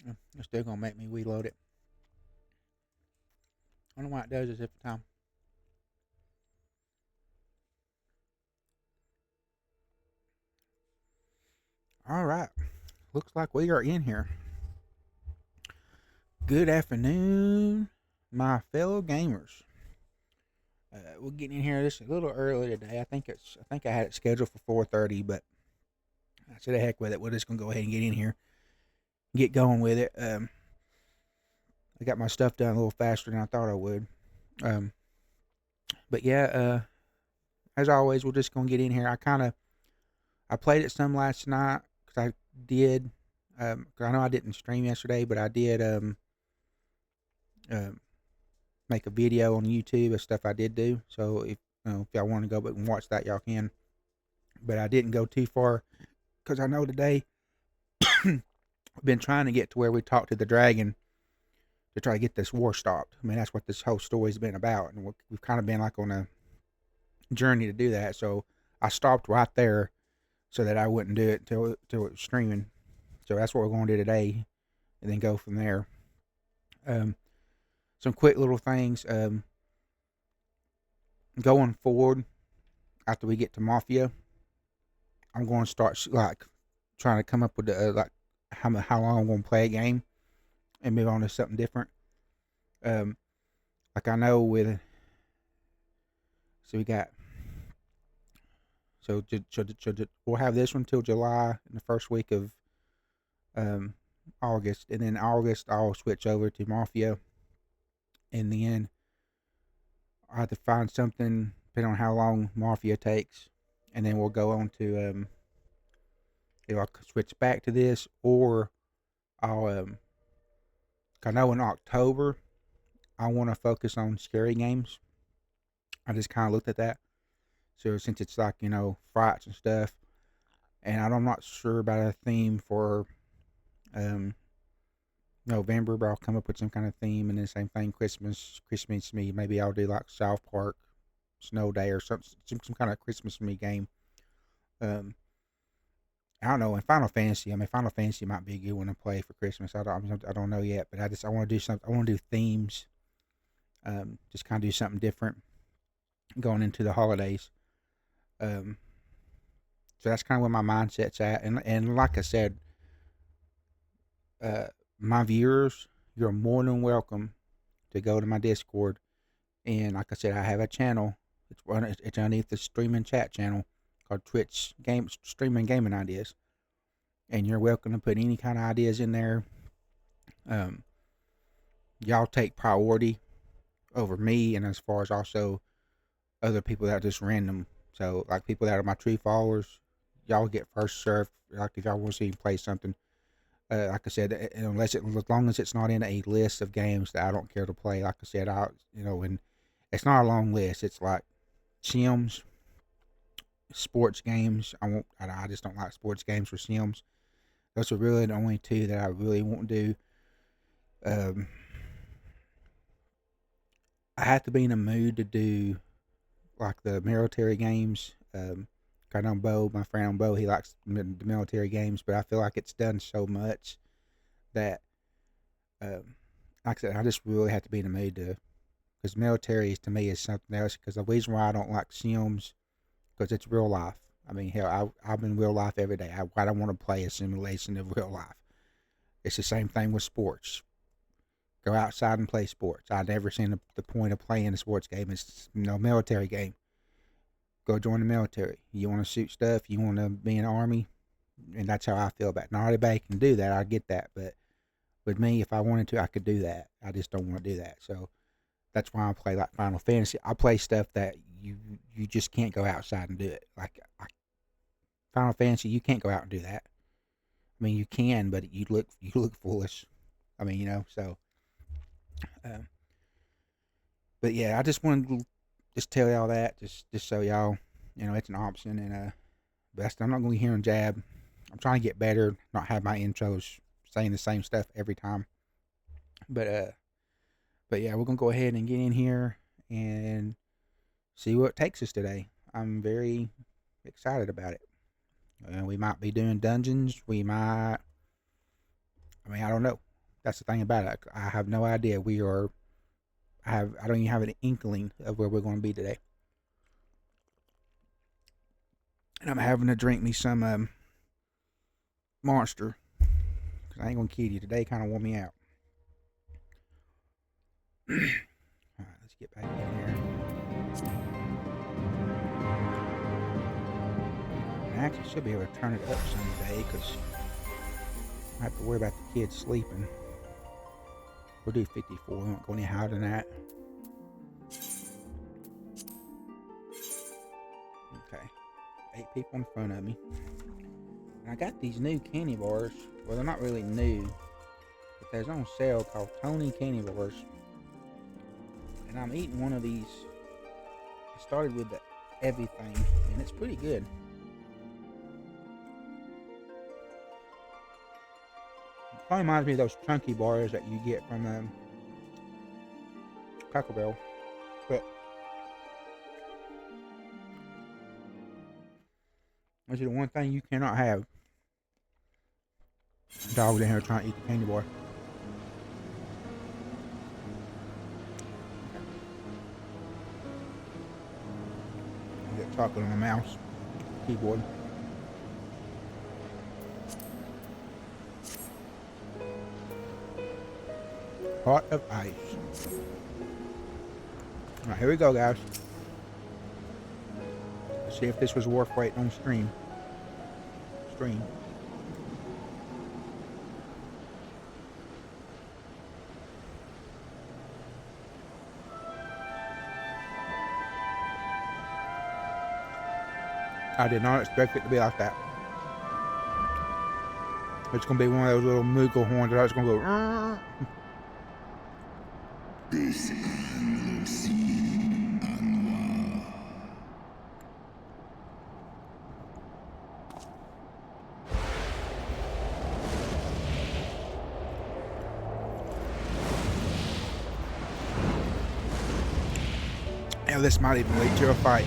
It's still gonna make me reload it. I don't know why it does this every time. All right, looks like we are in here. Good afternoon, my fellow gamers. We're getting in here just a little early today. I think I had it scheduled for 4:30, but I said the heck with it. We're just gonna go ahead and get in here, get going with it. I got my stuff done a little faster than I thought I would. Um, but yeah, as always, we're just gonna get in here. I played it some last night because I did. 'Cause I know I didn't stream yesterday, but I did um, make a video on YouTube of stuff I did do. So if if y'all want to go back and watch that, y'all can. But I didn't go too far because I know today I've been trying to get to where we talk to the dragon to try to get this war stopped. I mean, that's what this whole story's been about, and we've kind of been like on a journey to do that. So I stopped right there so that I wouldn't do it till it was streaming. So that's what we're going to do today, and then go from there. Um, some quick little things. Going forward, after we get to Mafia, I'm going to start like trying to come up with like how long I'm going to play a game and move on to something different. Um, like I know with so we got so we'll have this one till July in the first week of um August, and then August I'll switch over to Mafia, and then I have to find something depending on how long Mafia takes, and then we'll go on to either I'll switch back to this or I'll I know in October I want to focus on scary games. I just kind of looked at that. So since it's like frights and stuff, and I'm not sure about a theme for um November, but I'll come up with some kind of theme, and then same thing Christmas me. Maybe I'll do like South Park, Snow Day, or some kind of Christmas me game. Um, I don't know. In Final Fantasy, I mean Final Fantasy might be a good one to play for Christmas. I don't know yet, but I want to do something. I want to do themes. Just kind of do something different going into the holidays. Um, so that's kind of where my mindset's at, and like I said, uh, my viewers, you're more than welcome to go to my Discord. And like I said, I have a channel. It's underneath the streaming chat channel called Twitch Game Streaming Gaming Ideas. And you're welcome to put any kind of ideas in there. Y'all take priority over me, and as far as also other people that are just random. So like people that are my true followers, y'all get first served. Like if y'all want to see me play something, like I said, as long as it's not in a list of games that I don't care to play. Like I said, and it's not a long list. It's like Sims, sports games. I just don't like sports games for Sims. Those are really the only two that I really won't do. Um, I have to be in a mood to do like the military games. I know Bo, my friend Bo, he likes the military games, but I feel like it's done so much that, like I said, I just really have to be in the mood to, because military to me is something else. Because the reason why I don't like Sims, because it's real life. I mean, hell, I'm in real life every day. I don't want to play a simulation of real life. It's the same thing with sports. Go outside and play sports. I've never seen the point of playing a sports game. It's military game. Go join the military. You want to shoot stuff. You want to be in the army, and that's how I feel about it. Not everybody can do that. I get that, but with me, if I wanted to, I could do that. I just don't want to do that. So that's why I play like Final Fantasy. I play stuff that you just can't go outside and do it. Like Final Fantasy, you can't go out and do that. I mean, you can, but you look foolish. I mean, so. Um, but yeah, I just wanted to just tell y'all that, just so y'all, it's an option, and best I'm not going to be hearing jab. I'm trying to get better, not have my intros saying the same stuff every time. But yeah, we're gonna go ahead and get in here and see what takes us today. I'm very excited about it. We might be doing dungeons. We might. I mean, I don't know. That's the thing about it. I have no idea. I don't even have an inkling of where we're going to be today. And I'm having to drink me some Monster. Because I ain't going to kid you. Today kind of wore me out. Alright, let's get back in here. I actually should be able to turn it up someday because I have to worry about the kids sleeping. We'll do 54. We won't go any higher than that. Okay. 8 people in front of me. And I got these new candy bars. Well, they're not really new, but there's on sale called Tony Candy Bars. And I'm eating one of these. I started with the everything, and it's pretty good. It kind of reminds me of those chunky bars that you get from Taco Bell. But this is the one thing you cannot have. Dog in here trying to eat the candy bar. Get chocolate on the mouse keyboard. Pot of ice. Alright, here we go, guys. Let's see if this was worth waiting on stream. I did not expect it to be like that. It's going to be one of those little moogle horns that it's going to go. Hell, this might even lead to a fight.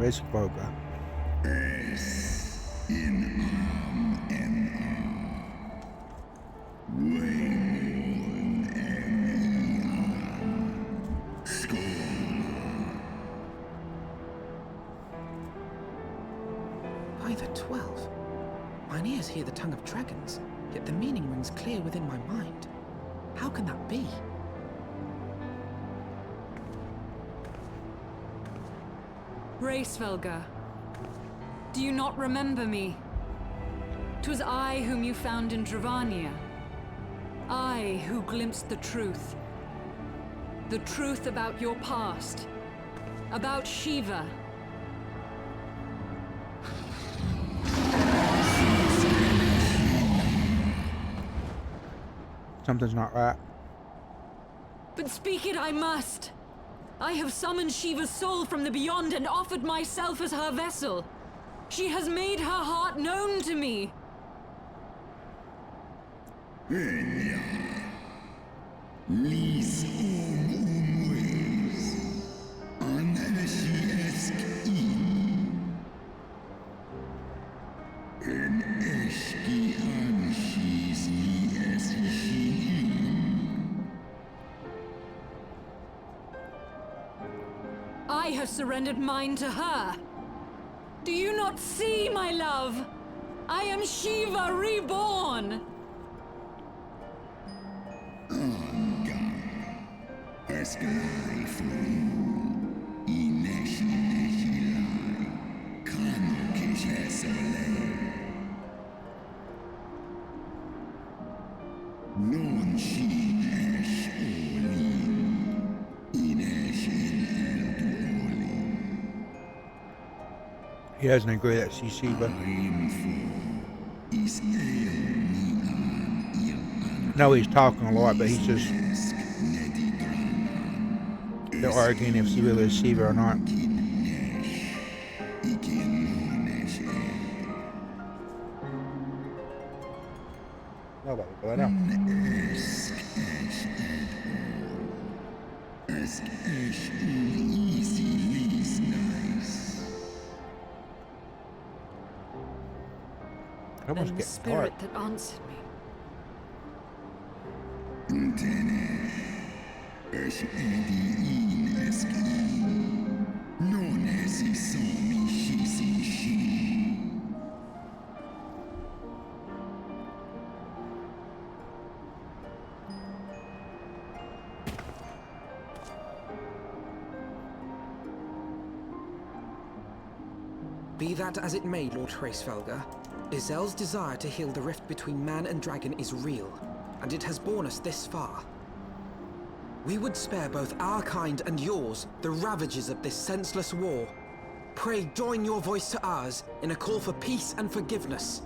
Isgard. By the 12, mine ears hear the tongue of dragons, yet the meaning rings clear within my mind. How can that be? Racevelga, do you not remember me? 'Twas I whom you found in Dravania. I who glimpsed the truth. The truth about your past. About Shiva. Something's not right. But speak it I must. I have summoned Shiva's soul from the beyond and offered myself as her vessel. She has made her heart known to me. I have surrendered mine to her. Do you not see, my love? I am Shiva reborn. He doesn't agree that she's Shiva. No, he's talking a lot, but he's just... they're arguing if she really is Shiva or not. Oh, about to go now. I almost Then the get spirit dark. that answered me. Be that as it may, Lord Hraesvelga, Izel's desire to heal the rift between man and dragon is real, and it has borne us this far. We would spare both our kind and yours the ravages of this senseless war. Pray join your voice to ours in a call for peace and forgiveness.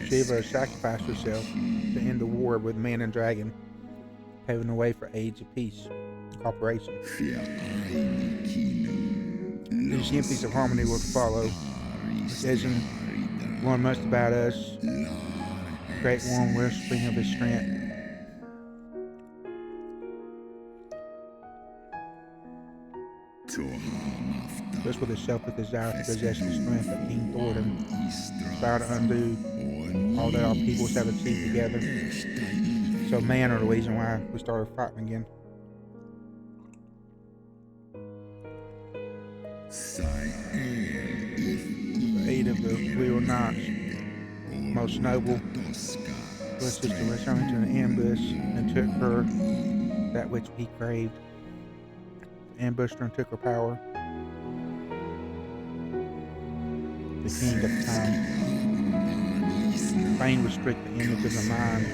Shiva sacrificed herself to end the war with man and dragon, paving the way for age of peace and cooperation. These symphonies of harmony will follow. Vision, one much about us, great warm wellspring of his strength. This with a selfish desire to possess the strength of King Thornton, vow to undo all that our peoples have achieved together. So man are the reason why we started fighting again. The aid of the Wheel Knights, most noble, wished us to return to an ambush and took her that which he craved. Ambushed her and took her power. The king at the time. Fain restrict the image of the mind,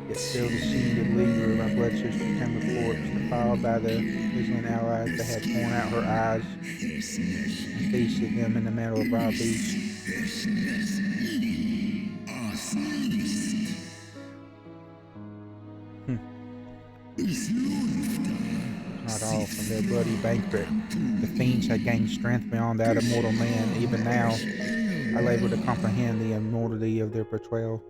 yet still the scene of leader of our blood sister became a corpse, defiled by the Island allies that had torn out her eyes and feasted them in the metal of our beast. Not all from their bloody banquet. The fiends had gained strength beyond that of mortal man. Even now, I labor to comprehend the immortality of their betrayal.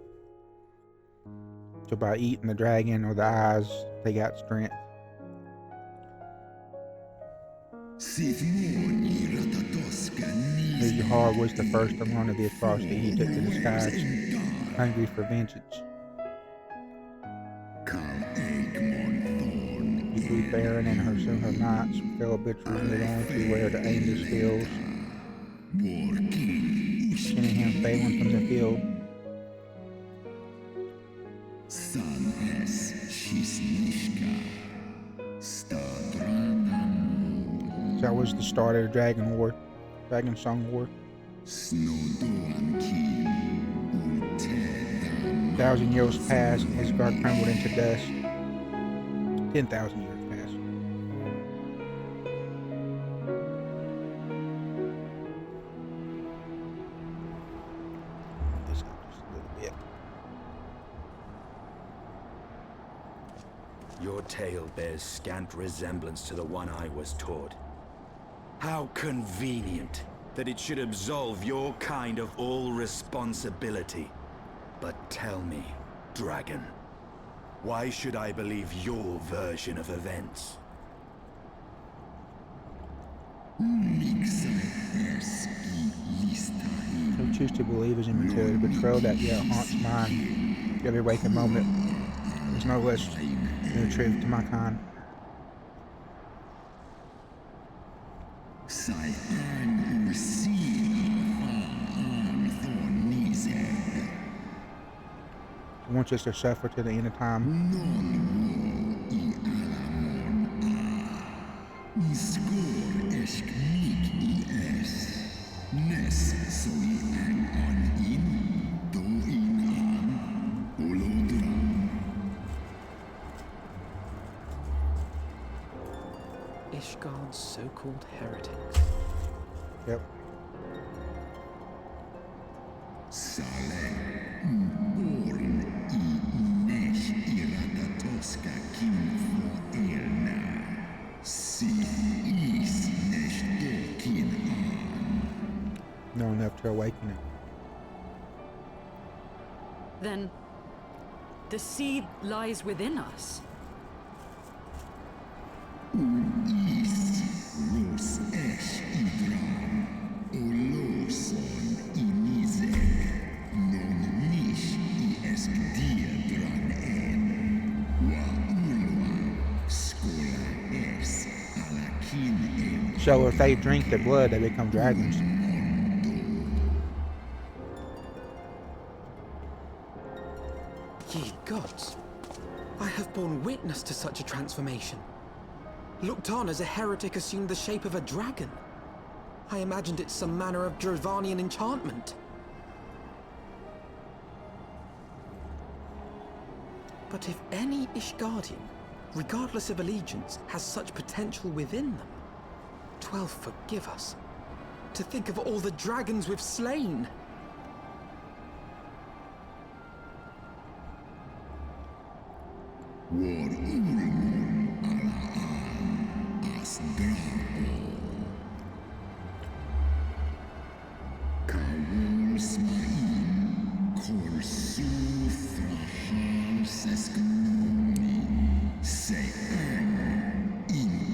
So by eating the dragon or the eyes, they got strength. Isgard was the first to learn of the atrocity he took to the skies, hungry for vengeance. He grew barren, and her knights fell bitterly with only to where to aim his skills, sending him failing from the field. That was the start of the Dragon Song War. 1,000 years passed, and Isgard crumbled into dust. 10,000 years passed. This up just a little bit. Your tale bears scant resemblance to the one I was taught. How convenient that it should absolve your kind of all responsibility. But tell me, dragon, why should I believe your version of events? Who choose to believe is immaterial. The betrayal that yet haunts mine every waking moment is no less than the truth to my kind. He wants us to suffer to the end of time. Ishgard's so-called heretics. Yep. Know enough to awaken it. Then the seed lies within us. So if they drink the blood, they become dragons. Ye gods, I have borne witness to such a transformation. Looked on as a heretic assumed the shape of a dragon. I imagined it some manner of Dravanian enchantment. But if any Ishgardian, regardless of allegiance, has such potential within them, 12 forgive us. To think of all the dragons we've slain.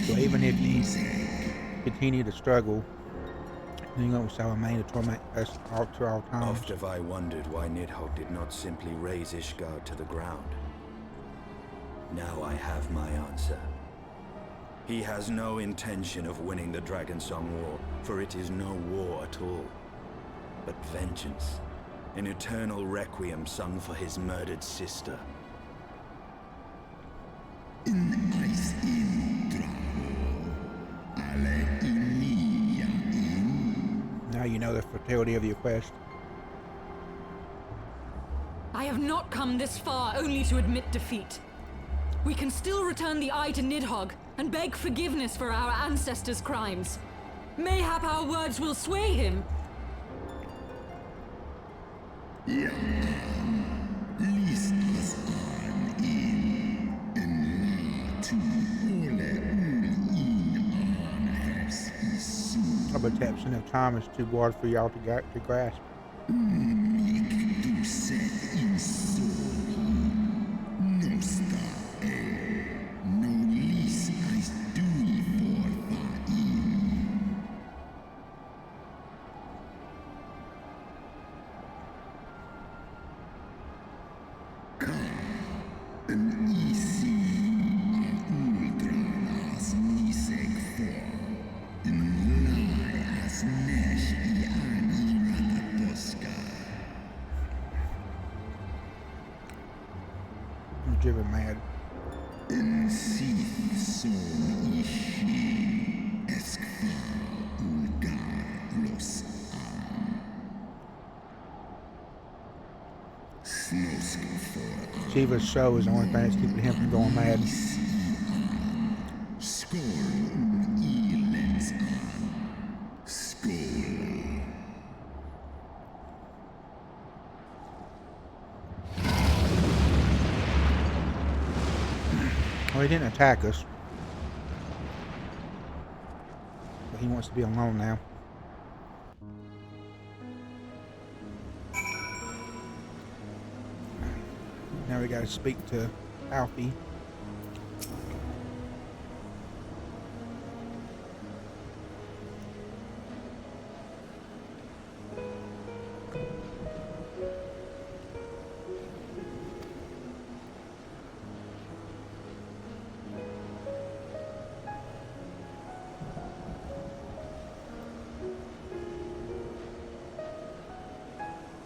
So even if you continue to struggle, Nighogg shall remain to torment us all to all times. Oft have I wondered why Nighogg did not simply raze Isgard to the ground. Now I have my answer. He has no intention of winning the Dragonsong War, for it is no war at all, but vengeance, an eternal requiem sung for his murdered sister. Now you know the fertility of your quest. I have not come this far only to admit defeat. We can still return the eye to Nighogg and beg forgiveness for our ancestors' crimes. Mayhap our words will sway him. A perception of time is too broad for y'all to grasp. I'm driven mad. Shiva's show is the only thing that's keeping him from going mad. Well, he didn't attack us, but he wants to be alone now. Now we gotta speak to Alphy.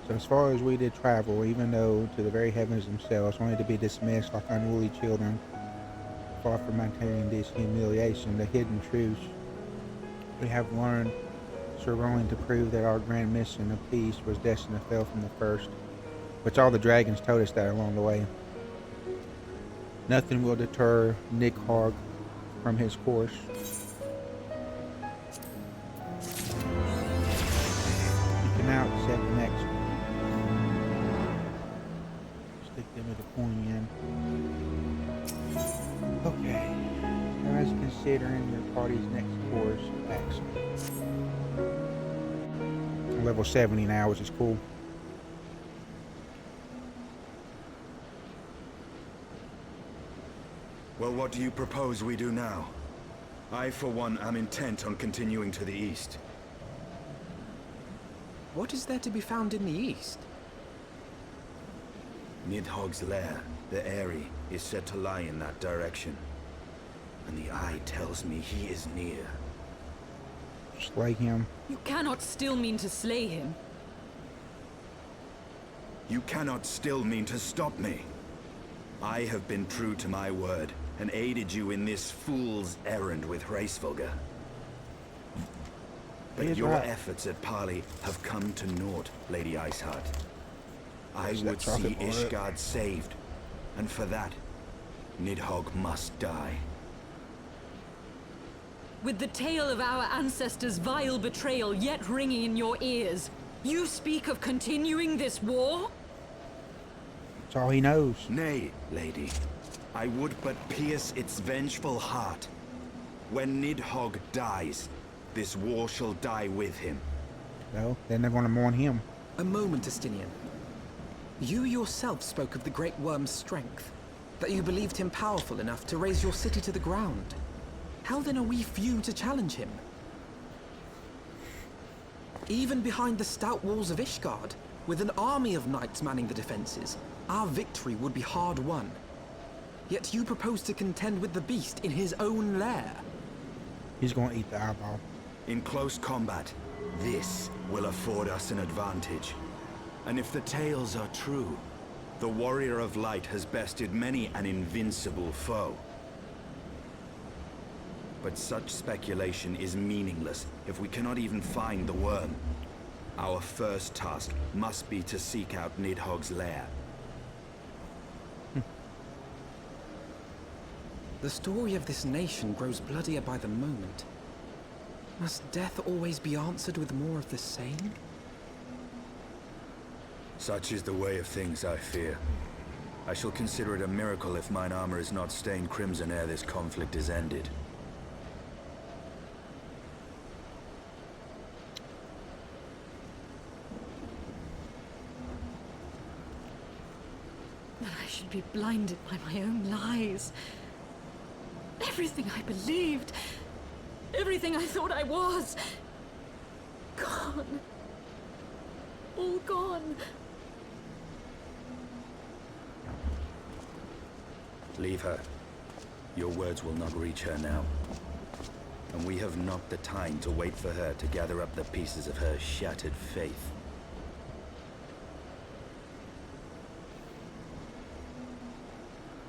So as far as we did travel, even though to the very heavens themselves, only to be dismissed like unruly children, far from maintaining this humiliation, the hidden truths We have learned so we're only to prove that our grand mission of peace was destined to fail from the first, which all the dragons told us that along the way. Nothing will deter Nighogg from his course. You can now accept the next. Stick them with the coin in. Okay. Guys, considering your party's next course of action. I'm level 70 now, which is cool. Well, what do you propose we do now? I, for one, am intent on continuing to the east. What is there to be found in the east? Nidhogg's lair, the Eyrie, is said to lie in that direction. And the eye tells me he is near. Slay him. You cannot still mean to slay him. You cannot still mean to stop me. I have been true to my word, and aided you in this fool's errand with Hraesvelgr. But He's your right. efforts at parley have come to naught, Lady Isgard. I Where's would that see chocolate bar? Ishgard saved, and for that, Nighogg must die. With the tale of our ancestors' vile betrayal yet ringing in your ears, you speak of continuing this war? That's all he knows. Nay, lady. I would but pierce its vengeful heart. When Nighogg dies, this war shall die with him. No, then they're going to mourn him. A moment, Estinian. You yourself spoke of the Great Worm's strength, that you believed him powerful enough to raise your city to the ground. How then are we few to challenge him? Even behind the stout walls of Ishgard, with an army of knights manning the defenses, our victory would be hard won. Yet you propose to contend with the beast in his own lair. He's going to eat the eyeball. In close combat, this will afford us an advantage. And if the tales are true, the Warrior of Light has bested many an invincible foe. But such speculation is meaningless if we cannot even find the worm. Our first task must be to seek out Nidhogg's lair. The story of this nation grows bloodier by the moment. Must death always be answered with more of the same? Such is the way of things, I fear. I shall consider it a miracle if mine armor is not stained crimson ere this conflict is ended. That I should be blinded by my own lies. Everything I believed, everything I thought I was, gone. All gone. Leave her. Your words will not reach her now. And we have not the time to wait for her to gather up the pieces of her shattered faith.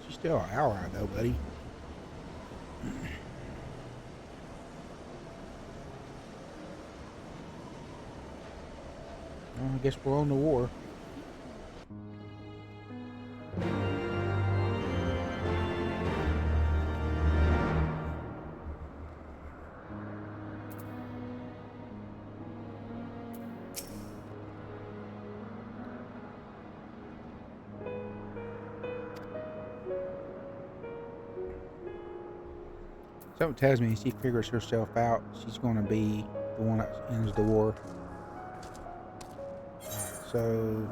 She's still an ally, though, buddy. Well, I guess we're on the war. Something tells me she figures herself out, she's going to be the one that ends the war. Alright, so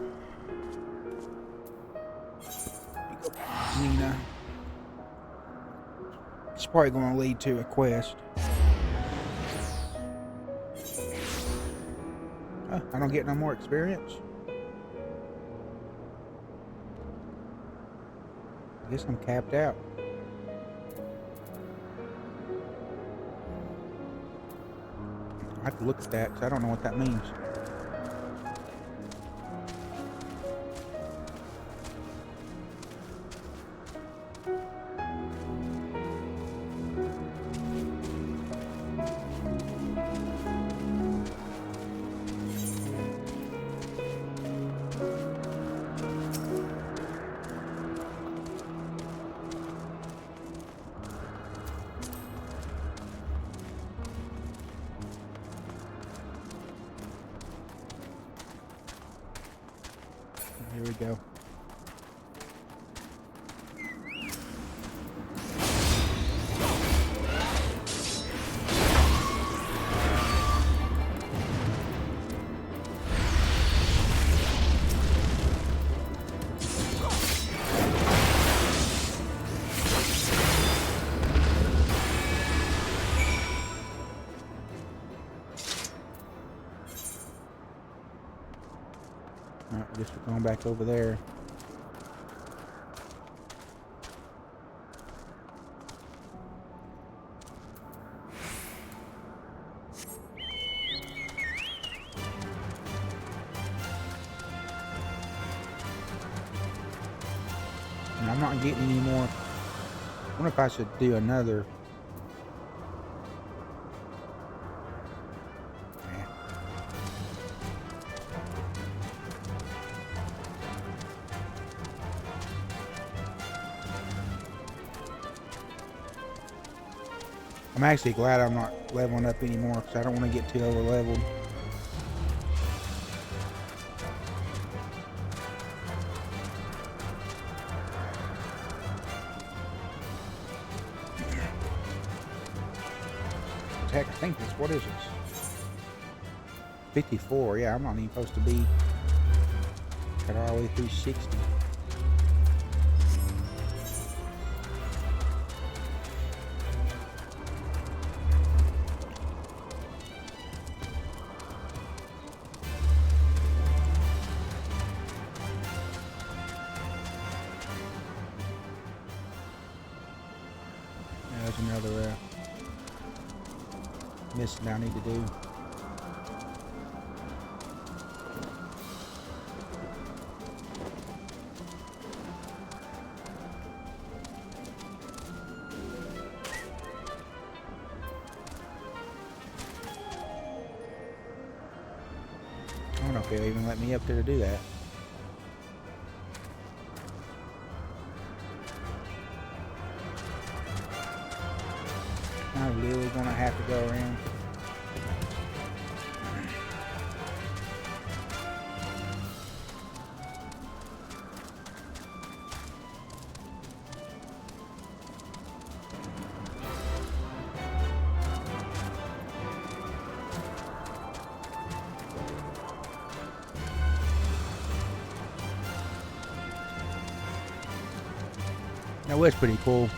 we go back to Nina. It's probably going to lead to a quest. Oh, I don't get no more experience. I guess I'm capped out. I have to look at that because I don't know what that means. Here we go. Alright, I guess we're going back over there. And I'm not getting any more. I wonder if I should do another. I'm actually glad I'm not leveling up anymore because I don't want to get too over leveled. Heck, I think this, what is this? 54, yeah, I'm not even supposed to be cut all the way through 60. There's another mission I need to do. I don't know if they'll even let me up there to do that. I'm really gonna have to go around. That was pretty cool.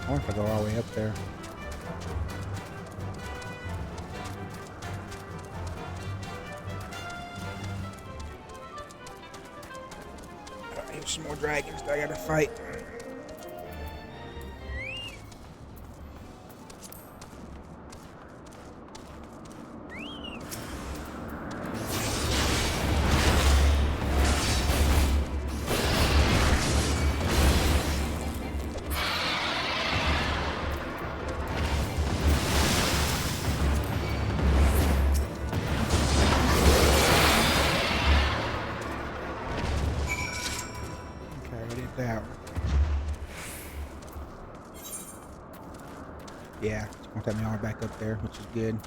I wonder if I go all the way up there. Alright, here's some more dragons that I gotta fight. That. Yeah, it's gonna take me all back up there, which is good.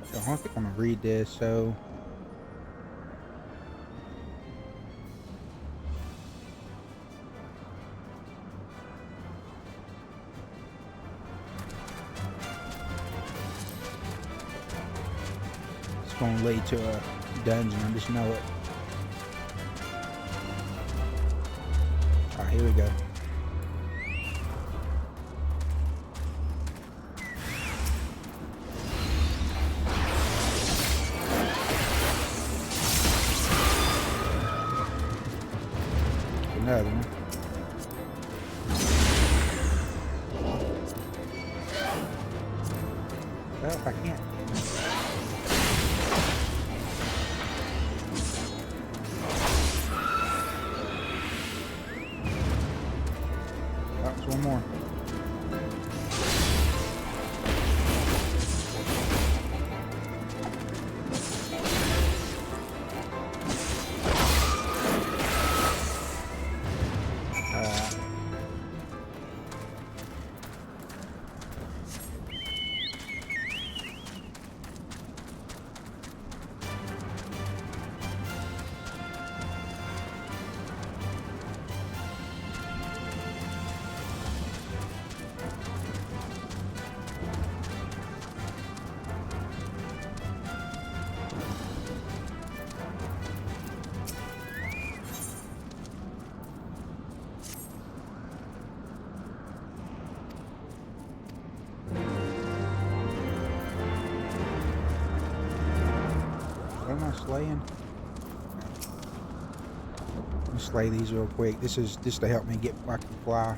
I don't think I'm gonna read this, so it's gonna lead to a dungeon, I just know it. Alright, here we go. Another one. Well, if I can't. slaying. I'm gonna slay these real quick. This is just to help me get where I can fly.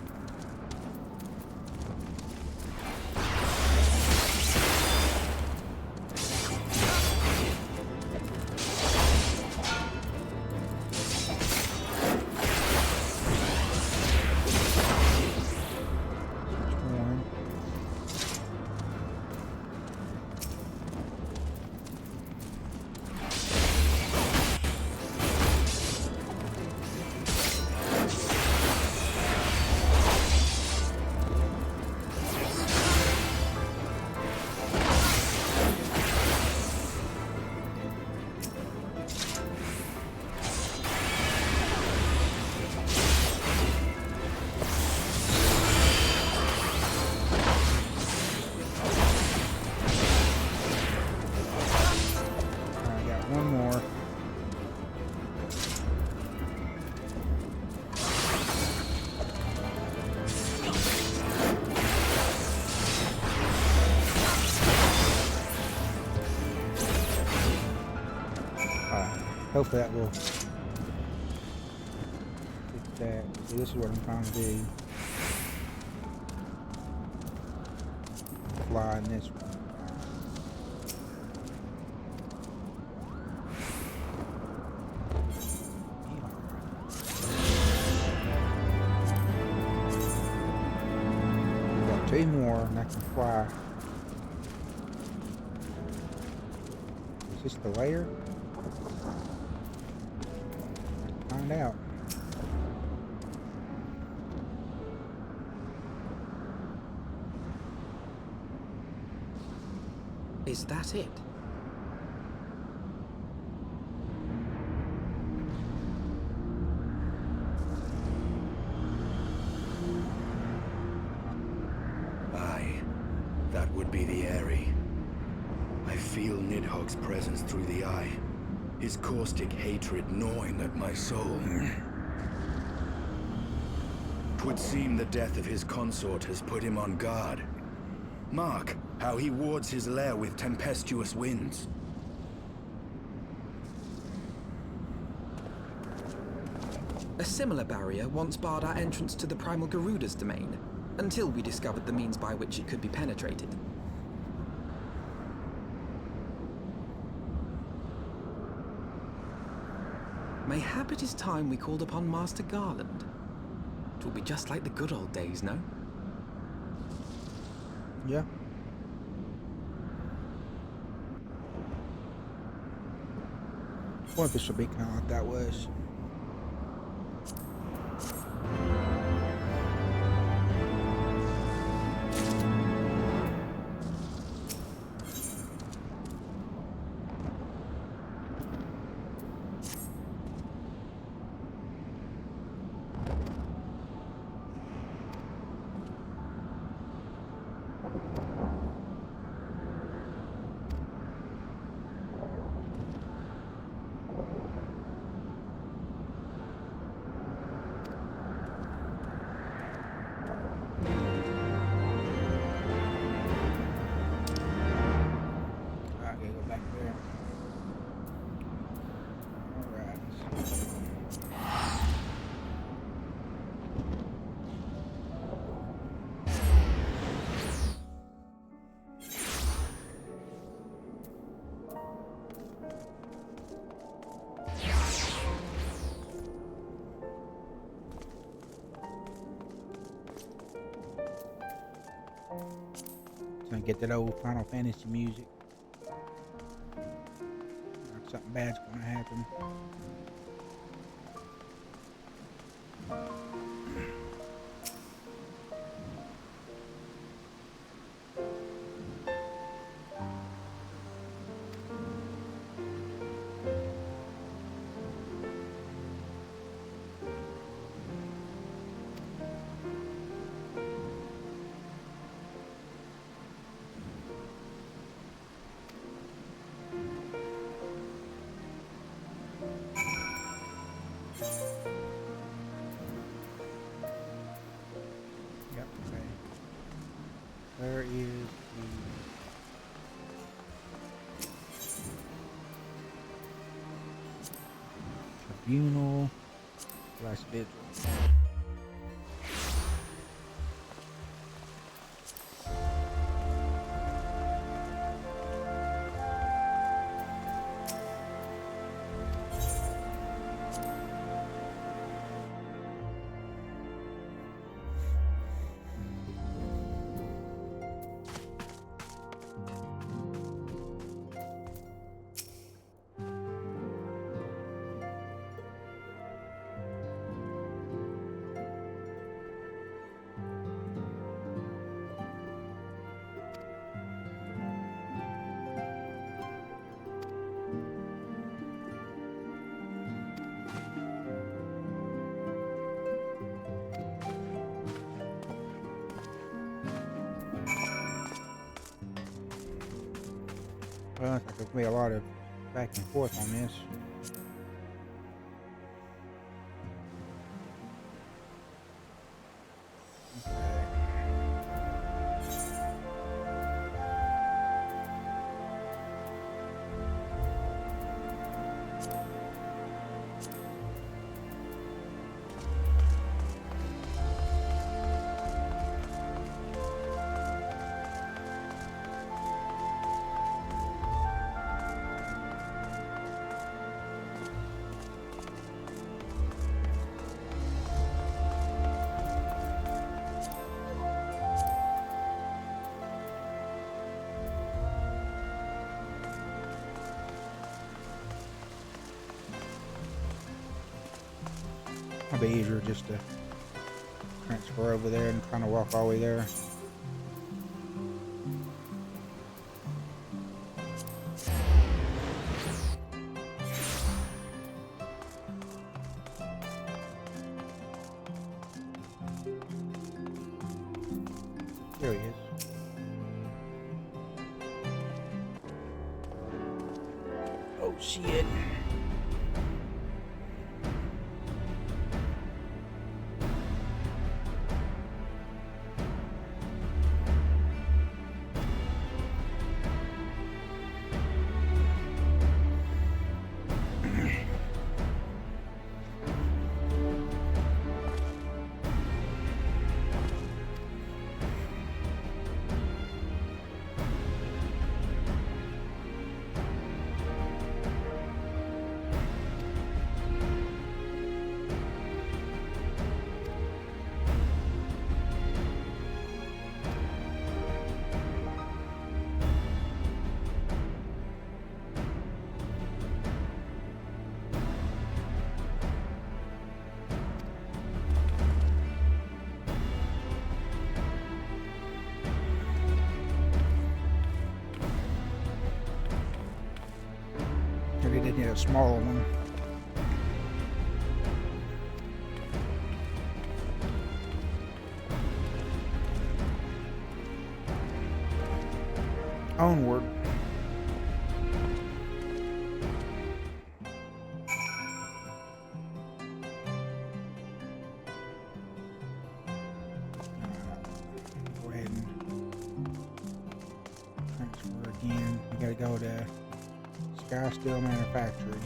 Hopefully that will fix that. So this is what I'm trying to do. Fly in this one. Got 2 more and I can fly. Is this the layer? Find out. Is that it? Aye, that would be the heir. I feel Nighog's presence through the eye. His caustic hatred gnawing at my soul. 'Twould seem the death of his consort has put him on guard. Mark how he wards his lair with tempestuous winds. A similar barrier once barred our entrance to the primal Garuda's domain, until we discovered the means by which it could be penetrated. Mayhap it is time we called upon Master Garland. It will be just like the good old days, no? Yeah. I wonder if this will be kind of like that was. Gonna get that old Final Fantasy music. Like something bad's gonna happen. Where is the... tribunal. Last vigil. Well, I think there's going to be a lot of back and forth on this. It'll be easier just to transfer over there and kind of walk all the way there. There he is. Oh shit. Maybe they need a smaller one. Onward. Go ahead and transfer again. We gotta go to Sky Steel Manufacturing.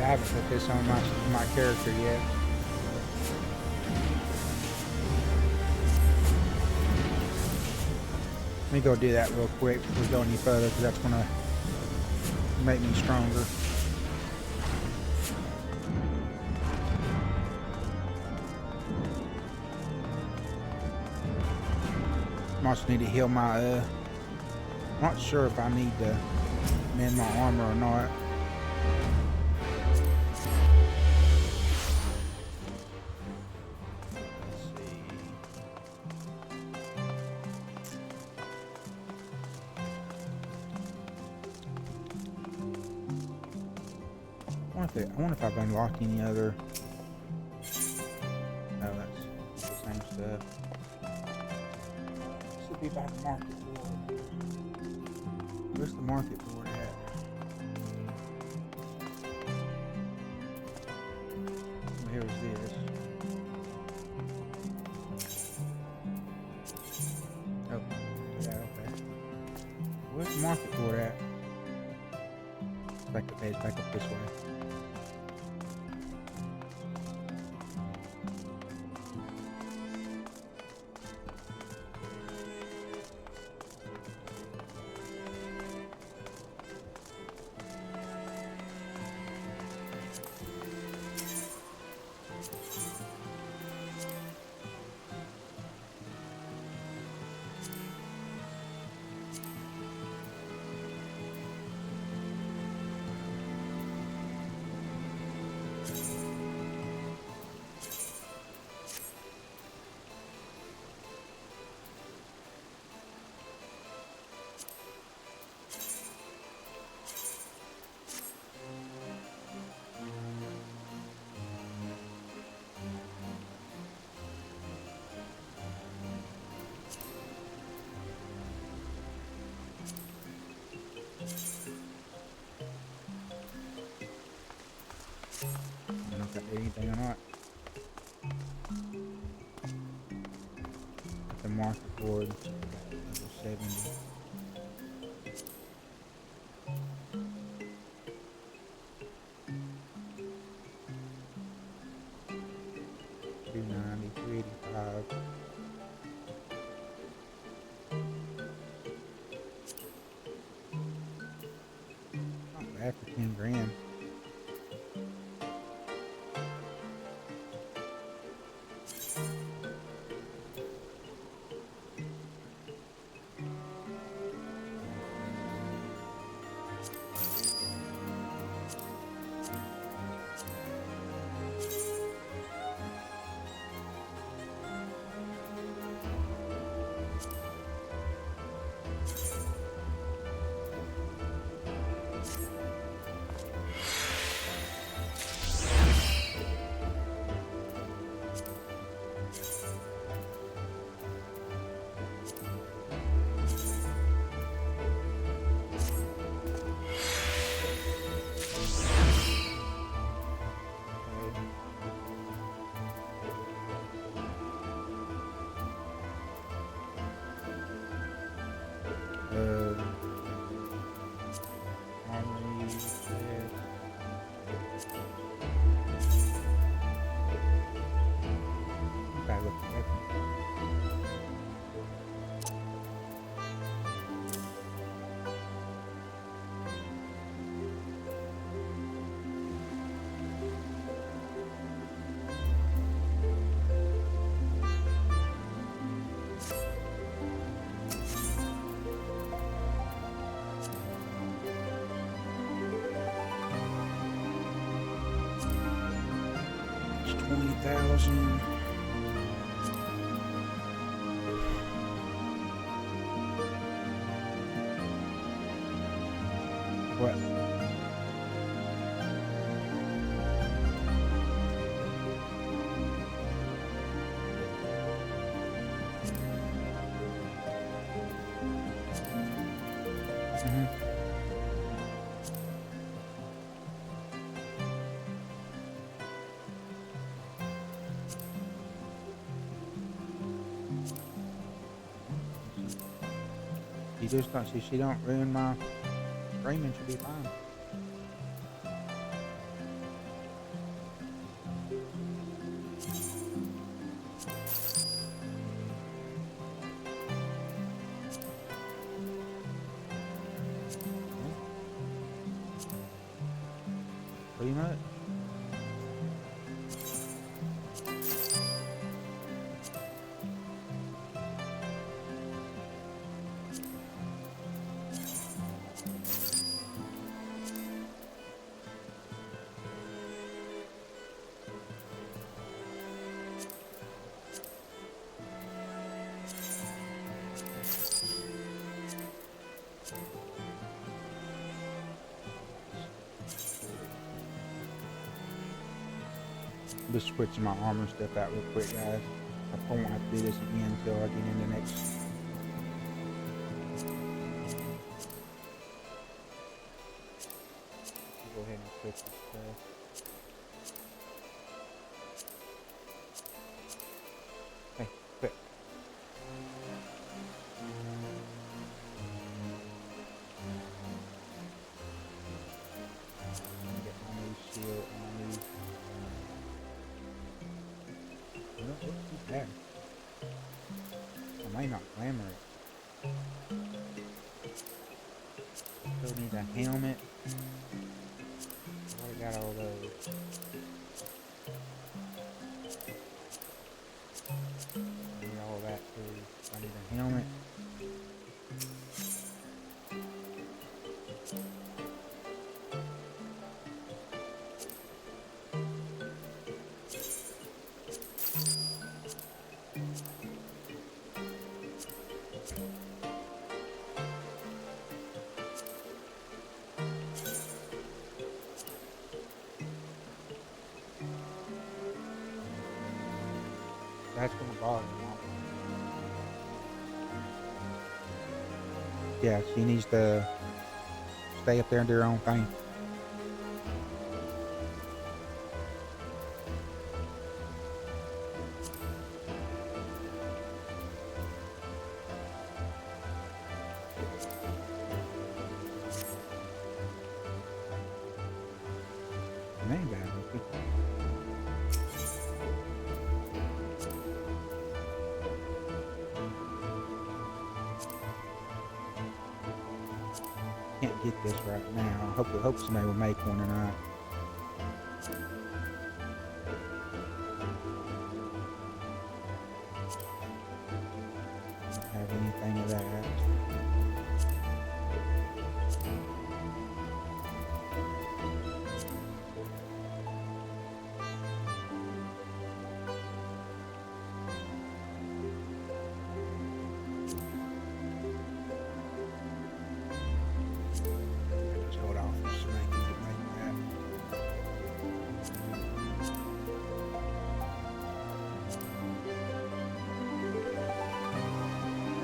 I haven't put this on my character yet. Let me go do that real quick before we go any further, because that's going to make me stronger. I also need to heal my, I'm not sure if I need to mend my armor or not. I wonder if I've unlocked any other. Oh, that's the same stuff. This would be by the market board. Where's the market board at? Where is this? Oh, yeah, okay. Where's the market board at? Back up this way. Anything or not? At the market board, level 70. $290, $285. Not bad for 10 grand. $20,000. What? You just don't see, she don't ruin my streaming, should be fine. Pretty much. I'm just switching my armor stuff out real quick, guys. I probably won't have to do this again until I get into next. Go ahead and equip this stuff. Hey, quick. Get my new shield and my new. What's that? I might not glamour it. Still need a helmet. I got all those. I need all that too. I need a helmet. That's gonna bother me. Yeah, she needs to stay up there and do her own thing. Man, bad. Can't get this right now. Hope somebody will make one tonight. Don't have anything of that.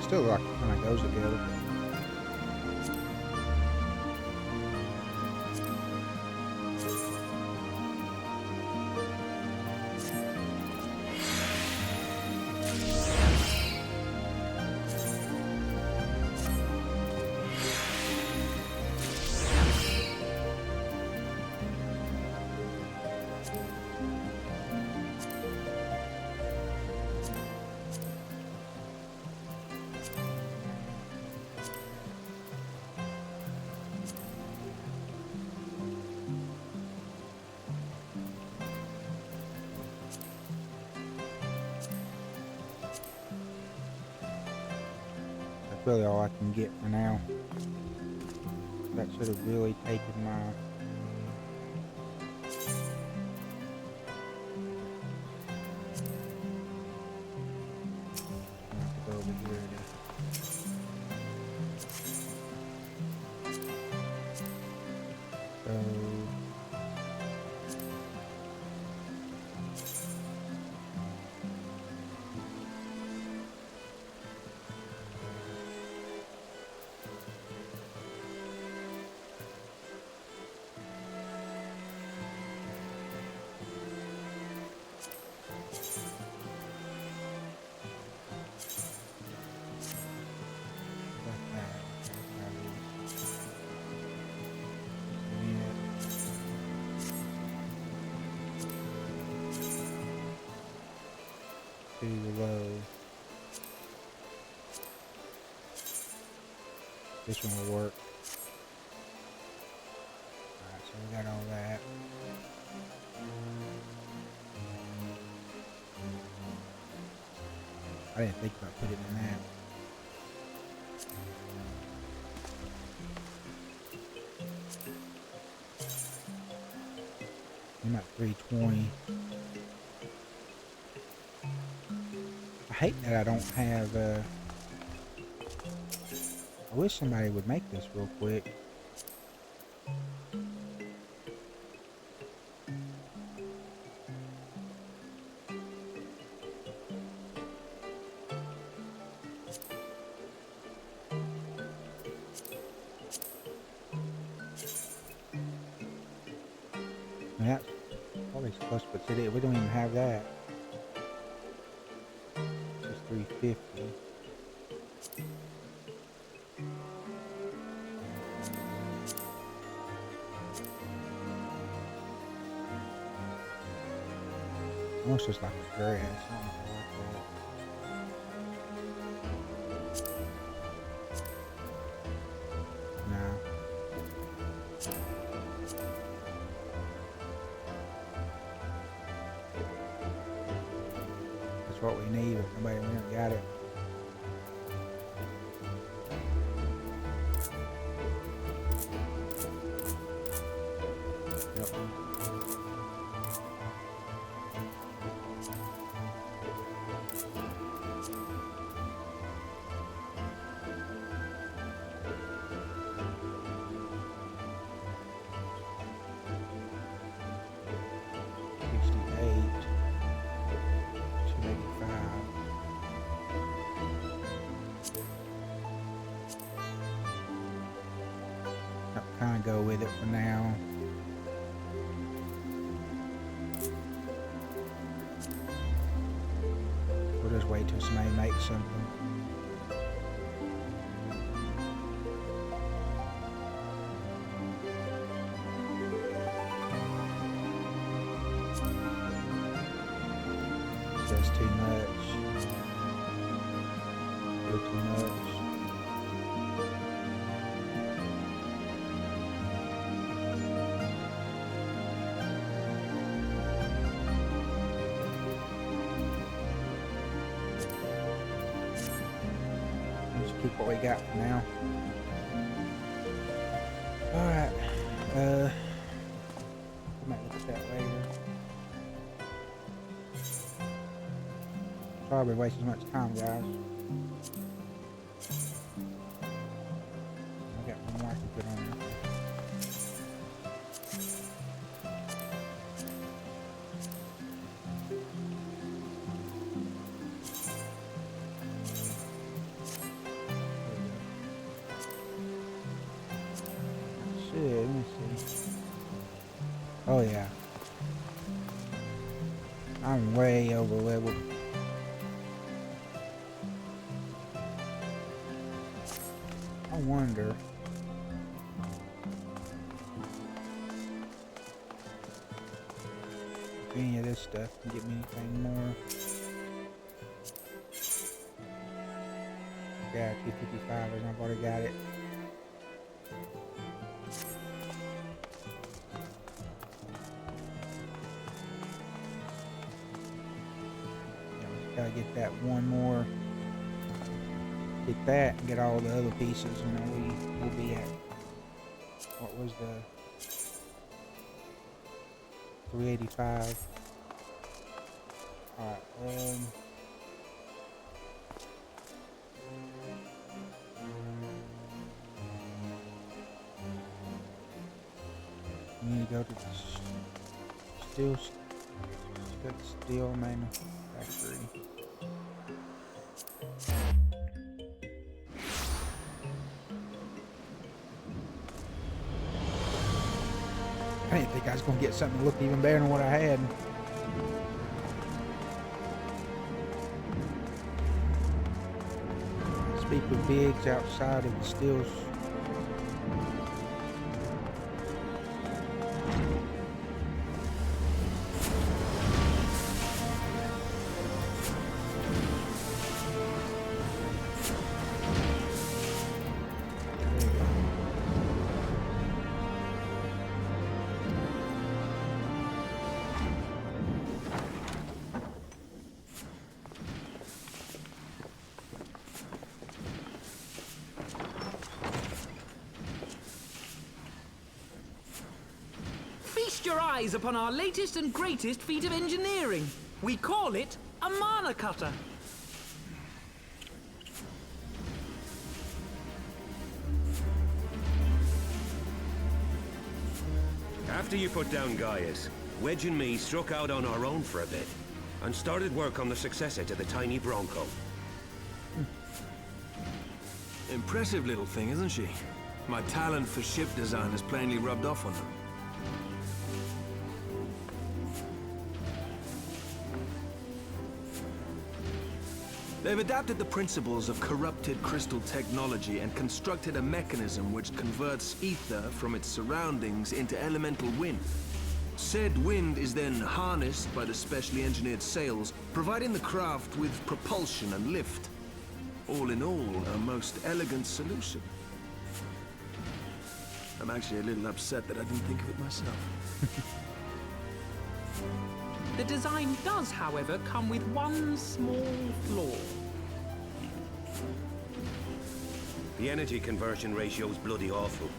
Still like it kind of goes together. Really all I can get for now. That should have really taken my I have to go over here to low. This one will work. Alright, so we got all that. I didn't think about putting it in that. I'm at 320. I hate that I don't have, I wish somebody would make this real quick. mean, that's probably supposed to put it. We don't even have that. It's 350. Almost just like a grass. Something like that. No. That's what we need, but nobody we don't got it. Yep. Kind of go with it for now. We'll just wait till somebody makes something. That's too much. A little too much. Keep what we got for now. Alright. We might look at that later. Probably wasting so much time, guys. I got one more I can put on there. Let me see. Oh yeah. I'm way over leveled. I wonder if any of this stuff can get me anything more. Yeah, 255, I've already got it. Gotta get that one more, get that and get all the other pieces, and then we'll be at, what was the 385. Alright, we need to go to the steel manufactory. I didn't think I was going to get something that looked even better than what I had. Speak with Biggs outside of the stills. Your eyes upon our latest and greatest feat of engineering. We call it a mana cutter. After you put down Gaius, Wedge and me struck out on our own for a bit and started work on the successor to the tiny Bronco. Impressive little thing, isn't she? My talent for ship design has plainly rubbed off on her. They've adapted the principles of corrupted crystal technology and constructed a mechanism which converts ether from its surroundings into elemental wind. Said wind is then harnessed by the specially engineered sails, providing the craft with propulsion and lift. All in all, a most elegant solution. I'm actually a little upset that I didn't think of it myself. The design does, however, come with one small flaw. The energy conversion ratio's bloody awful.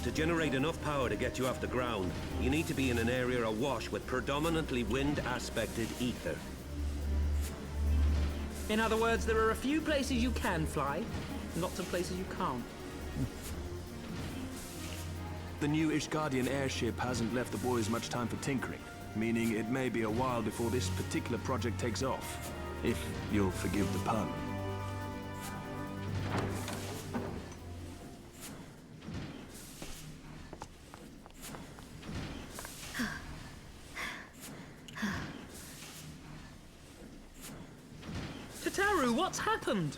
To generate enough power to get you off the ground, you need to be in an area awash with predominantly wind-aspected ether. In other words, there are a few places you can fly, lots of places you can't. The new Ishgardian airship hasn't left the boys much time for tinkering, meaning it may be a while before this particular project takes off, if you'll forgive the pun. Tataru, what's happened?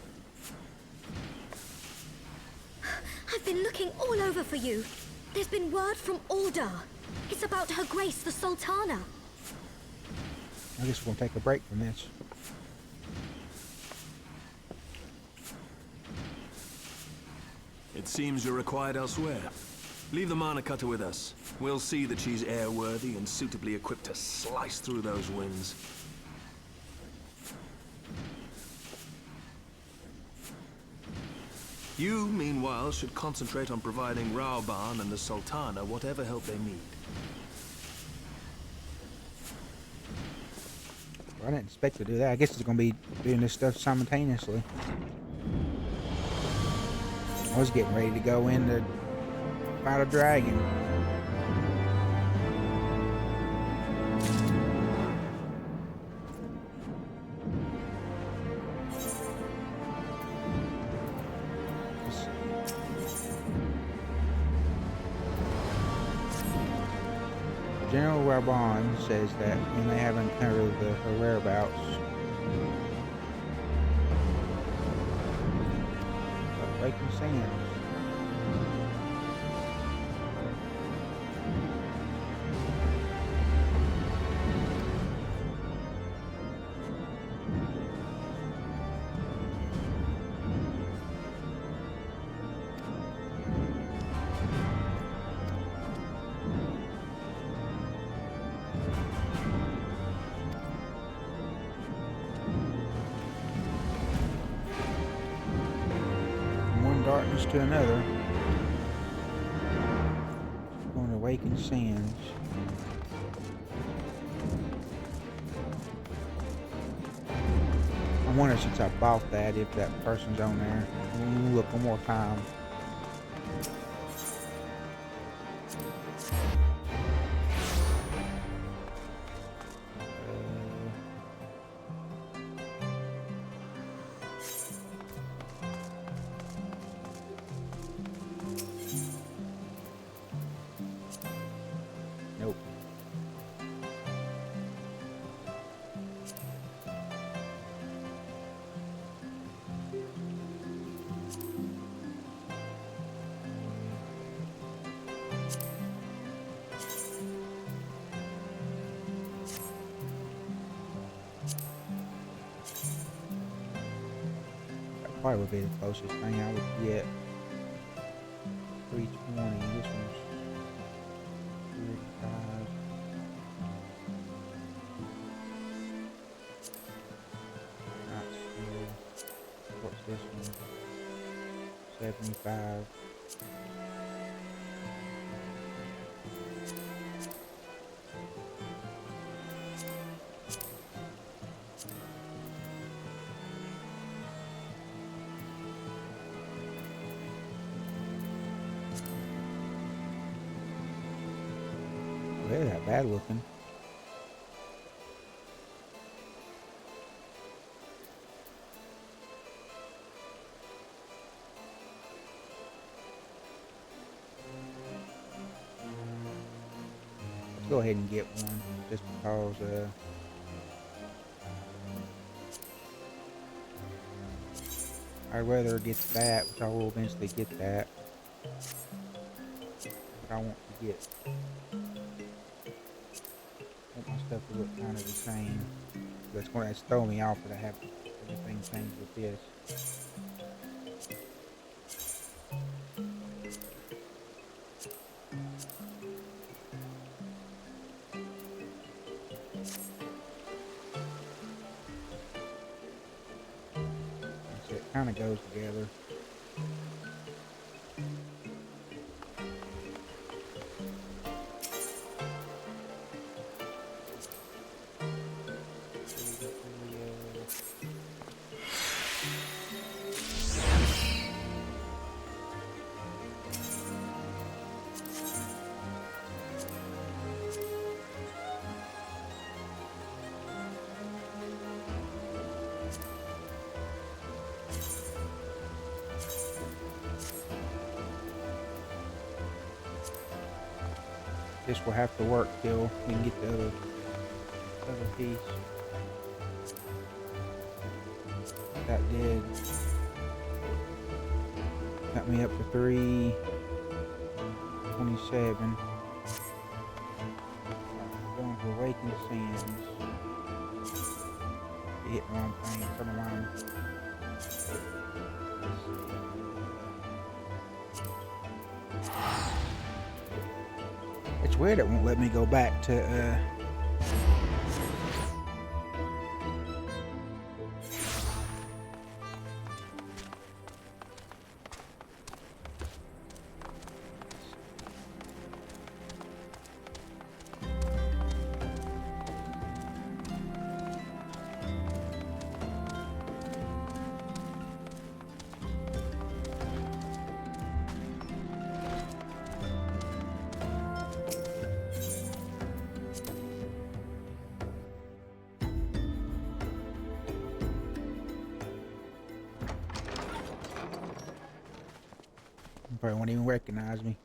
I've been looking all over for you. There's been word from Ul'dah. It's about Her Grace, the Sultana. I guess we'll take a break from this. It seems you're required elsewhere. Leave the Mana Cutter with us. We'll see that she's airworthy and suitably equipped to slice through those winds. You, meanwhile, should concentrate on providing Rauban and the Sultana whatever help they need. I didn't expect to do that. I guess it's going to be doing this stuff simultaneously. I was getting ready to go in to fight a dragon. General Rauban says that when they have uncovered her whereabouts, breaking sands. Darkness to another. Going to awaken sands. I wonder since I bought that if that person's on there. Look one more time. Probably would be the closest thing I would get. 320. This one's 35. Not sure. What's this one? 75. They're that bad looking. Let's go ahead and get one just because I'd rather get that, which I will eventually get that. But I want to get... I want my stuff to look kind of the same. That's going to throw me off that I have everything changed with this. So it kind of goes together. This will have to work till we can get the other piece. That did. Got me up to 327. Going to Awaken Scions. Hit the wrong thing. Turn around. It's weird it won't let me go back to probably won't even recognize me.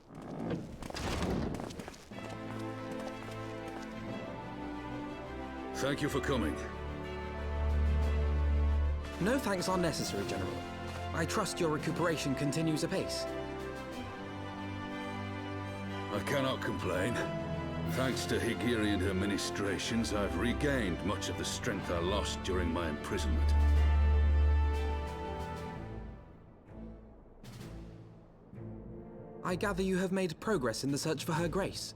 Thank you for coming. No thanks are necessary, General. I trust your recuperation continues apace. I cannot complain. Thanks to Higiri and her ministrations, I've regained much of the strength I lost during my imprisonment. I gather you have made progress in the search for Her Grace.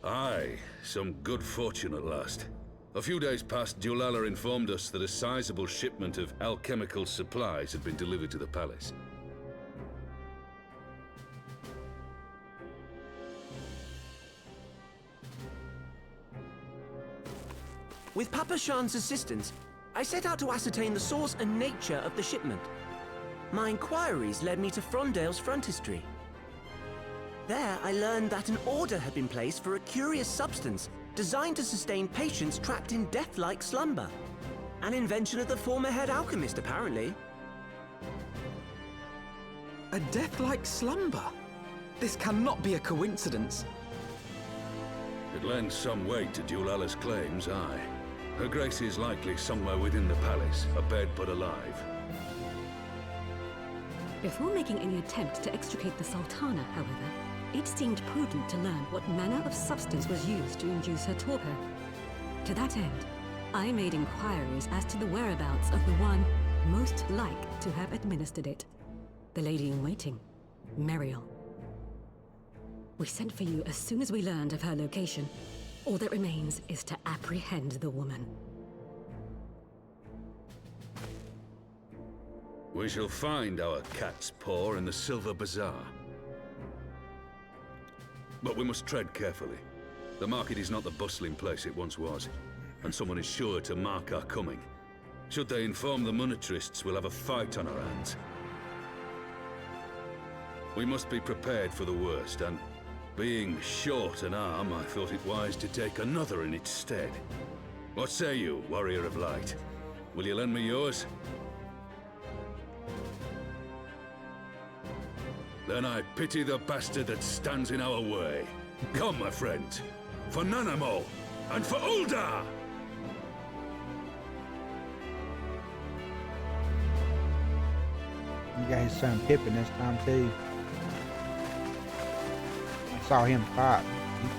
Aye, some good fortune at last. A few days past, Dulala informed us that a sizable shipment of alchemical supplies had been delivered to the palace. With Papa Shan's assistance, I set out to ascertain the source and nature of the shipment. My inquiries led me to Frondale's frontistery. There, I learned that an order had been placed for a curious substance designed to sustain patients trapped in death-like slumber. An invention of the former head alchemist, apparently. A death-like slumber? This cannot be a coincidence. It lends some weight to Dulala's claims, aye. Her Grace is likely somewhere within the palace, abed but alive. Before making any attempt to extricate the Sultana, however, it seemed prudent to learn what manner of substance was used to induce her torpor. To that end, I made inquiries as to the whereabouts of the one most like to have administered it. The lady-in-waiting, Meriel. We sent for you as soon as we learned of her location. All that remains is to apprehend the woman. We shall find our cat's paw in the Silver Bazaar. But we must tread carefully. The market is not the bustling place it once was, and someone is sure to mark our coming. Should they inform the monetarists, we'll have a fight on our hands. We must be prepared for the worst, and being short an arm, I thought it wise to take another in its stead. What say you, Warrior of Light? Will you lend me yours? Then I pity the bastard that stands in our way. Come, my friends, for Nanamo, and for Ul'dah! got his son Pippin this time too. I saw him fight.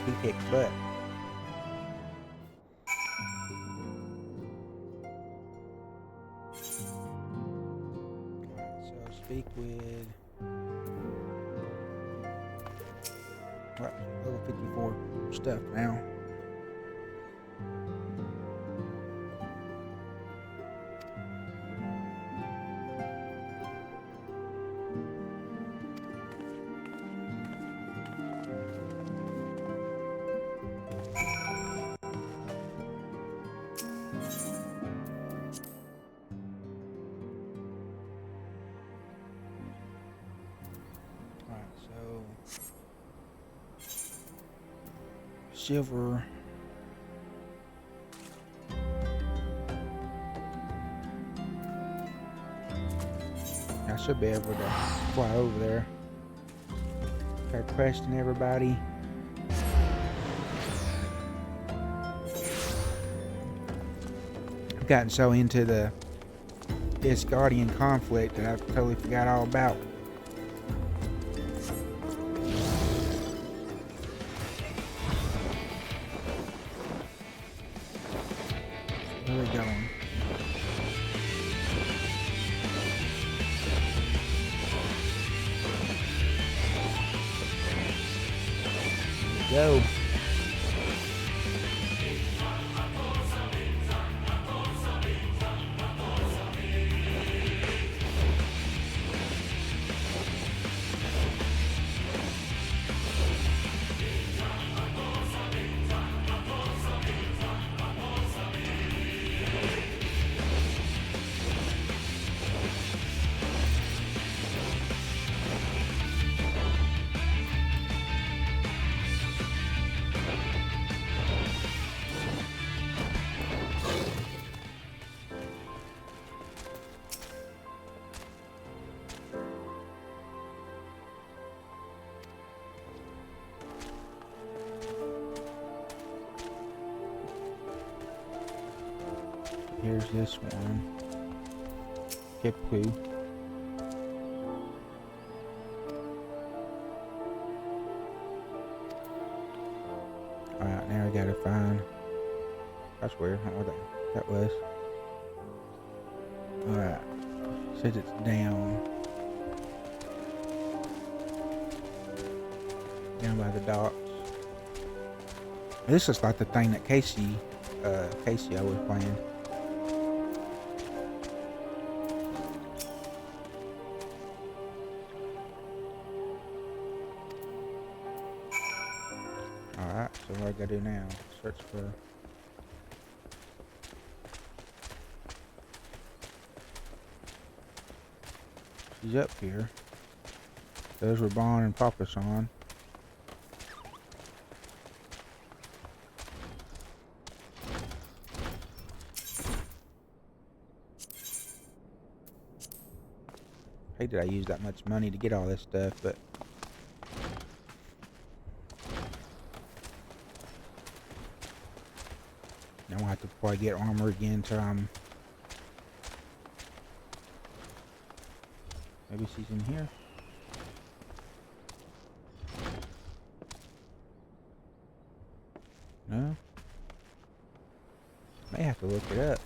He kicked butt. Alright, so speak with what, level 54 stuff now. Silver. I should be able to fly over there. Start questioning everybody. I've gotten so into the Isgardian conflict that I totally forgot all about. Where are we going? Here we go. Here's this one. Kipku. Alright, now we gotta find. That's weird. I don't know what that was. Alright. Says it's down. Down by the docks. This is like the thing that Casey I was playing. Alright, so what I gotta do now? Search for. She's up here. Those were Bon and Papa Son. Hey, did I use that much money to get all this stuff, but now I'll have to probably get armor again until I'm. Maybe she's in here. No? May have to look it up.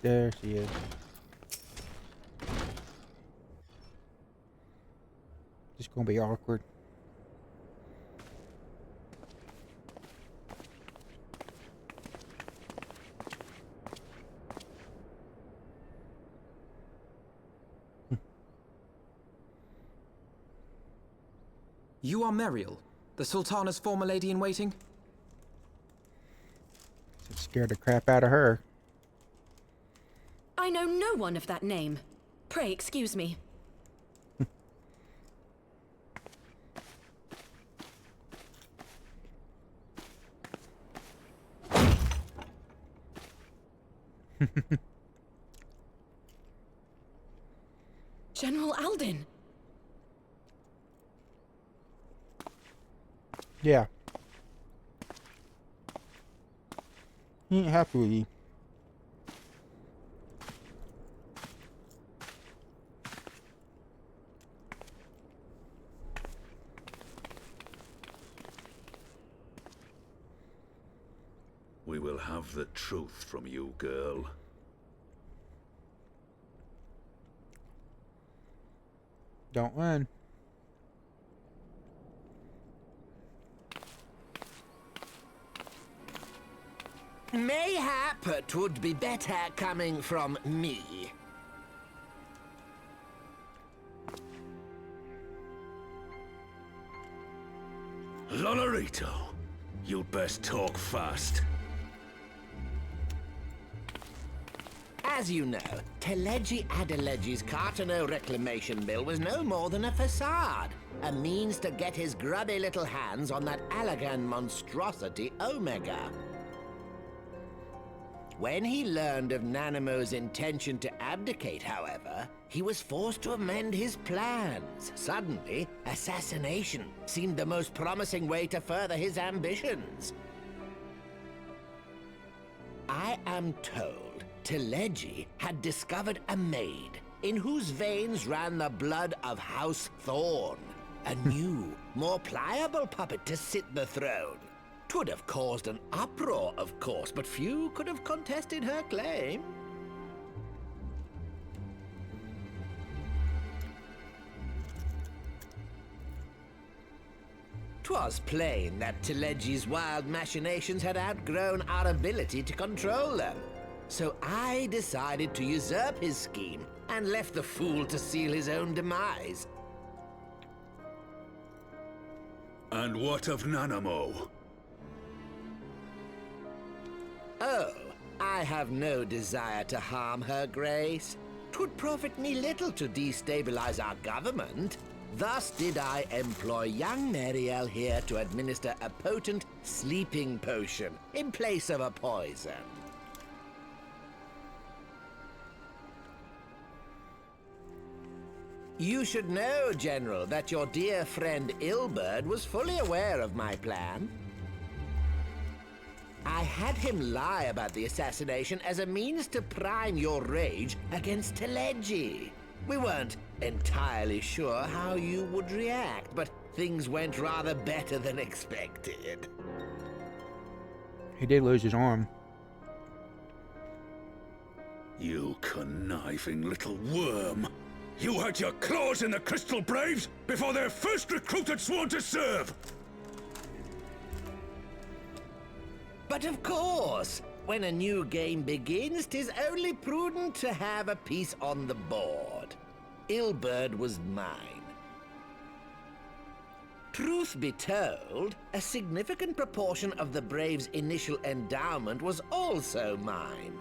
There she is. Just gonna be awkward. You are Meriel, the Sultana's former lady-in-waiting? Scared the crap out of her. I know no one of that name. Pray excuse me. General Alden. Yeah. He ain't happy with you. We will have the truth from you, girl. Don't run. Mayhap it would be better coming from me. Lolorito, you'd best talk fast. As you know, Teleji Adeleji's Cartano reclamation bill was no more than a facade. A means to get his grubby little hands on that Allagan monstrosity Omega. When he learned of Nanamo's intention to abdicate, however, he was forced to amend his plans. Suddenly, assassination seemed the most promising way to further his ambitions. I am told Teleji had discovered a maid in whose veins ran the blood of House Thorn. A new, more pliable puppet to sit the throne. 'Twould have caused an uproar, of course, but few could have contested her claim. 'Twas plain that Teleji's wild machinations had outgrown our ability to control them. So I decided to usurp his scheme and left the fool to seal his own demise. And what of Nanamo? Oh, I have no desire to harm her grace. 'Twould profit me little to destabilize our government. Thus did I employ young Mariel here to administer a potent sleeping potion in place of a poison. You should know, General, that your dear friend Ilberd was fully aware of my plan. I had him lie about the assassination as a means to prime your rage against Teleji. We weren't entirely sure how you would react, but things went rather better than expected. He did lose his arm. You conniving little worm! You had your claws in the Crystal Braves before their first recruit had sworn to serve! But of course, when a new game begins, 'tis only prudent to have a piece on the board. Ilberd was mine. Truth be told, a significant proportion of the Braves' initial endowment was also mine.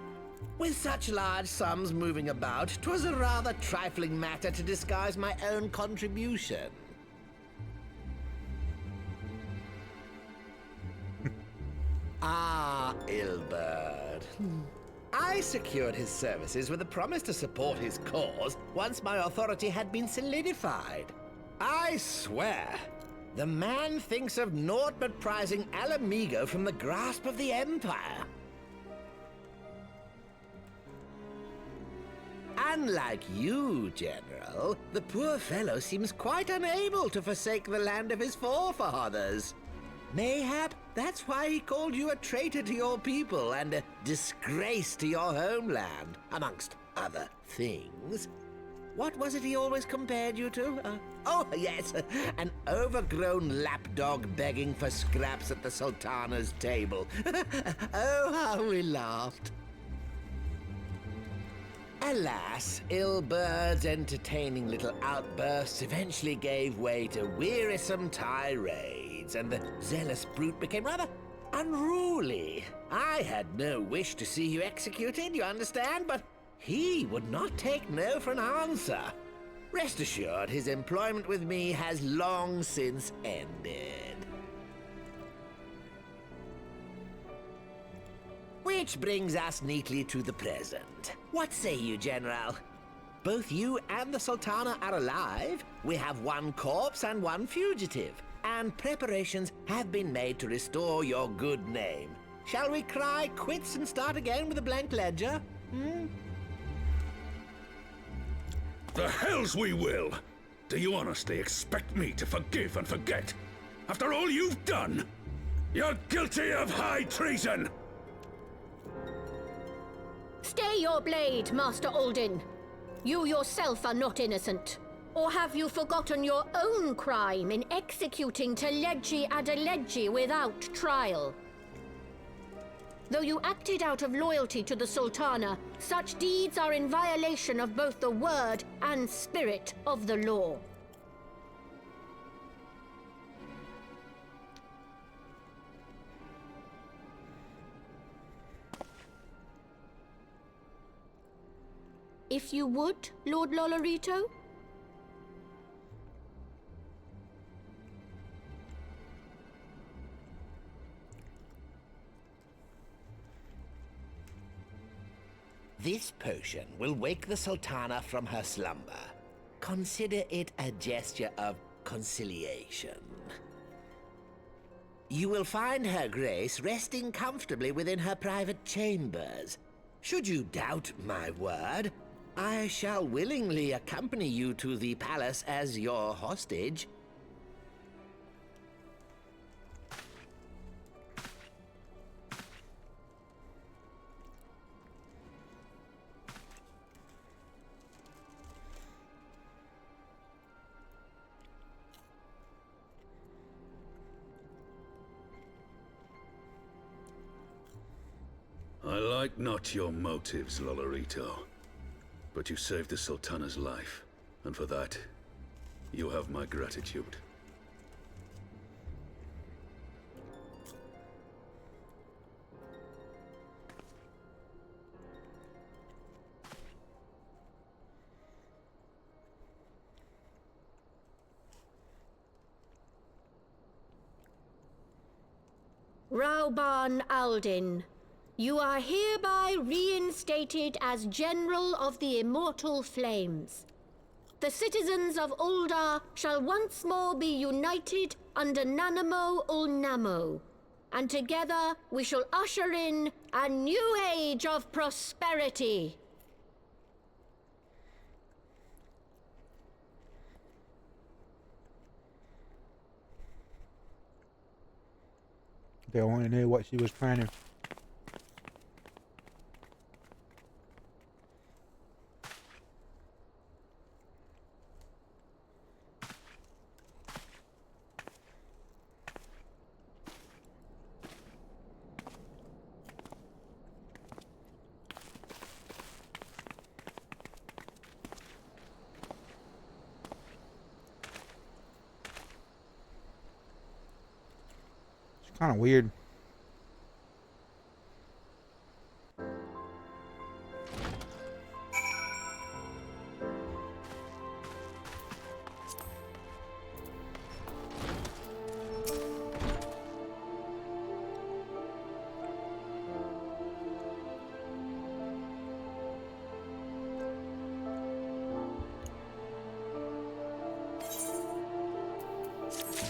With such large sums moving about, 'twas a rather trifling matter to disguise my own contribution. Ah, Ilberd. I secured his services with a promise to support his cause once my authority had been solidified. I swear, the man thinks of naught but prizing Alamigo from the grasp of the Empire. Unlike you, General, the poor fellow seems quite unable to forsake the land of his forefathers. Mayhap that's why he called you a traitor to your people and a disgrace to your homeland, amongst other things. What was it he always compared you to? Oh, yes, an overgrown lapdog begging for scraps at the Sultana's table. Oh, how we laughed. Alas, Ilberd's entertaining little outbursts eventually gave way to wearisome tirades, and the zealous brute became rather unruly. I had no wish to see you executed, you understand, but he would not take no for an answer. Rest assured, his employment with me has long since ended. Which brings us neatly to the present. What say you, General? Both you and the Sultana are alive. We have one corpse and one fugitive. and preparations have been made to restore your good name. Shall we cry quits and start again with a blank ledger? The hells we will! Do you honestly expect me to forgive and forget? After all you've done? You're guilty of high treason! Stay your blade, Master Alden. You yourself are not innocent. Or have you forgotten your own crime in executing Teledji Adeledji without trial? Though you acted out of loyalty to the Sultana, such deeds are in violation of both the word and spirit of the law. If you would, Lord Lolorito? This potion will wake the Sultana from her slumber. Consider it a gesture of conciliation. You will find Her Grace resting comfortably within her private chambers. Should you doubt my word, I shall willingly accompany you to the palace as your hostage. I like not your motives, Lolorito. But you saved the Sultana's life, and for that, you have my gratitude. Rauban Aldin, you are hereby reinstated as General of the Immortal Flames. The citizens of Ul'dah shall once more be united under Nanamo Ul'namo, and together we shall usher in a new age of prosperity. They only knew what she was planning. Kind of weird.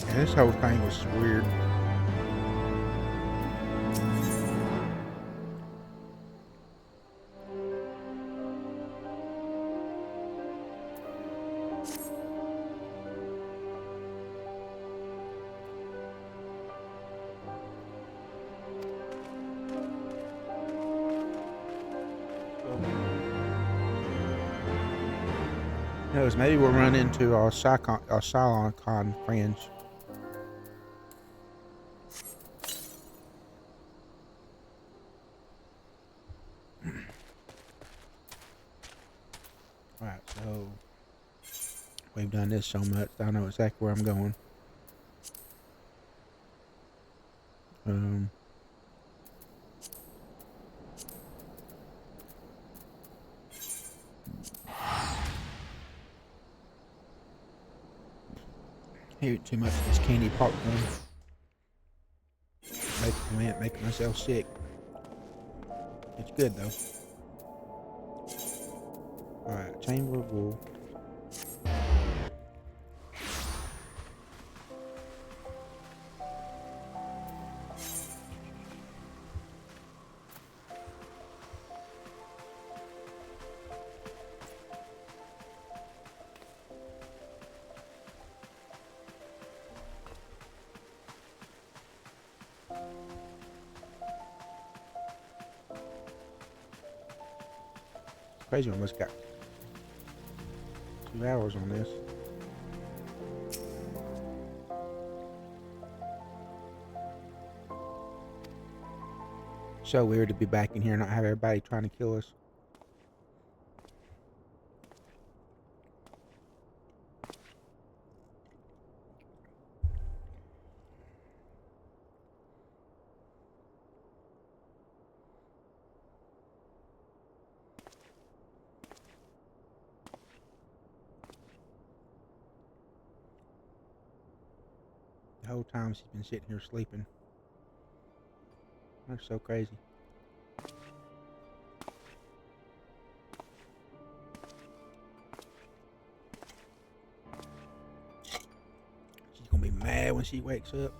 Yeah, this whole thing was weird. Knows, maybe we'll run into our Cylon friends. Alright, so we've done this so much, I know exactly where I'm going. Eat too much of this candy popcorn. Making myself sick. It's good though. Alright, Chamber of Wool. Crazy, we almost got 2 hours on this. So weird to be back in here and not have everybody trying to kill us. The whole time she's been sitting here sleeping. That's so crazy. She's gonna be mad when she wakes up.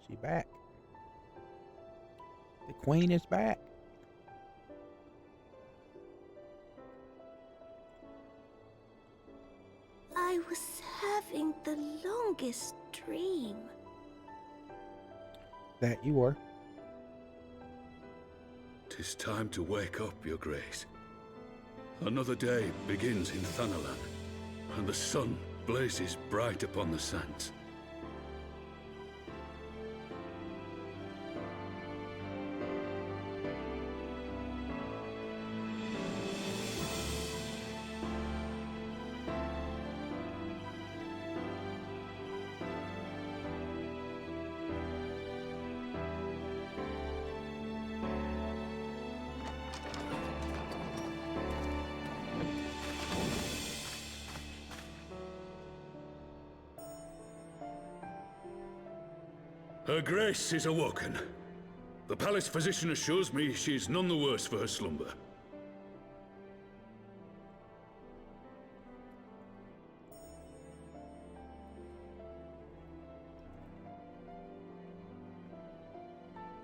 She back. The queen is back. I was having the longest dream. That you were. 'Tis time to wake up, Your Grace. Another day begins in Thanalan, and the sun blazes bright upon the sands. Her Grace is awoken. The palace physician assures me she's none the worse for her slumber.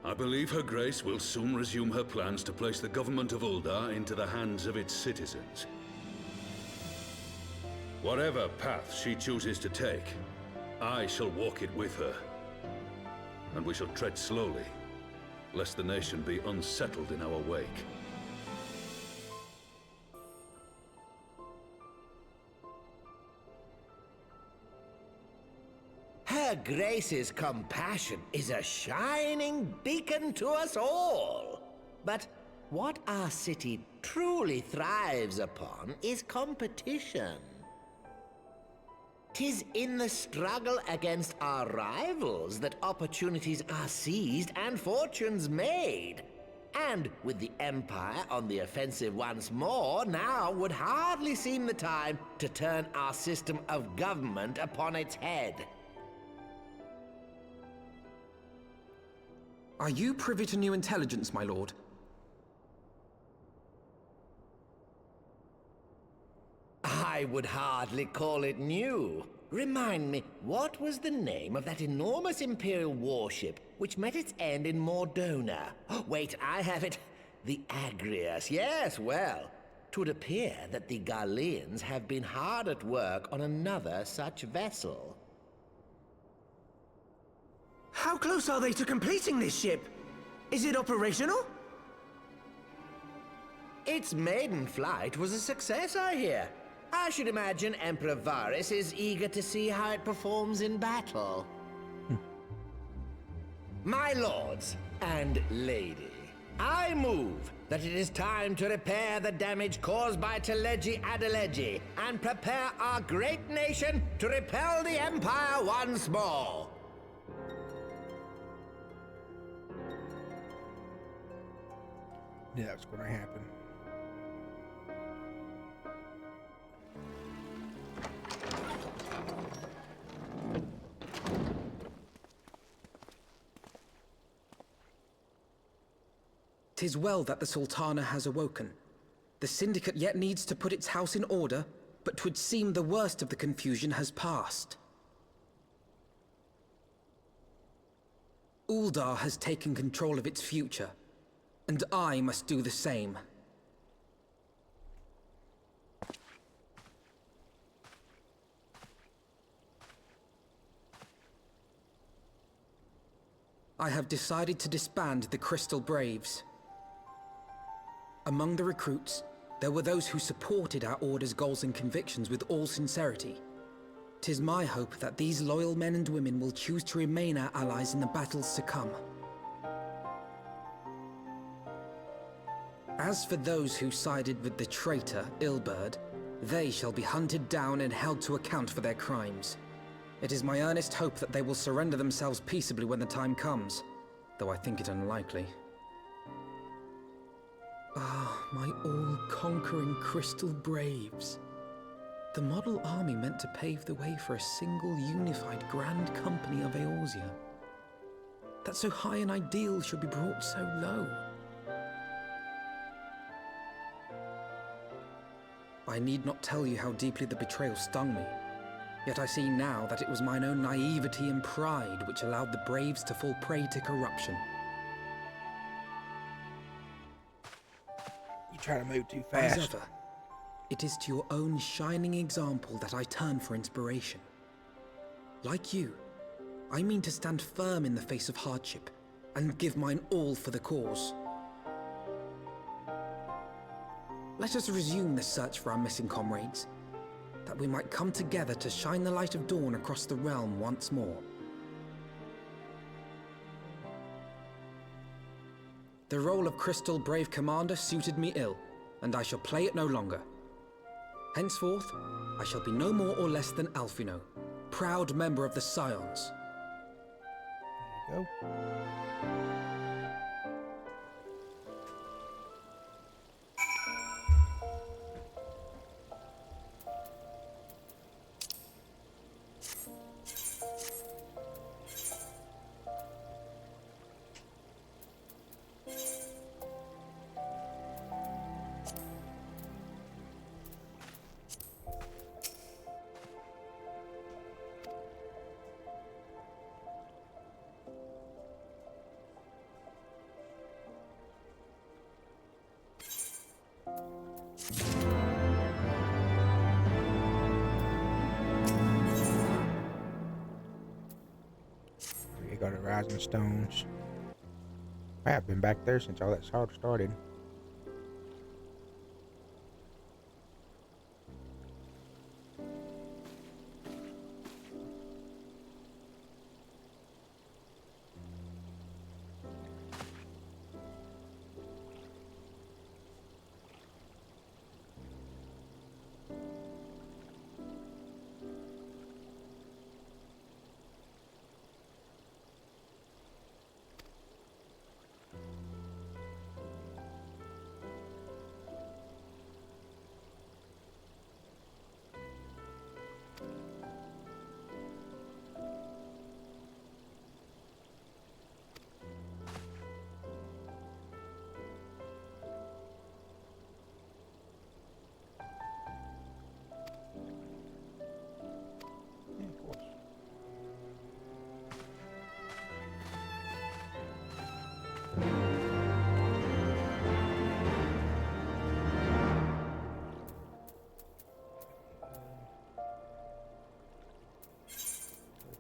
I believe Her Grace will soon resume her plans to place the government of Ul'dah into the hands of its citizens. Whatever path she chooses to take, I shall walk it with her. And we shall tread slowly, lest the nation be unsettled in our wake. Her Grace's compassion is a shining beacon to us all. But what our city truly thrives upon is competition. 'Tis in the struggle against our rivals that opportunities are seized and fortunes made. And with the Empire on the offensive once more, now would hardly seem the time to turn our system of government upon its head. Are you privy to new intelligence, my lord? I would hardly call it new. Remind me, what was the name of that enormous Imperial warship which met its end in Mordona? Wait, I have it. The Agrius. Yes, well, 'twould appear that the Garleans have been hard at work on another such vessel. How close are they to completing this ship? Is it operational? Its maiden flight was a success, I hear. I should imagine Emperor Varys is eager to see how it performs in battle. My lords and lady, I move that it is time to repair the damage caused by Teleji Adeleji and prepare our great nation to repel the Empire once more. Yeah, that's going to happen. 'Tis well that the Sultana has awoken. The Syndicate yet needs to put its house in order, but 'twould seem the worst of the confusion has passed. Ul'dah has taken control of its future, and I must do the same. I have decided to disband the Crystal Braves. Among the recruits, there were those who supported our Order's goals and convictions with all sincerity. 'Tis my hope that these loyal men and women will choose to remain our allies in the battles to come. As for those who sided with the traitor, Ilberd, they shall be hunted down and held to account for their crimes. It is my earnest hope that they will surrender themselves peaceably when the time comes, though I think it unlikely. Ah, my all-conquering Crystal Braves. The model army meant to pave the way for a single unified Grand Company of Eorzea. That so high an ideal should be brought so low. I need not tell you how deeply the betrayal stung me. Yet I see now that it was mine own naivety and pride which allowed the Braves to fall prey to corruption. You try to move too fast. As ever, it is to your own shining example that I turn for inspiration. Like you, I mean to stand firm in the face of hardship and give mine all for the cause. Let us resume the search for our missing comrades, that we might come together to shine the light of dawn across the realm once more. The role of Crystal Brave Commander suited me ill, and I shall play it no longer. Henceforth, I shall be no more or less than Alphino, proud member of the Scions. There you go. Got the rising stones. I've been back there since all that started.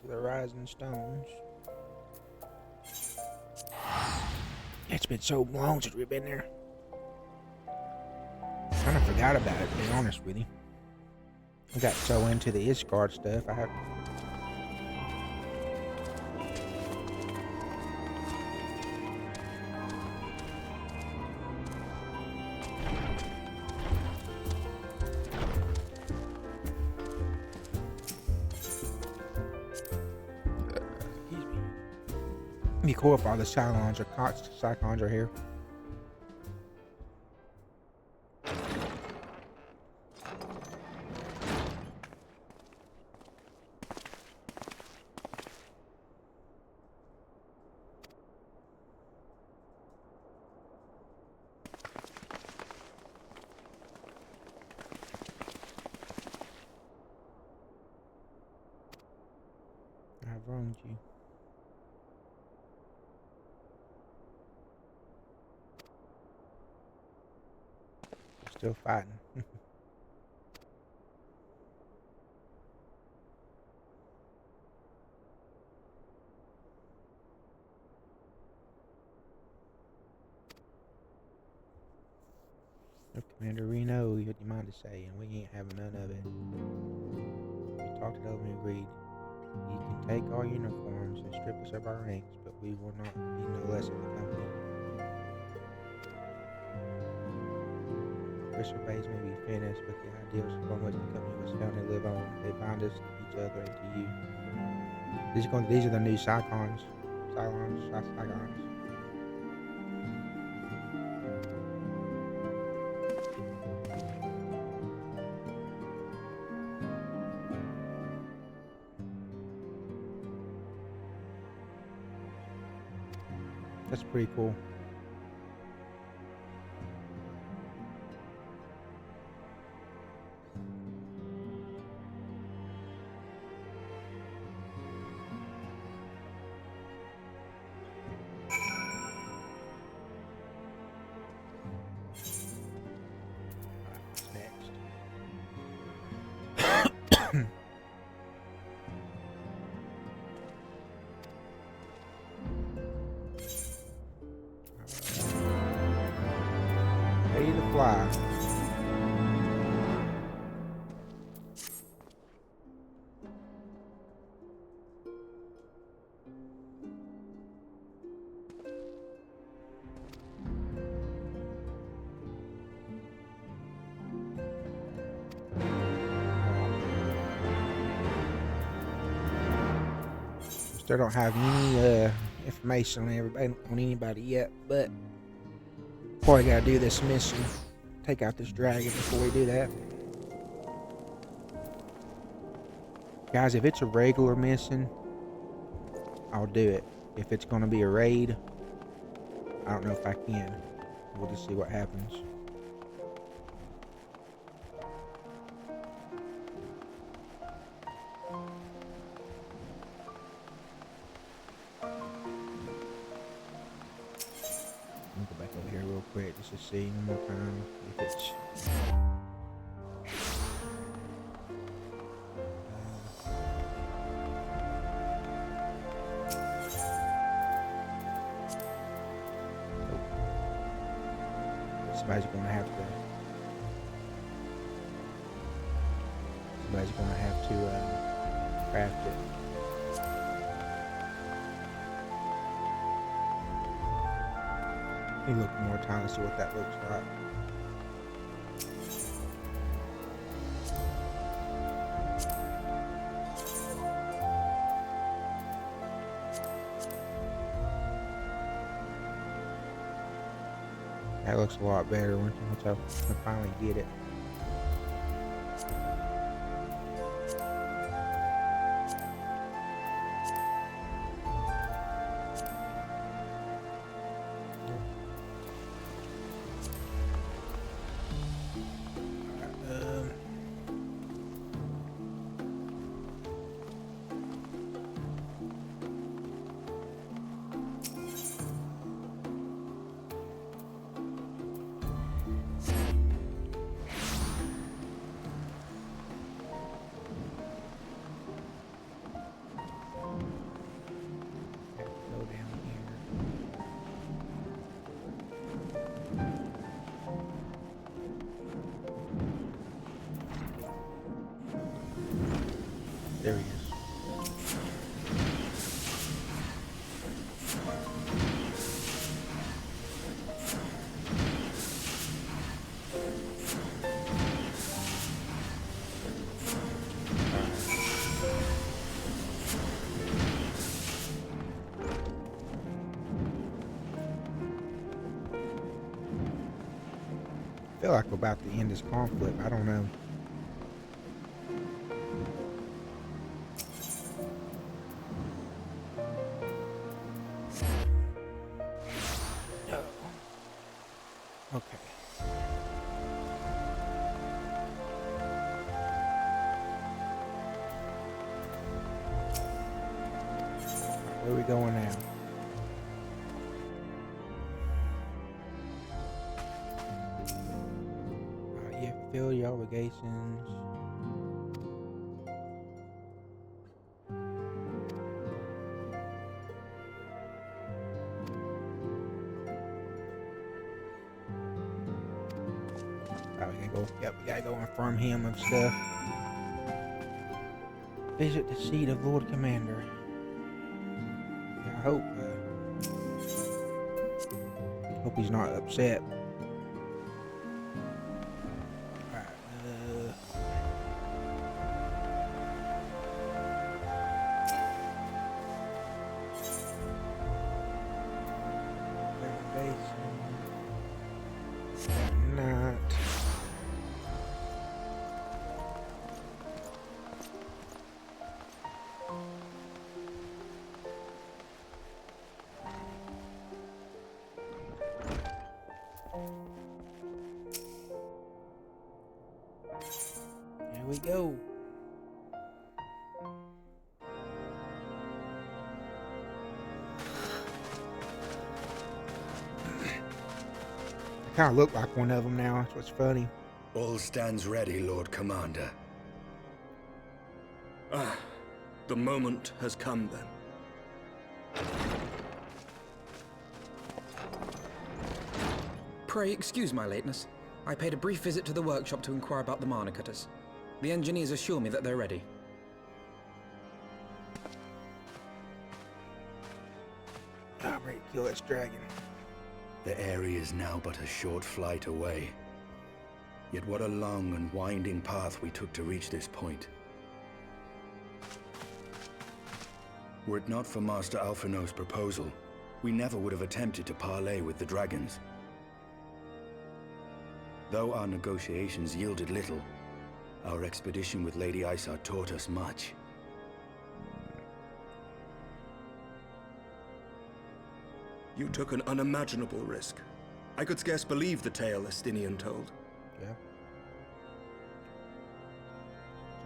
The rising stones. It's been so long since we've been there. Kind of forgot about it, to be honest with you. I got so into the Isgard stuff, I have. Be cool if all the Scions are here. wrong with you? Still fighting. Commander Reno, what do you mind to say? And we ain't having none of it. We talked it over and agreed. You can take our uniforms and strip us of our ranks, but we will not be no less of a company. Chris obeys may be finished, but the ideals upon which the company was founded live on. They bind us to each other and to you. These are the new Cylons. That's pretty cool. Ready to fly. Still don't have any information on anybody yet, but probably gotta do this mission. Take out this dragon before we do that. Guys, if it's a regular mission, I'll do it. If it's gonna be a raid, I don't know if I can. We'll just see what happens. Just to see one more time if it's somebody's gonna have to craft it. Let me look more time to see what that looks like. That looks a lot better once I finally get it. There he is. I feel like we're about to end this conflict. I don't know. going now? You fulfill your obligations. Yep, we gotta go inform him of stuff. Visit the seat of Lord Commander. I hope he's not upset. Here we go. I kind of look like one of them now. That's what's funny. All stands ready, Lord Commander. Ah, the moment has come then. Pray excuse my lateness. I paid a brief visit to the workshop to inquire about the mana cutters. The engineers assure me that they're ready. I'm ready to kill this dragon. The area is now but a short flight away. Yet what a long and winding path we took to reach this point. Were it not for Master Alphino's proposal, we never would have attempted to parley with the dragons. Though our negotiations yielded little, our expedition with Lady Isgard taught us much. You took an unimaginable risk. I could scarce believe the tale Elstein told. Yeah.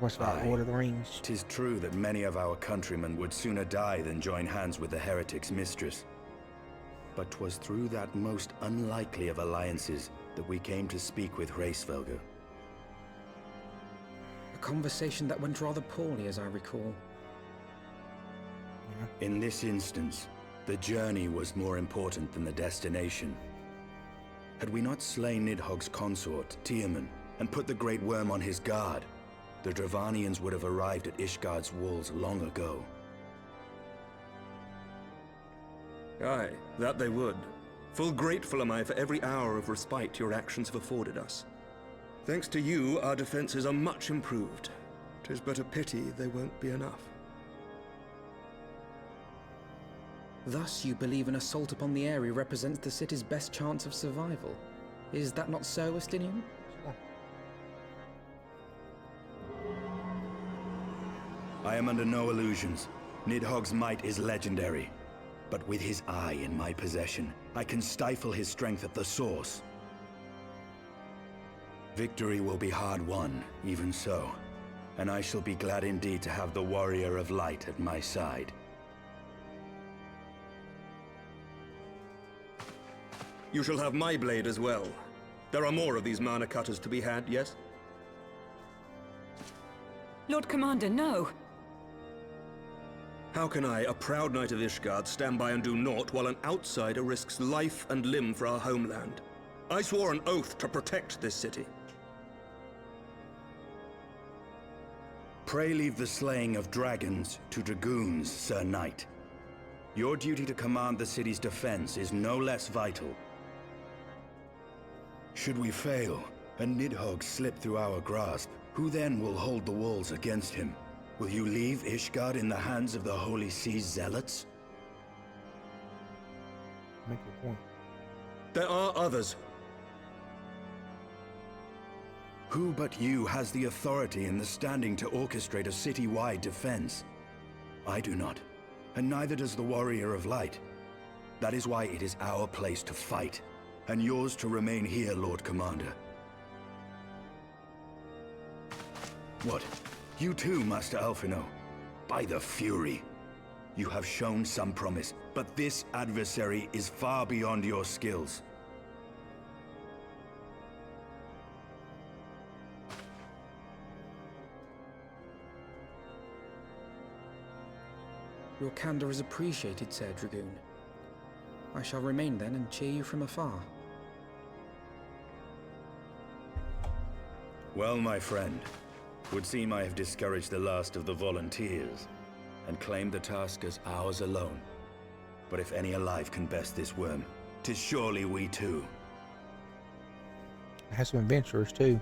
What's about Lord of the Rings? 'Tis true that many of our countrymen would sooner die than join hands with the heretic's mistress. But 'twas through that most unlikely of alliances that we came to speak with Hraesvelgr. A conversation that went rather poorly, as I recall. Yeah. In this instance, the journey was more important than the destination. Had we not slain Nidhogg's consort, Tiaman, and put the Great Worm on his guard, the Dravanians would have arrived at Ishgard's walls long ago. Aye, that they would. Full grateful am I for every hour of respite your actions have afforded us. Thanks to you, our defenses are much improved. 'Tis but a pity they won't be enough. Thus, you believe an assault upon the area represents the city's best chance of survival. Is that not so, Elstein? I am under no illusions. Nidhogg's might is legendary. But with his eye in my possession, I can stifle his strength at the source. Victory will be hard won, even so. And I shall be glad indeed to have the Warrior of Light at my side. You shall have my blade as well. There are more of these mana cutters to be had, yes? Lord Commander, no! How can I, a proud knight of Ishgard, stand by and do naught while an outsider risks life and limb for our homeland? I swore an oath to protect this city. Pray leave the slaying of dragons to dragoons, Sir Knight. Your duty to command the city's defense is no less vital. Should we fail, and Nidhogg slip through our grasp, who then will hold the walls against him? Will you leave Ishgard in the hands of the Holy Sea's zealots? Make your point. There are others. Who but you has the authority and the standing to orchestrate a city-wide defense? I do not, and neither does the Warrior of Light. That is why it is our place to fight, and yours to remain here, Lord Commander. What? You too, Master Alphino? By the Fury. You have shown some promise, but this adversary is far beyond your skills. Your candor is appreciated, Sir Dragoon. I shall remain then and cheer you from afar. Well, my friend, would seem I have discouraged the last of the volunteers, and claimed the task as ours alone. But if any alive can best this worm, 'tis surely we too. I have some adventurers too.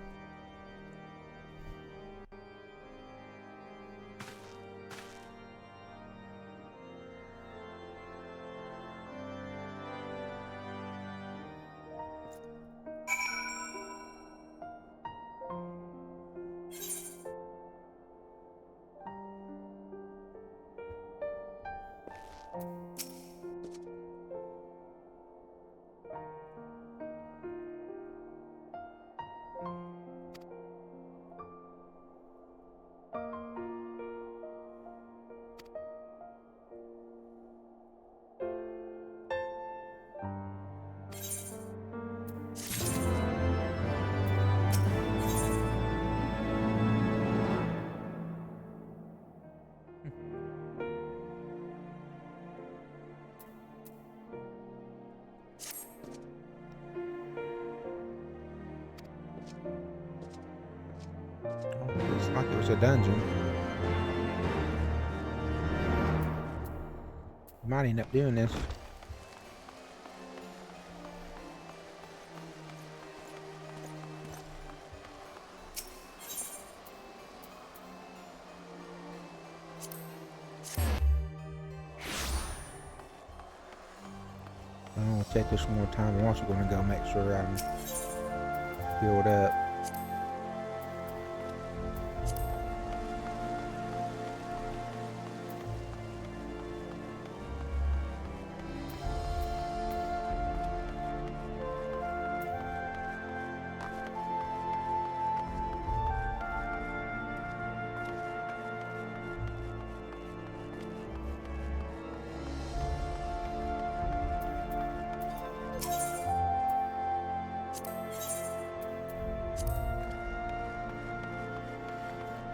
It's like it was a dungeon. Might end up doing this. I'm gonna take this one more time. I'm also gonna go make sure I'm filled up.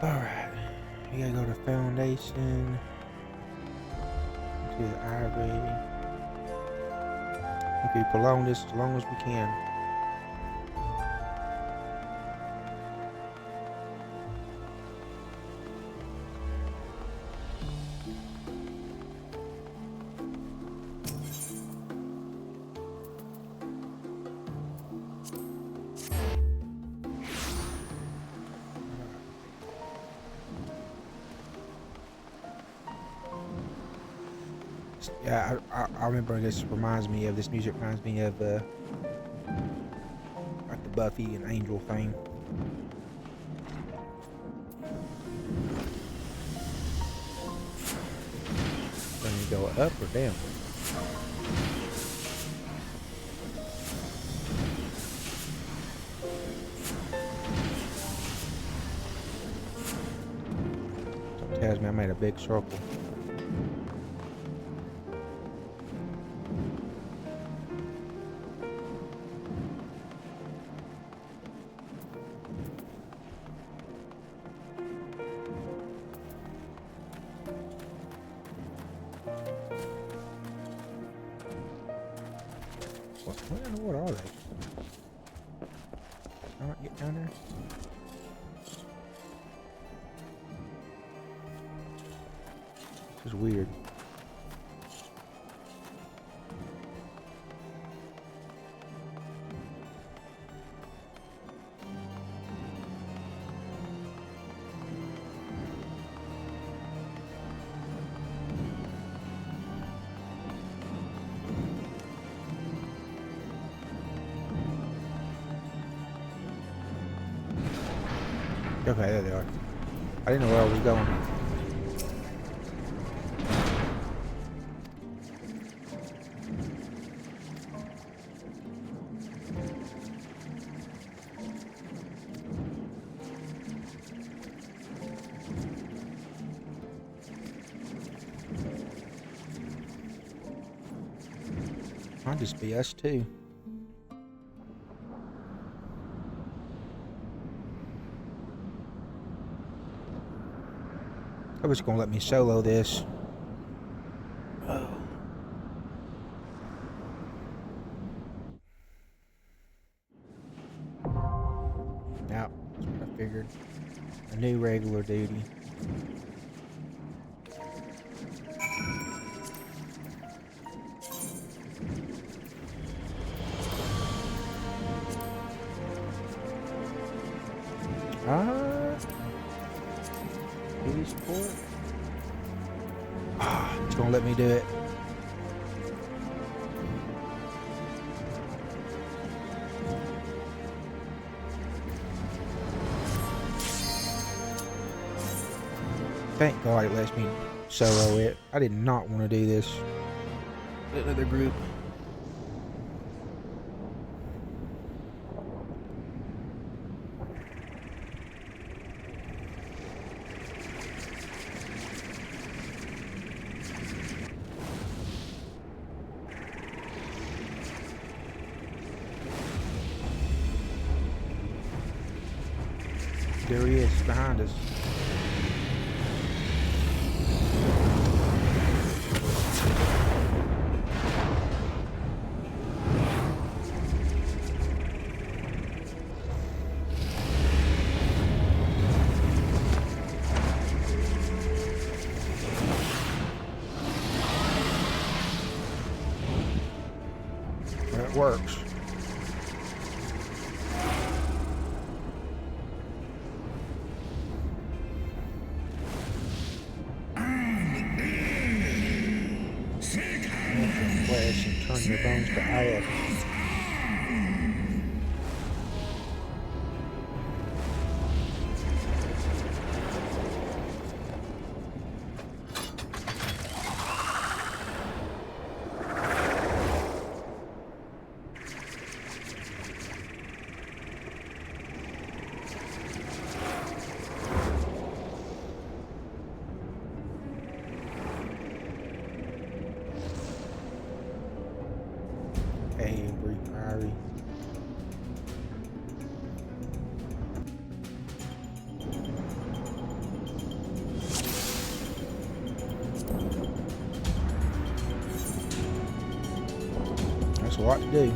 Alright, we gotta go to Foundation, to the Ivy. Okay, prolong this as long as we can. Yeah, I remember this reminds me of, this music reminds me of like the Buffy and Angel thing. Then you go up or down? Something tells me I made a big circle. What are they? Can I get down there? This is weird. Okay, there they are. I didn't know where I was going. Might just be us two. I was gonna let me solo this. Oh. Yep, that's what I figured. A new regular duty. It's gonna let me do it. Thank God it lets me solo it. I did not want to do this with another group. There he is, behind us. That works. Flesh and turn your bones to ash. Priory. That's a lot to do.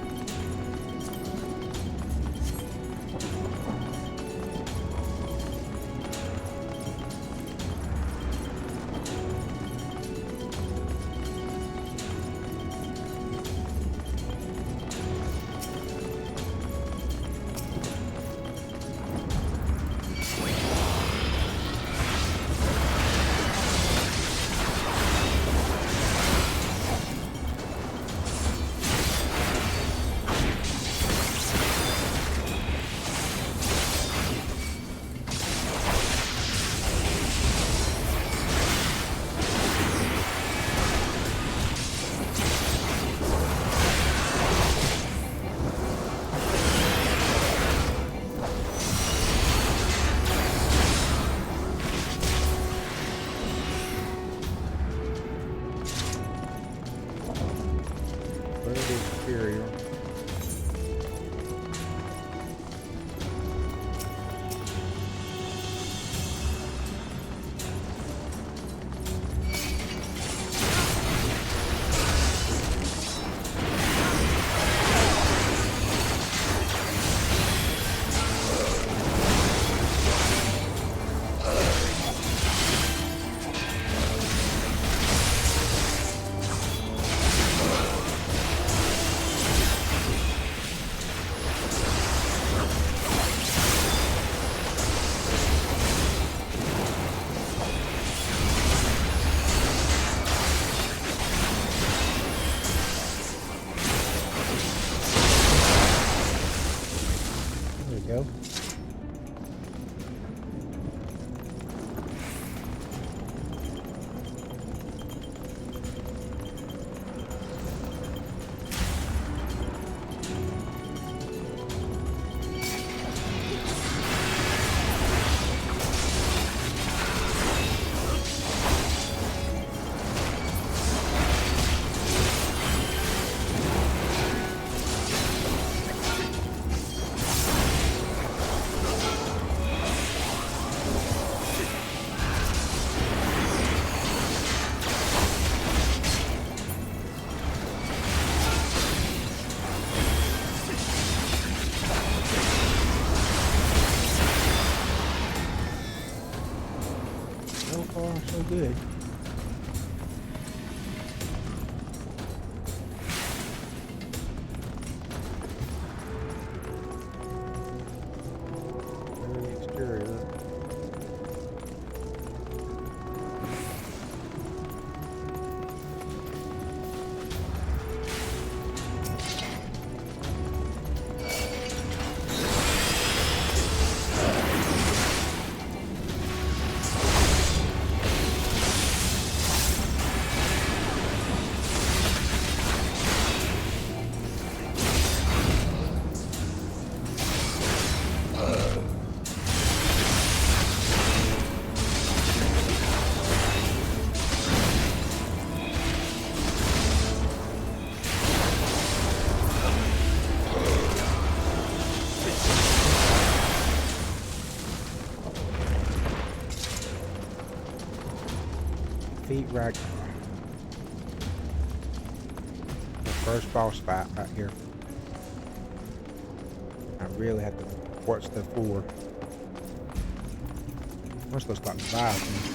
far, so good. Right, the first boss fight right here. I really have to watch the floor. This looks like Leviathan.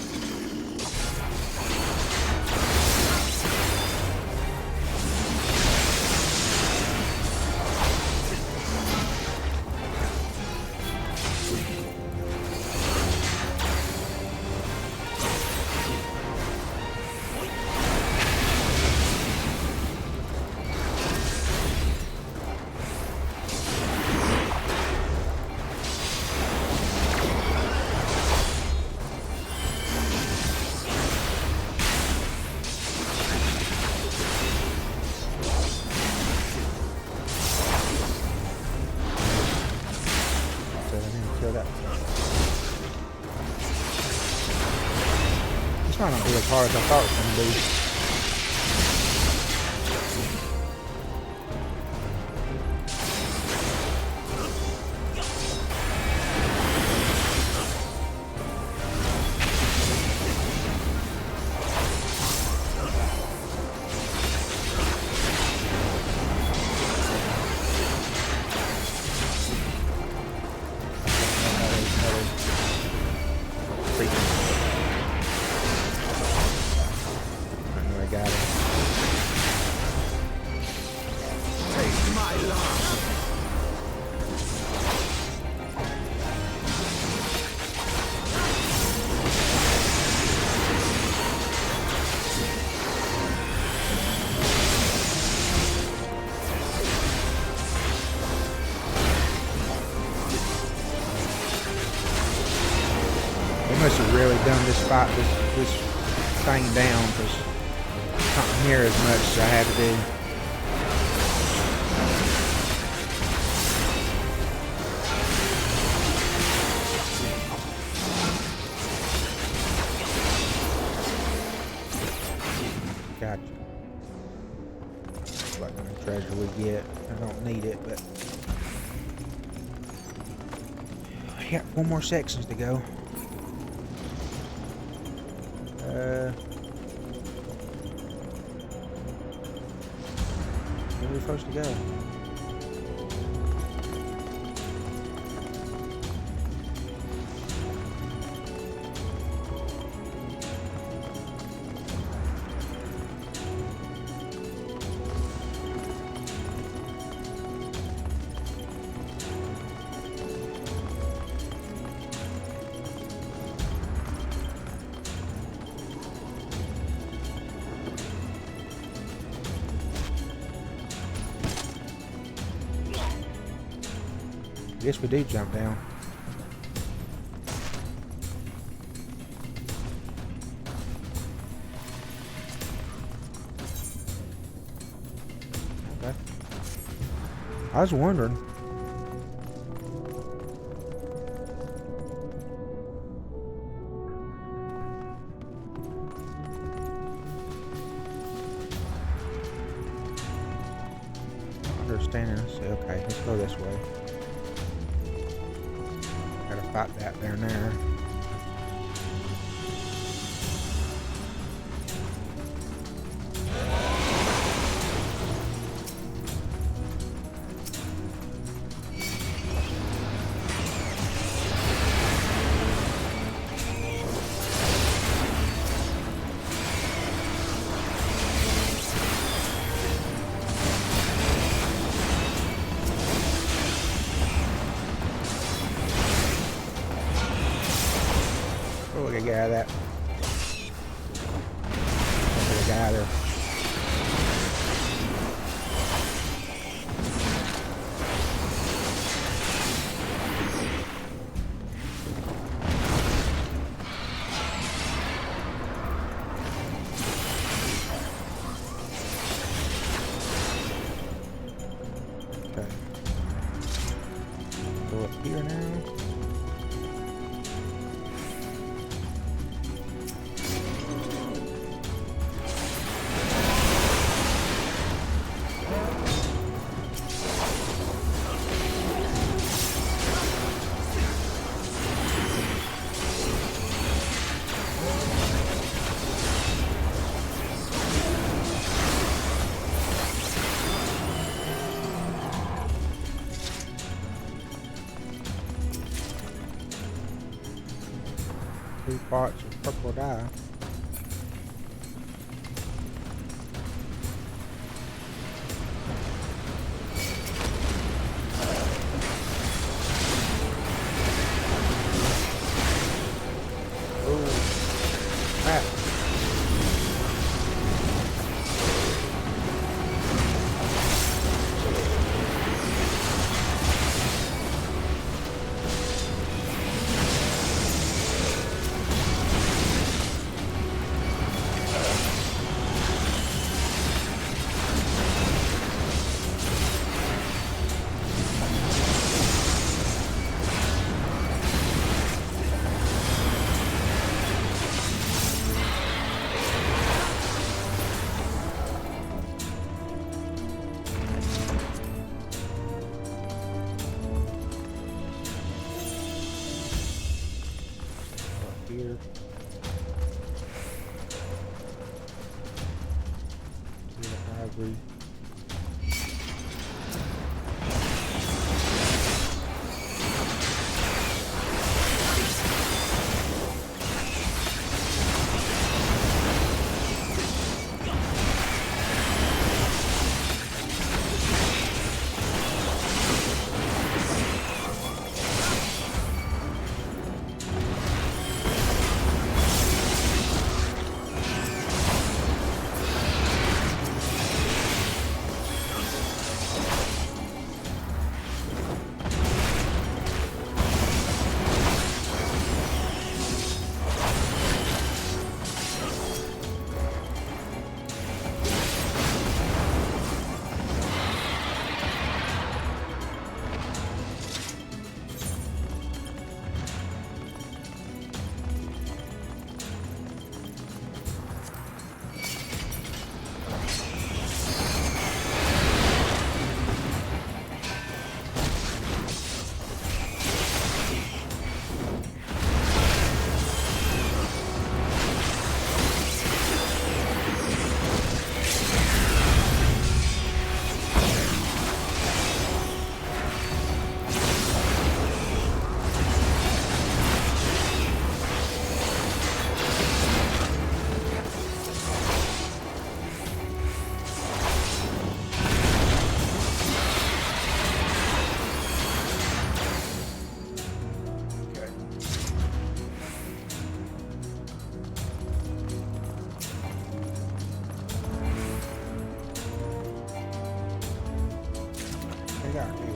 It's not going to be as hard as I thought it was going to be. Must have really done this fight, this thing down, because I can't hear as much as I had to do. Gotcha. Looks like the treasure we get. I don't need it, but we got 4 more sections to go. Where are we supposed to go? Guess we do jump down. Okay. I was wondering. Understanding. Okay, let's go this way. Fight that down there. gotta get out of that. Get out of there. Here now. Three parts of purple dye. Here. Ivory.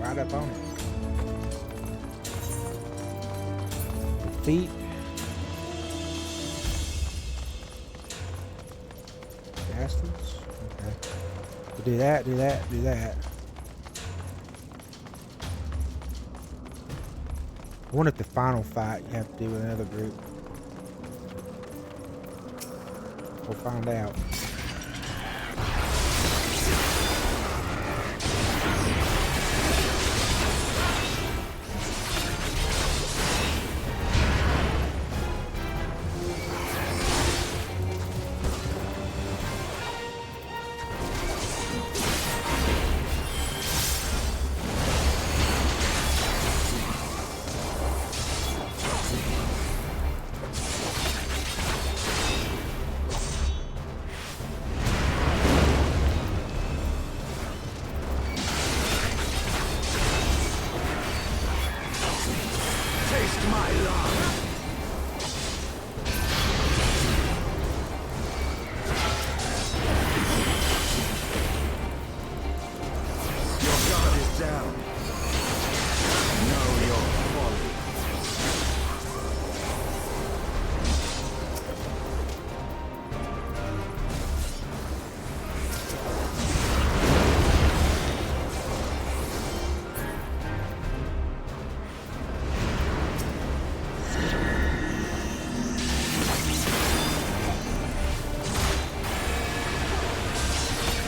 Right up on it. Defeat. Bastards. Okay. We'll do that, do that, do that. I wonder if the final fight you have to do with another group. We'll find out.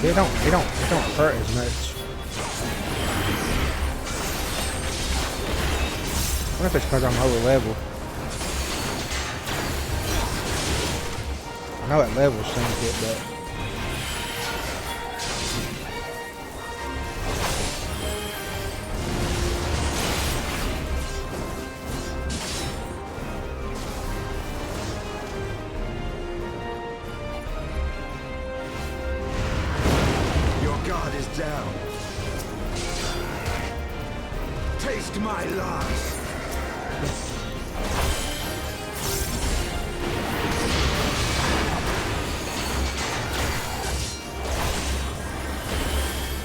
It don't hurt as much. I wonder if it's because I'm lower level. I know at level sink it, but your guard is down. Taste my loss.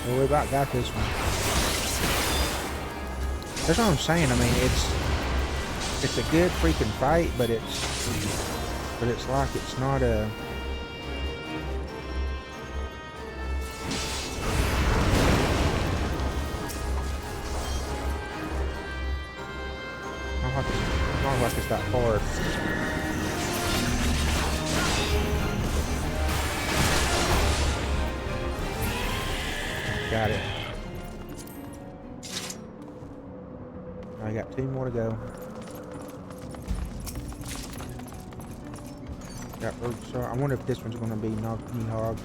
well, we about got this one. That's what I'm saying. I mean, it's a good freaking fight, but it's like it's not a. It's not like it's that hard. Got it. I got 2 more to go. So I wonder if this one's going to be Nighogg.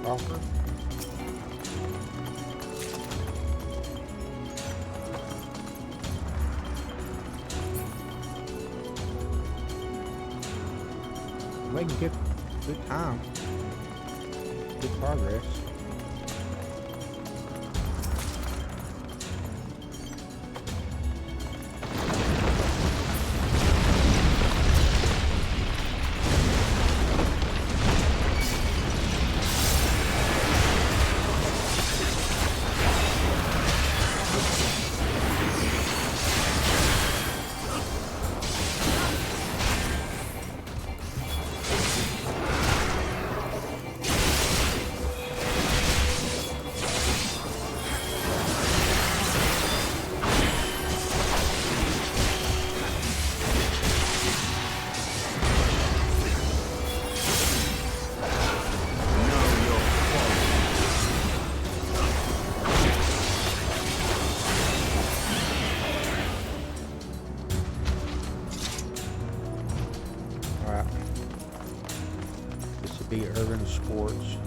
Offer. Making good time. Good progress. Urban Sports.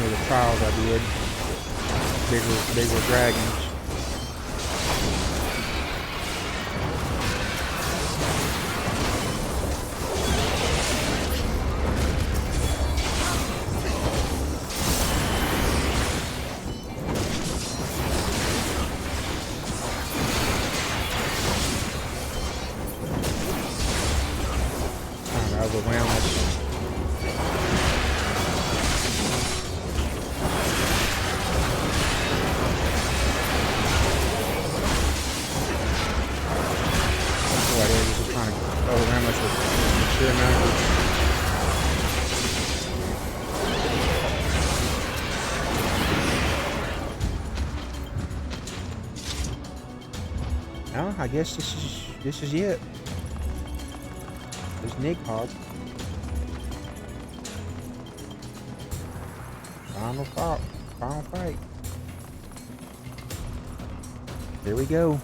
me of the trials I did. Bigger dragons. Well, I guess this is it. There's Nighogg. Final fight. Here we go.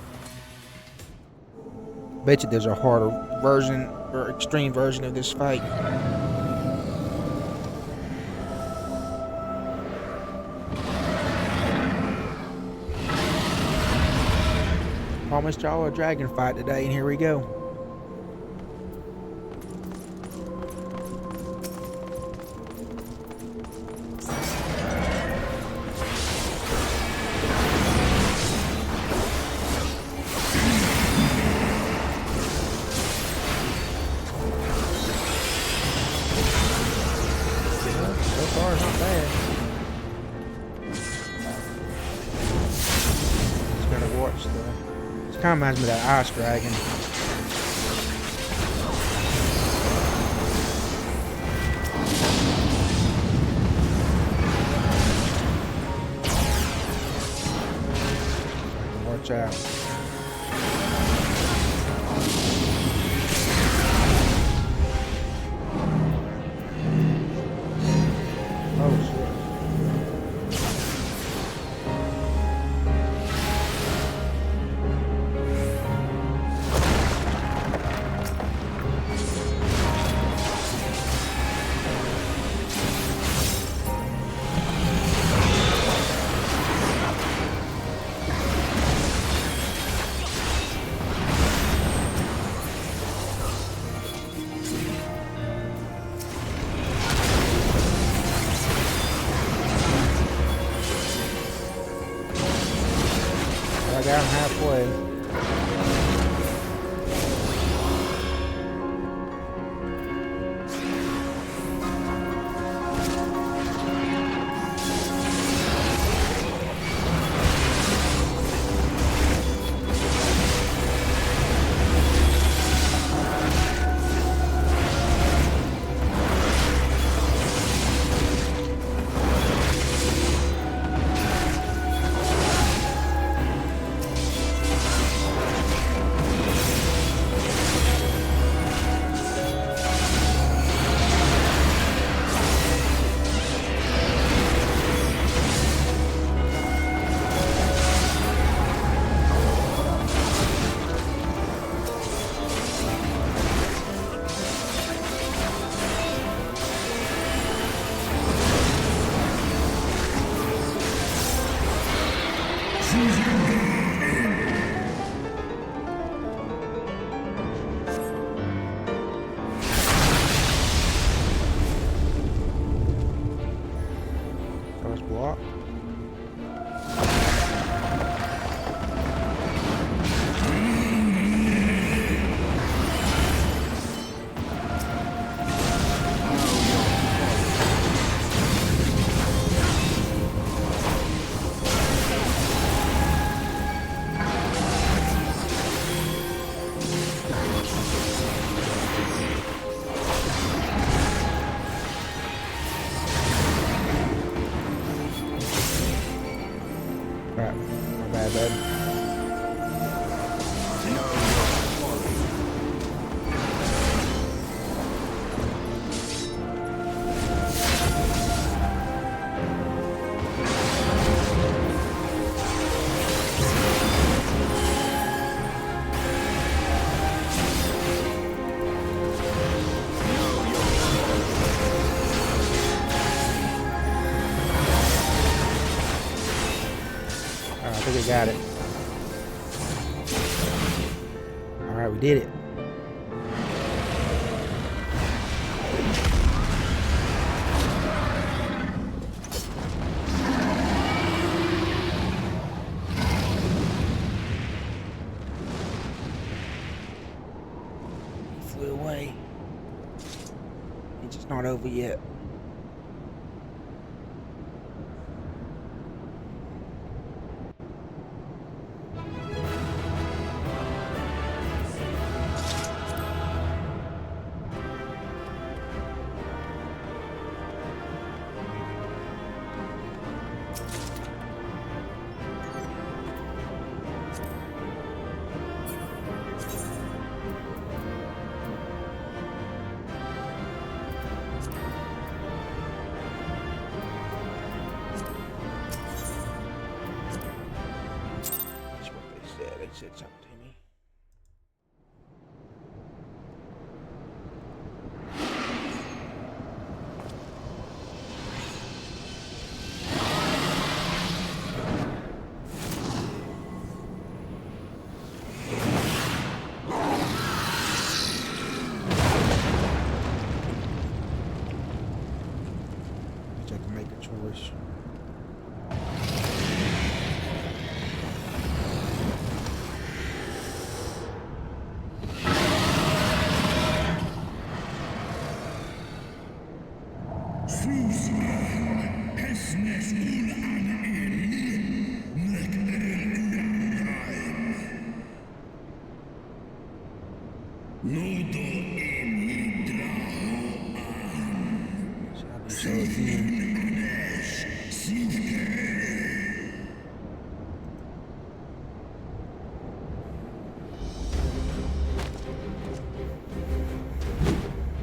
Bet you there's a harder version or extreme version of this fight. Promised y'all a dragon fight today, and here we go. Kind of reminds me of that ice dragon. Watch out. Oh shit. Down halfway. First block. Crap. My bad, bud. think I got it. Alright, we did it. He flew away. It's just not over yet. Said something to me. I can make a choice.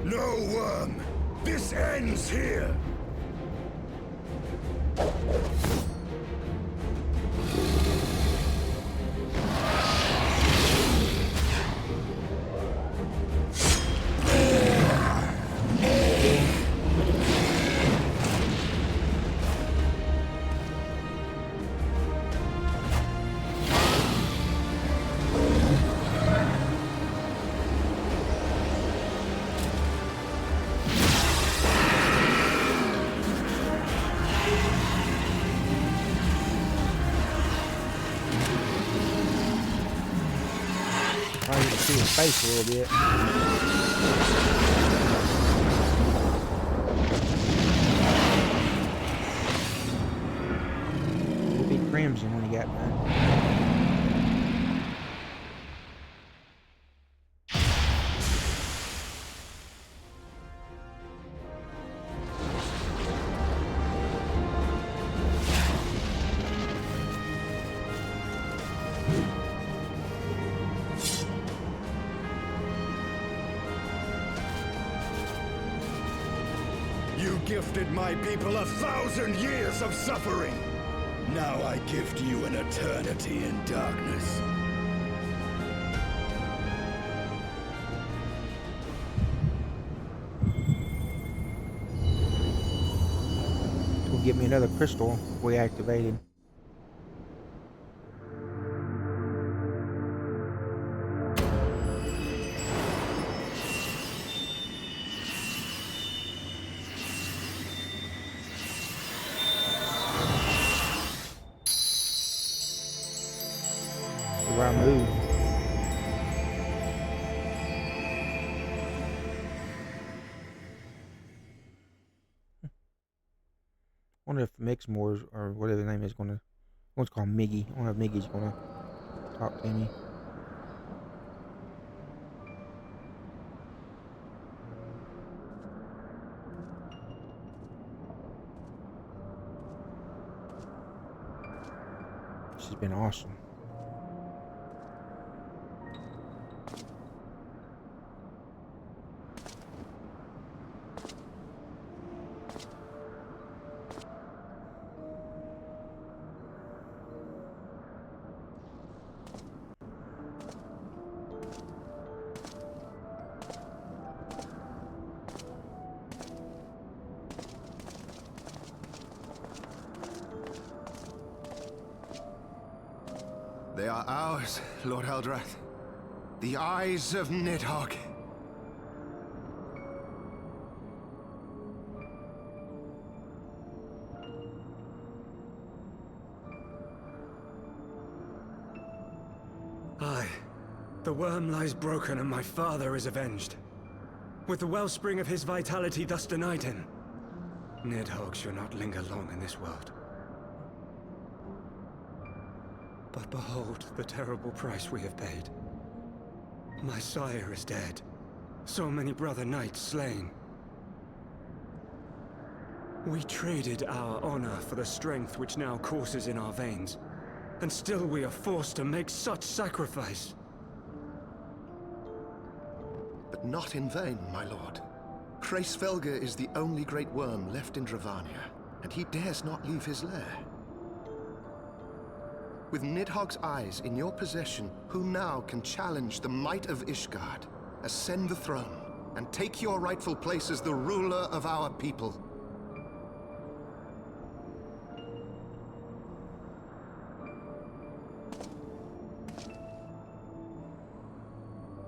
No worm! This ends here! See his face a little bit. He'll be crimson when he got done. You gifted my people 1,000 years of suffering. Now I gift you an eternity in darkness. Will give me another crystal we activated. Where I move. I wonder if Mixmore or whatever the name is gonna. One's called Miggy. I wonder if Miggy's gonna talk to me. This has been awesome. They are ours, Lord Eldrath. The eyes of Nighogg. Aye. The worm lies broken and my father is avenged. With the wellspring of his vitality thus denied him, Nighogg shall not linger long in this world. But behold the terrible price we have paid. My sire is dead. So many brother knights slain. We traded our honor for the strength which now courses in our veins. And still we are forced to make such sacrifice. But not in vain, my lord. Hraesvelgr is the only great worm left in Dravania, and he dares not leave his lair. With Nidhogg's eyes in your possession, who now can challenge the might of Isgard, ascend the throne, and take your rightful place as the ruler of our people?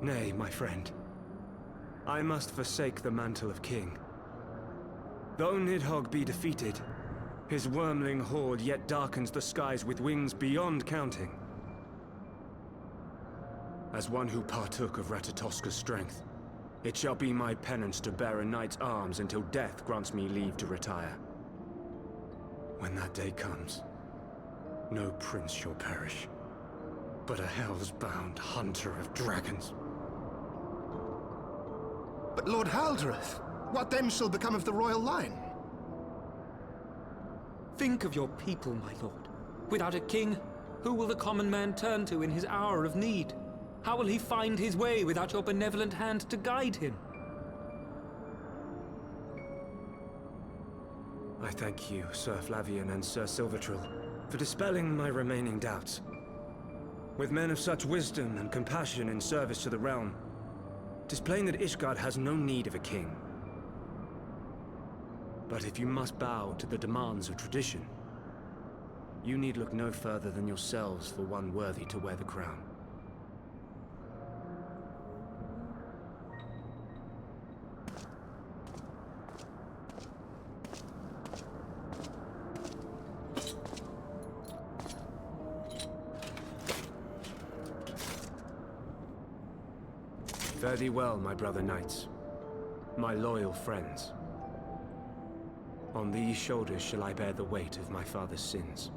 Nay, my friend. I must forsake the mantle of king. Though Nighogg be defeated, his wormling horde yet darkens the skies with wings beyond counting. As one who partook of Ratatoska's strength, it shall be my penance to bear a knight's arms until death grants me leave to retire. When that day comes, no prince shall perish, but a hell's-bound hunter of dragons. But Lord Haldrath, what then shall become of the royal line? Think of your people, my lord. Without a king, who will the common man turn to in his hour of need? How will he find his way without your benevolent hand to guide him? I thank you, Sir Flavian and Sir Silvertrill, for dispelling my remaining doubts. With men of such wisdom and compassion in service to the realm, 'tis plain that Ishgard has no need of a king. But if you must bow to the demands of tradition, you need look no further than yourselves for one worthy to wear the crown. Fare thee well, my brother knights, my loyal friends. On these shoulders shall I bear the weight of my father's sins.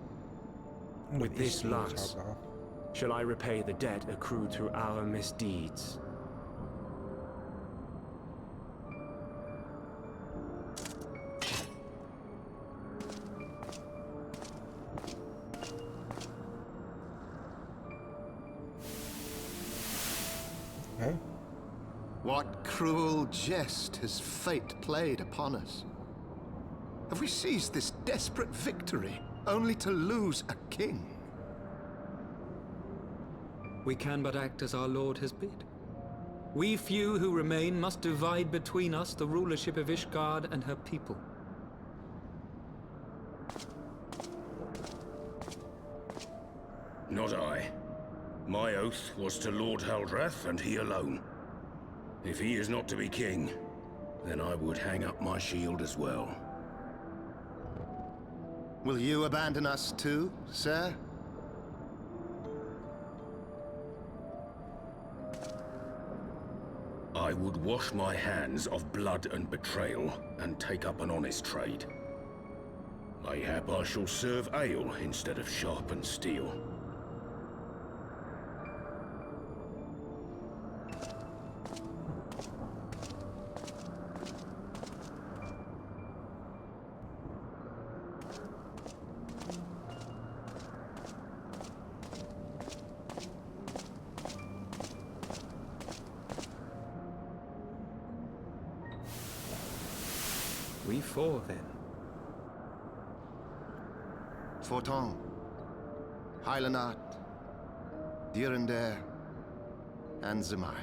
With this lance shall I repay the debt accrued through our misdeeds. Okay. What cruel jest has fate played upon us? Have we seized this desperate victory only to lose a king? We can but act as our lord has bid. We few who remain must divide between us the rulership of Ishgard and her people. Not I. My oath was to Lord Haldrath, and he alone. If he is not to be king, then I would hang up my shield as well. Will you abandon us too, sir? I would wash my hands of blood and betrayal, and take up an honest trade. Mayhap I shall serve ale instead of sharpened steel. We four, then. Forton, Heilenat, Dyrendare, and Zemile.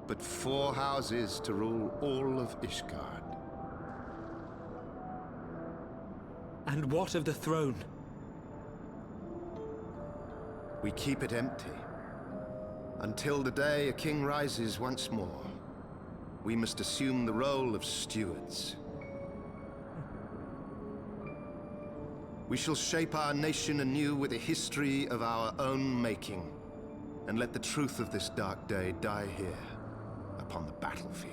But 4 houses to rule all of Ishgard. And what of the throne? We keep it empty. Until the day a king rises once more, we must assume the role of stewards. We shall shape our nation anew with a history of our own making, and let the truth of this dark day die here, upon the battlefield.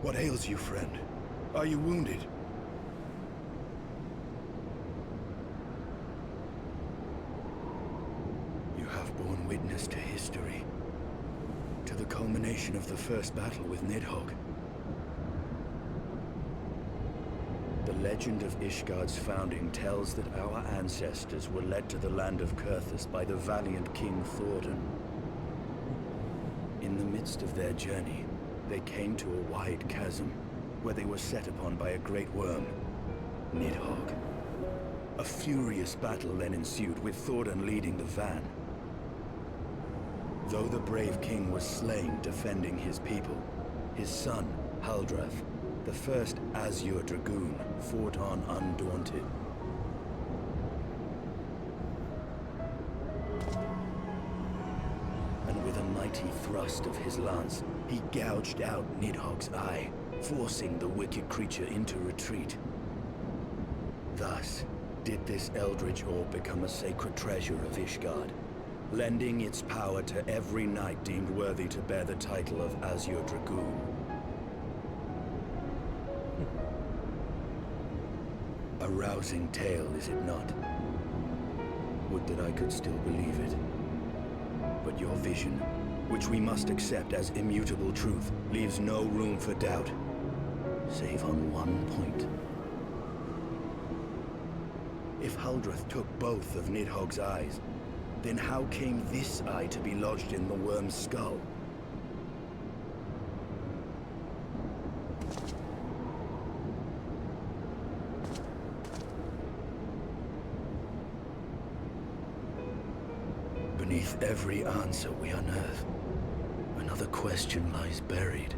What ails you, friend? Are you wounded? You have borne witness to history. To the culmination of the first battle with Nighogg. The legend of Ishgard's founding tells that our ancestors were led to the land of Kurthus by the valiant King Thordan. In the midst of their journey, they came to a wide chasm, where they were set upon by a great worm, Nighogg. A furious battle then ensued, with Thordan leading the van. Though the brave king was slain defending his people, his son, Haldrath, the first Azure Dragoon, fought on undaunted. And with a mighty thrust of his lance, he gouged out Nidhogg's eye, forcing the wicked creature into retreat. Thus, did this eldritch orb become a sacred treasure of Ishgard, lending its power to every knight deemed worthy to bear the title of Azure Dragoon. A rousing tale, is it not? Would that I could still believe it. But your vision, which we must accept as immutable truth, leaves no room for doubt, save on one point. If Haldrath took both of Nidhogg's eyes, then how came this eye to be lodged in the worm's skull? Beneath every answer we unearth, another question lies buried.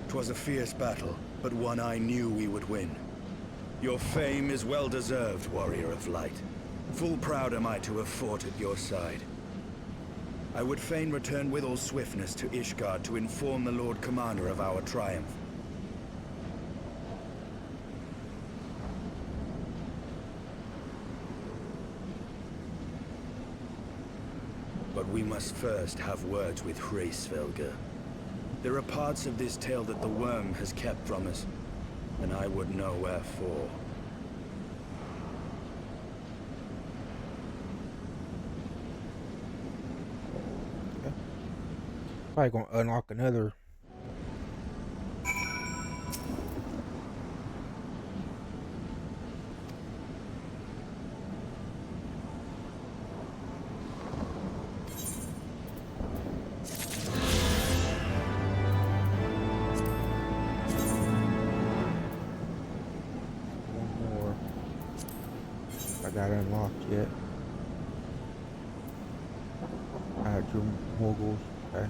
Twas a fierce battle, but one I knew we would win. Your fame is well deserved, warrior of light. Full proud am I to have fought at your side. I would fain return with all swiftness to Ishgard to inform the Lord Commander of our triumph. But we must first have words with Hraesvelgr. There are parts of this tale that the worm has kept from us, and I would know wherefore. Okay. Probably gonna unlock another. Got it unlocked yet. Drum moguls, okay.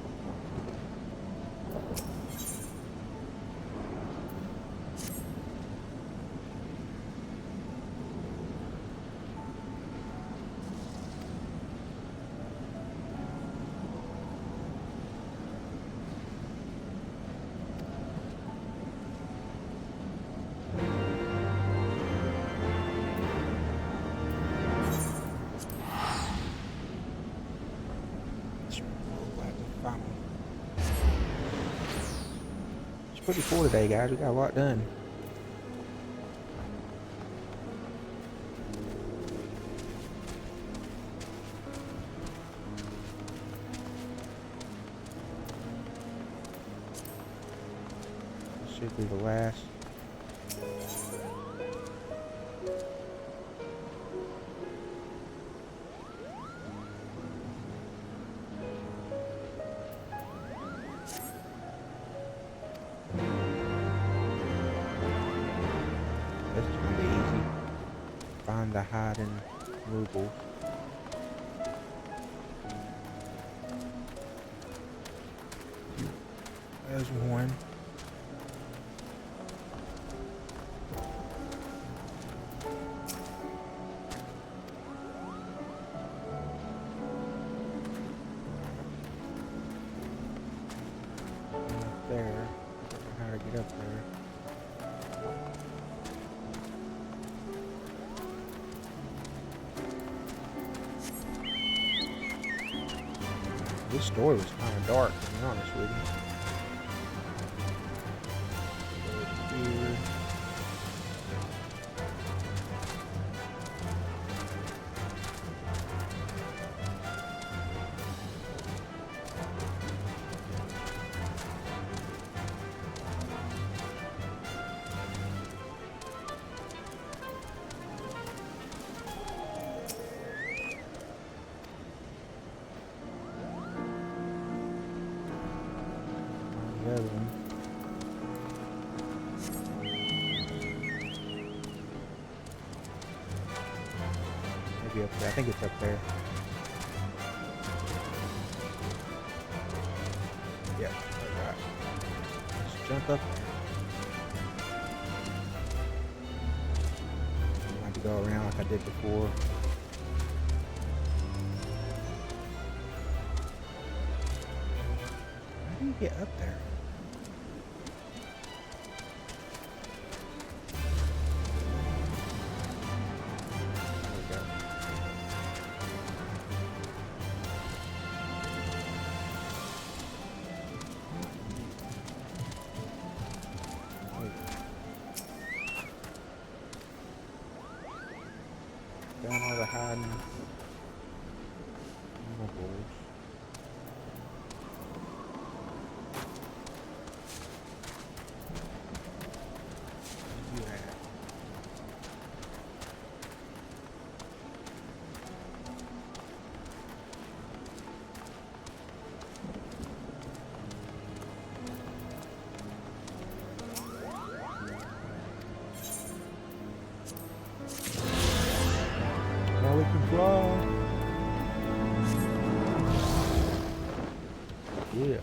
Pretty full today, guys. We got a lot done. Should be the last. This is gonna be easy. Find the hiding rubles. There's one. Up there. I don't know how to get up there. This story was kind of dark, to be honest with you. Here. The other one. Maybe up there. I think it's up there. Yeah, alright. Let's jump up there. I have to go around like I did before. How do you get up there? Down all the hiding mobiles. Yeah. Now we can fly. Yeah.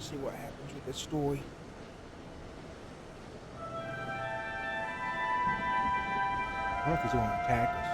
See what happens with this story. I don't know if he's going to attack us.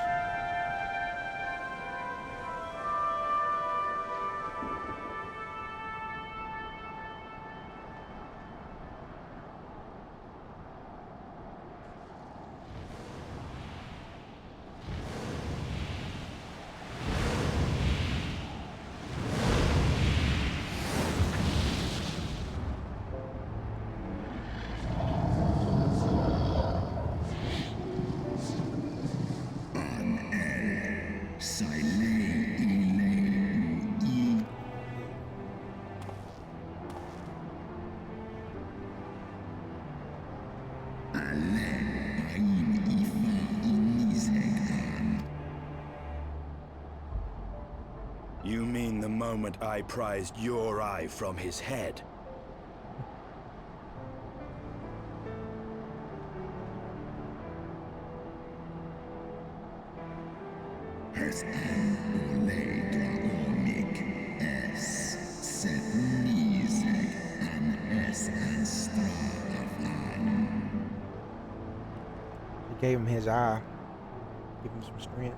You mean the moment I prized your eye from his head? He gave him his eye. Give him some strength.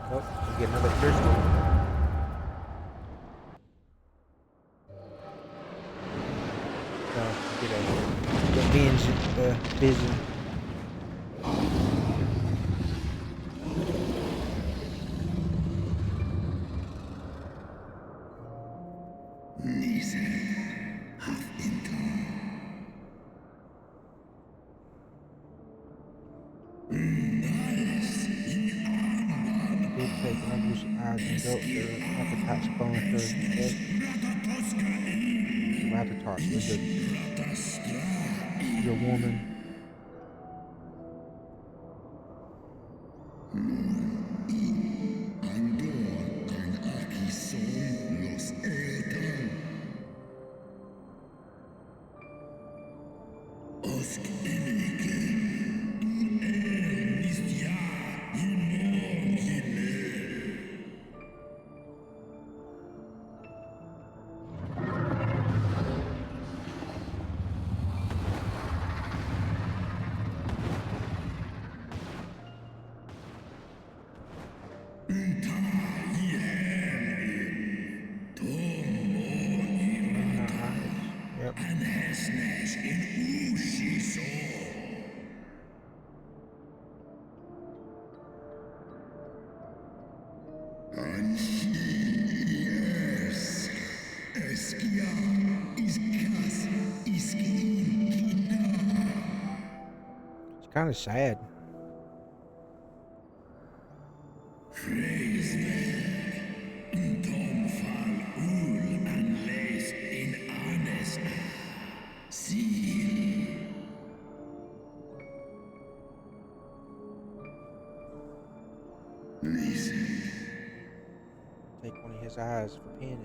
Oh, we get another crystal. Get a vision. Your woman. It's kind of sad. Take one of his eyes for penance.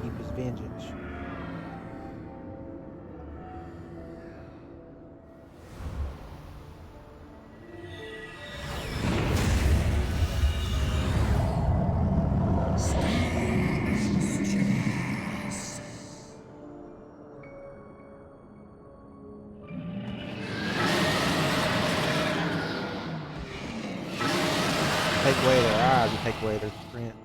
Keep his vengeance. Take away their eyes and take away their strength.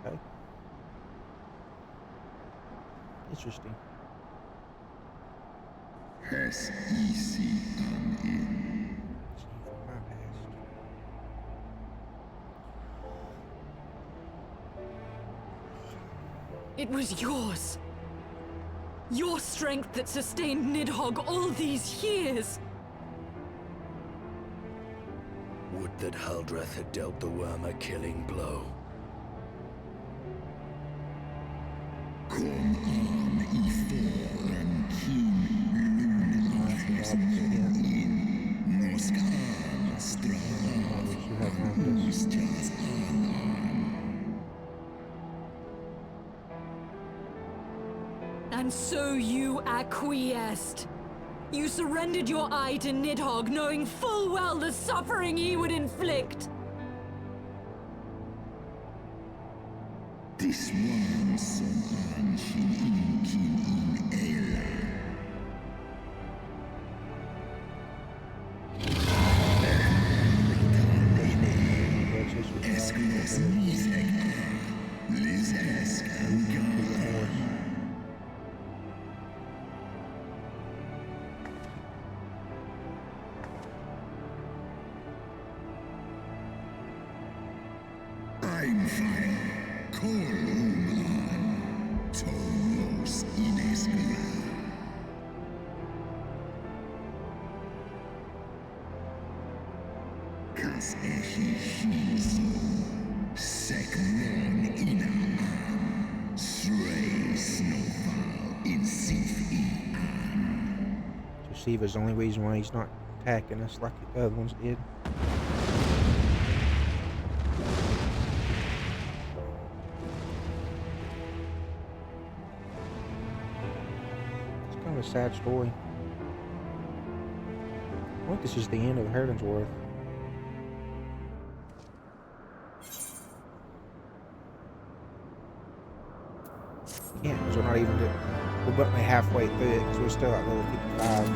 Okay. Interesting. It was yours. Your strength that sustained Nighogg all these years. Would that Huldreth had dealt the worm a killing blow. And so you acquiesced. You surrendered your eye to Nighogg, knowing full well the suffering he would inflict. This one son in I'm fine. Tolos in Isgard. Kas echichiso, sekron inaan, stray snowfall in Sif-i. So Siva's the only reason why he's not attacking us like the other ones did. A sad story. I think this is the end of Herdensworth. Yeah, because we're not even good. We're about halfway through it because we're still at level 55.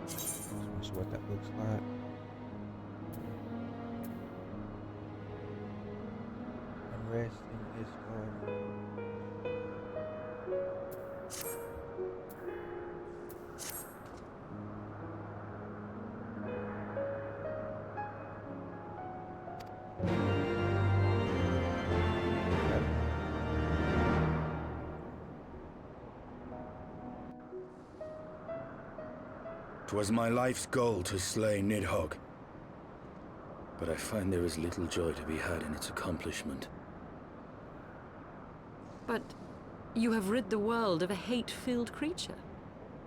Let's see what that looks like. Rest in Isgard. "'Twas my life's goal to slay Nighogg, but I find there is little joy to be had in its accomplishment. But you have rid the world of a hate-filled creature,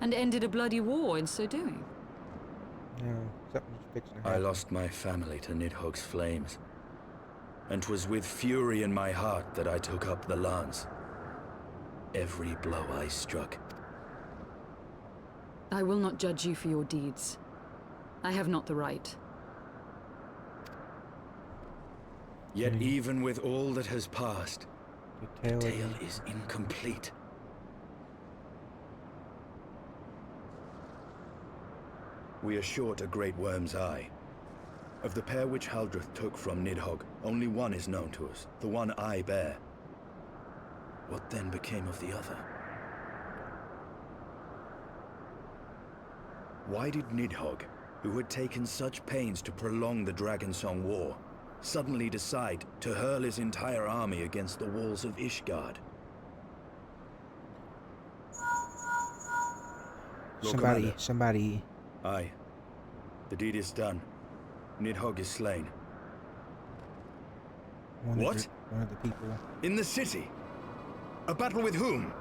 and ended a bloody war in so doing. No, something's fixing to I happen. lost my family to Nidhogg's flames, and 'twas with fury in my heart that I took up the lance. Every blow I struck. I will not judge you for your deeds. I have not the right. Yet even with all that has passed, the tale is incomplete. We are short a great worm's eye. Of the pair which Haldreth took from Nighogg, only one is known to us, the one I bear. What then became of the other? Why did Nighogg, who had taken such pains to prolong the Dragonsong War, suddenly decide to hurl his entire army against the walls of Ishgard? Somebody. Aye. The deed is done. Nighogg is slain. What? One of the people. In the city? A battle with whom?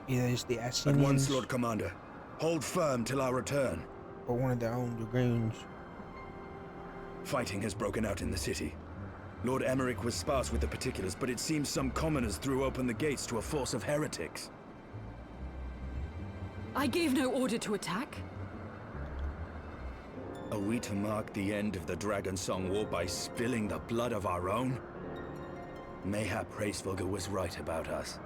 Either it's the Scions. At once, Lord Commander. Hold firm till our return. Or one of their own dragoons. Fighting has broken out in the city. Lord Emmerich was sparse with the particulars, but it seems some commoners threw open the gates to a force of heretics. I gave no order to attack. Are we to mark the end of the Dragonsong War by spilling the blood of our own? Mayhap Hraesvelgr was right about us.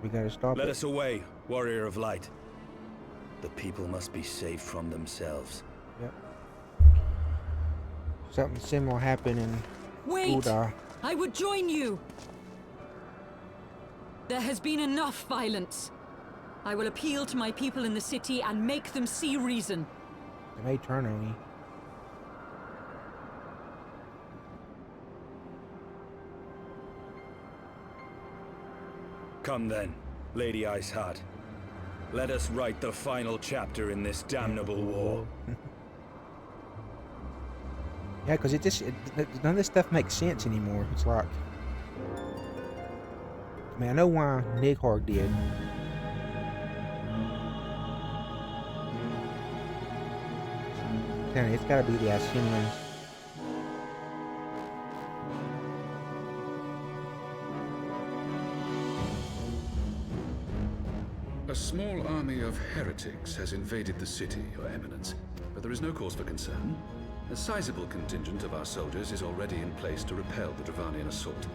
We gotta stop Let it. us away, Warrior of Light. The people must be saved from themselves. Yep. Something similar happened in Wait! Ul'dah. I would join you! There has been enough violence. I will appeal to my people in the city and make them see reason. They may turn on you. Come then, Lady Iceheart. Let us write the final chapter in this damnable war. Yeah, because none of this stuff makes sense anymore. It's like, I mean, I know why Nighogg did. telling you, it's gotta be the Scions. A small army of heretics has invaded the city, Your Eminence, but there is no cause for concern. A sizable contingent of our soldiers is already in place to repel the Dravanian assault,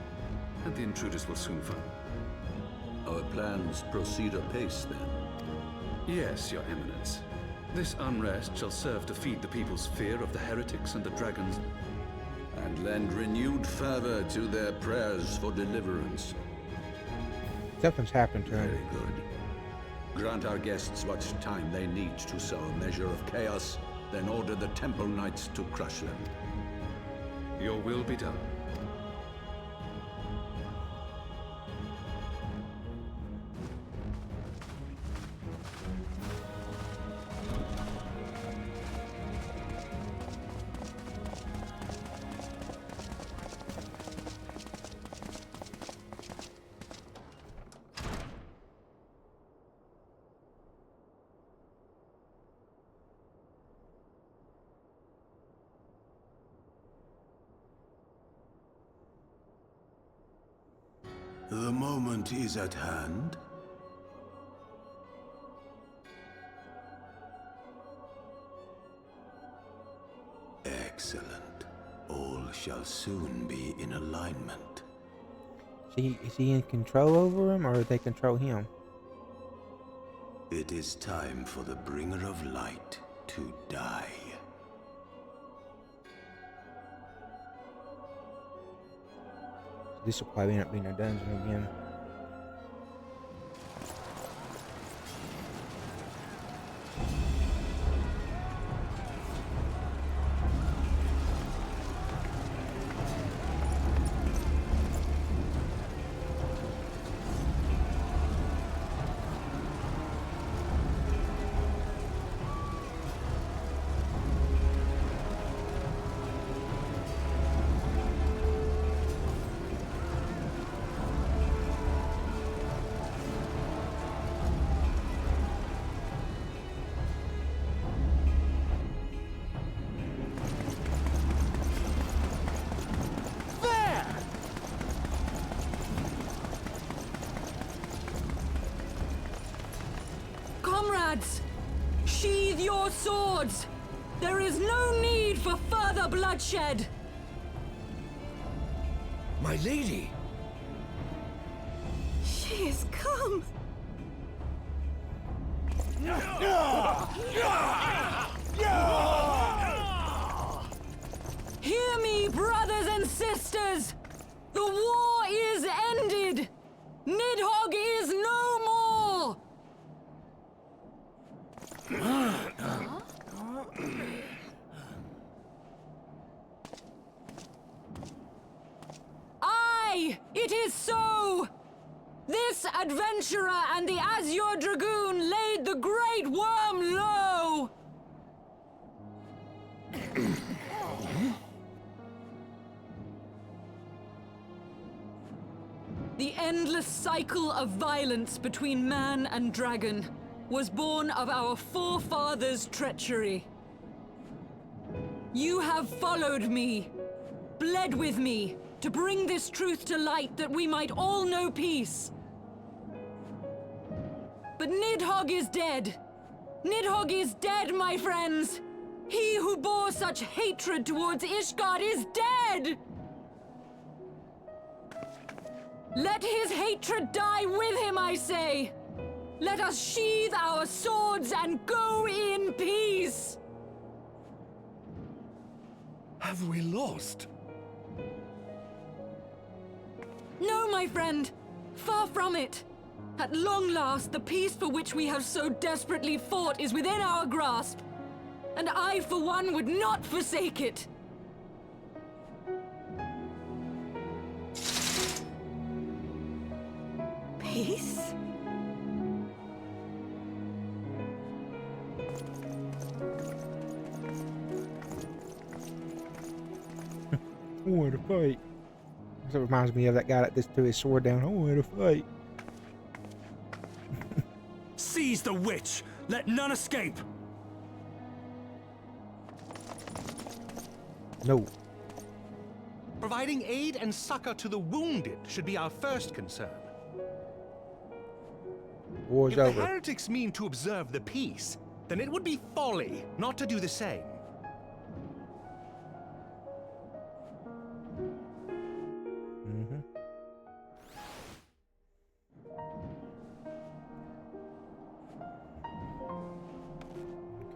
and the intruders will soon fall. Our plans proceed apace, then? Yes, Your Eminence. This unrest shall serve to feed the people's fear of the heretics and the dragons, and lend renewed fervor to their prayers for deliverance. Something's happened to him. Very good. Grant our guests what time they need to sow a measure of chaos, then order the Temple Knights to crush them. Your will be done. The moment is at hand. Excellent. All shall soon be in alignment. Is he in control over him, or do they control him? It is time for the bringer of light to die. This will probably end up being a dungeon again. Comrades, sheathe your swords! There is no need for further bloodshed! My lady! She is come! Hear me, brothers and sisters! The war is ended! Nighogg is no more! Aye, it is so! This adventurer and the Azure Dragoon laid the Great Worm low! The endless cycle of violence between man and dragon was born of our forefathers' treachery. You have followed me, bled with me, to bring this truth to light that we might all know peace. But Nighogg is dead. Nighogg is dead, my friends! He who bore such hatred towards Isgard is dead! Let his hatred die with him, I say! Let us sheathe our swords and go in peace! Have we lost? No, my friend! Far from it! At long last, the peace for which we have so desperately fought is within our grasp. And I, for one, would not forsake it. Peace? I want to fight. That reminds me of that guy that just threw his sword down. I want to fight. Seize the witch! Let none escape! No. Providing aid and succor to the wounded should be our first concern. War's if over. the heretics mean to observe the peace, then it would be folly not to do the same. Mm-hmm.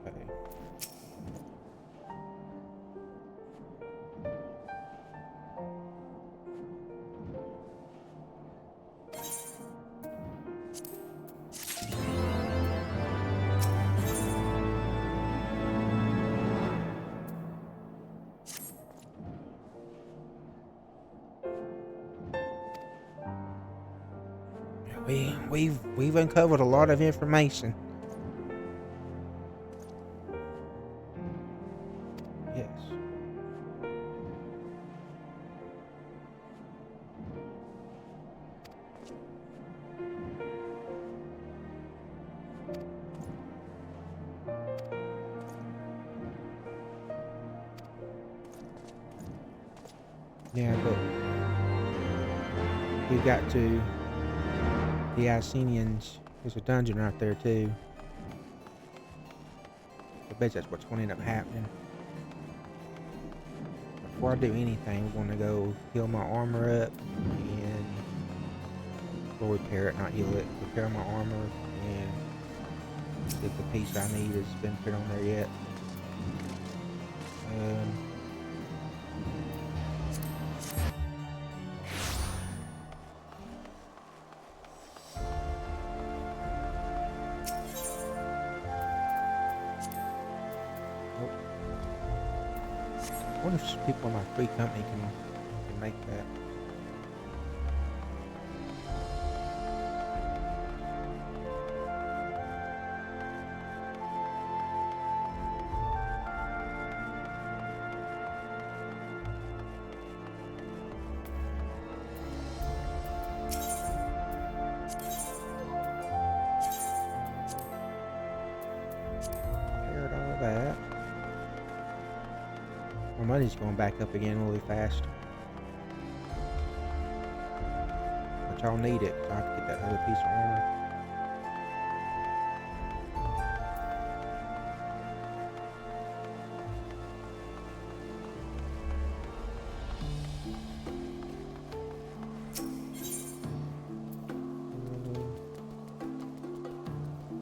Okay. We've uncovered a lot of information. Yes. Yeah, but we got to the Scions. There's a dungeon right there too. I bet that's what's going to end up happening. Before I do anything, we're going to go heal my armor up and we'll repair it, not heal it. Repair my armor and get the piece I need that's been put on there yet. I wonder if people in my free company can make that. Repaired all that. My money's going back up again really fast. But y'all need it, so I have to get that other piece of armor.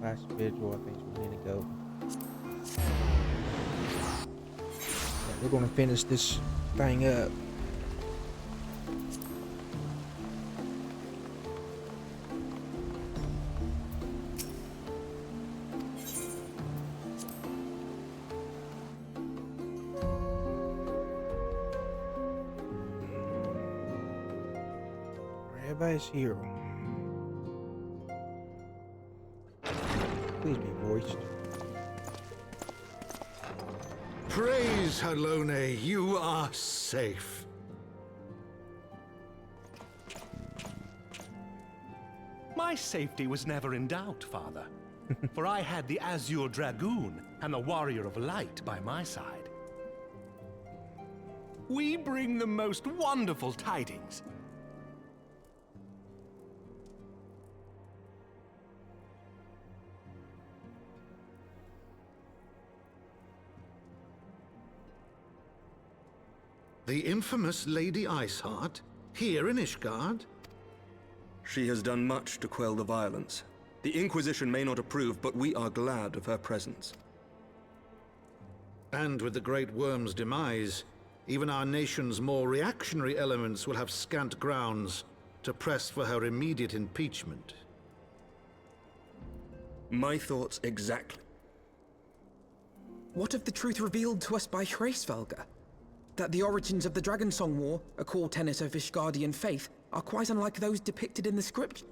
Last vigil, I think is where we need to go. We're going to finish this thing up. Everybody's here. Please be voiced. Praise Halone, you are safe. My safety was never in doubt, Father. For I had the Azure Dragoon and the Warrior of Light by my side. We bring the most wonderful tidings. The infamous Lady Iceheart, here in Ishgard? She has done much to quell the violence. The Inquisition may not approve, but we are glad of her presence. And with the Great Worm's demise, even our nation's more reactionary elements will have scant grounds to press for her immediate impeachment. My thoughts exactly. What of the truth revealed to us by Hraesvelgr? That the origins of the Dragonsong War, a core tenet of Ishgardian faith, are quite unlike those depicted in the script.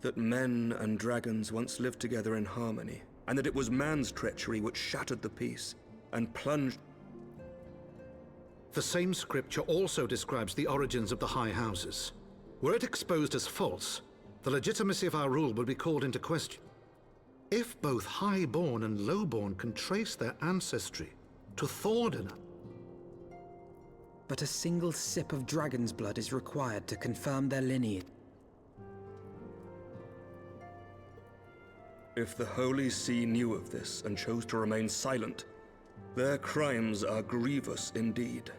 That men and dragons once lived together in harmony, and that it was man's treachery which shattered the peace and plunged... The same scripture also describes the origins of the High Houses. Were it exposed as false, the legitimacy of our rule would be called into question. If both Highborn and Lowborn can trace their ancestry, to Thordan. But a single sip of dragon's blood is required to confirm their lineage. If the Holy See knew of this and chose to remain silent, their crimes are grievous indeed.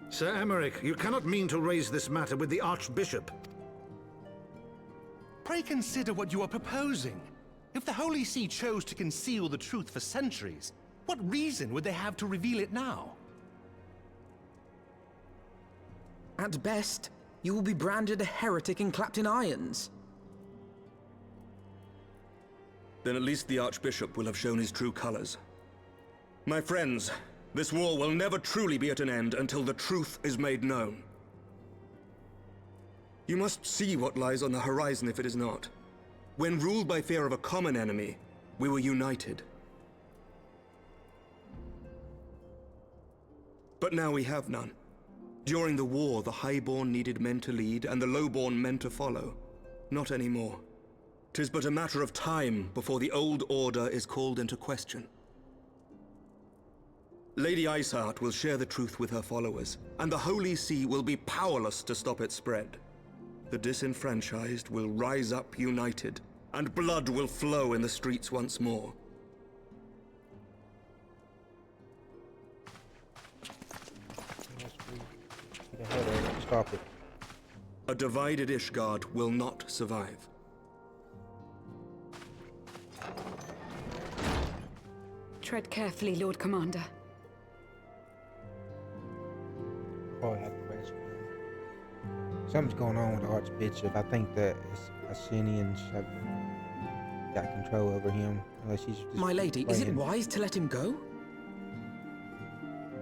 Sir Emmerich, you cannot mean to raise this matter with the Archbishop. Pray consider what you are proposing. If the Holy See chose to conceal the truth for centuries, what reason would they have to reveal it now? At best, you will be branded a heretic and clapped in irons. Then at least the Archbishop will have shown his true colors. My friends, this war will never truly be at an end until the truth is made known. You must see what lies on the horizon if it is not. When ruled by fear of a common enemy, we were united. But now we have none. During the war, the highborn needed men to lead, and the lowborn men to follow. Not anymore. 'Tis but a matter of time before the old order is called into question. Lady Iceheart will share the truth with her followers, and the Holy See will be powerless to stop its spread. The disenfranchised will rise up united, and blood will flow in the streets once more. Stop it. A divided Ishgard will not survive. Tread carefully, Lord Commander. Oh, yeah, something's going on with the Archbishop. I think that Scions have got control over him. Unless he's just My lady, is it playing. wise to let him go?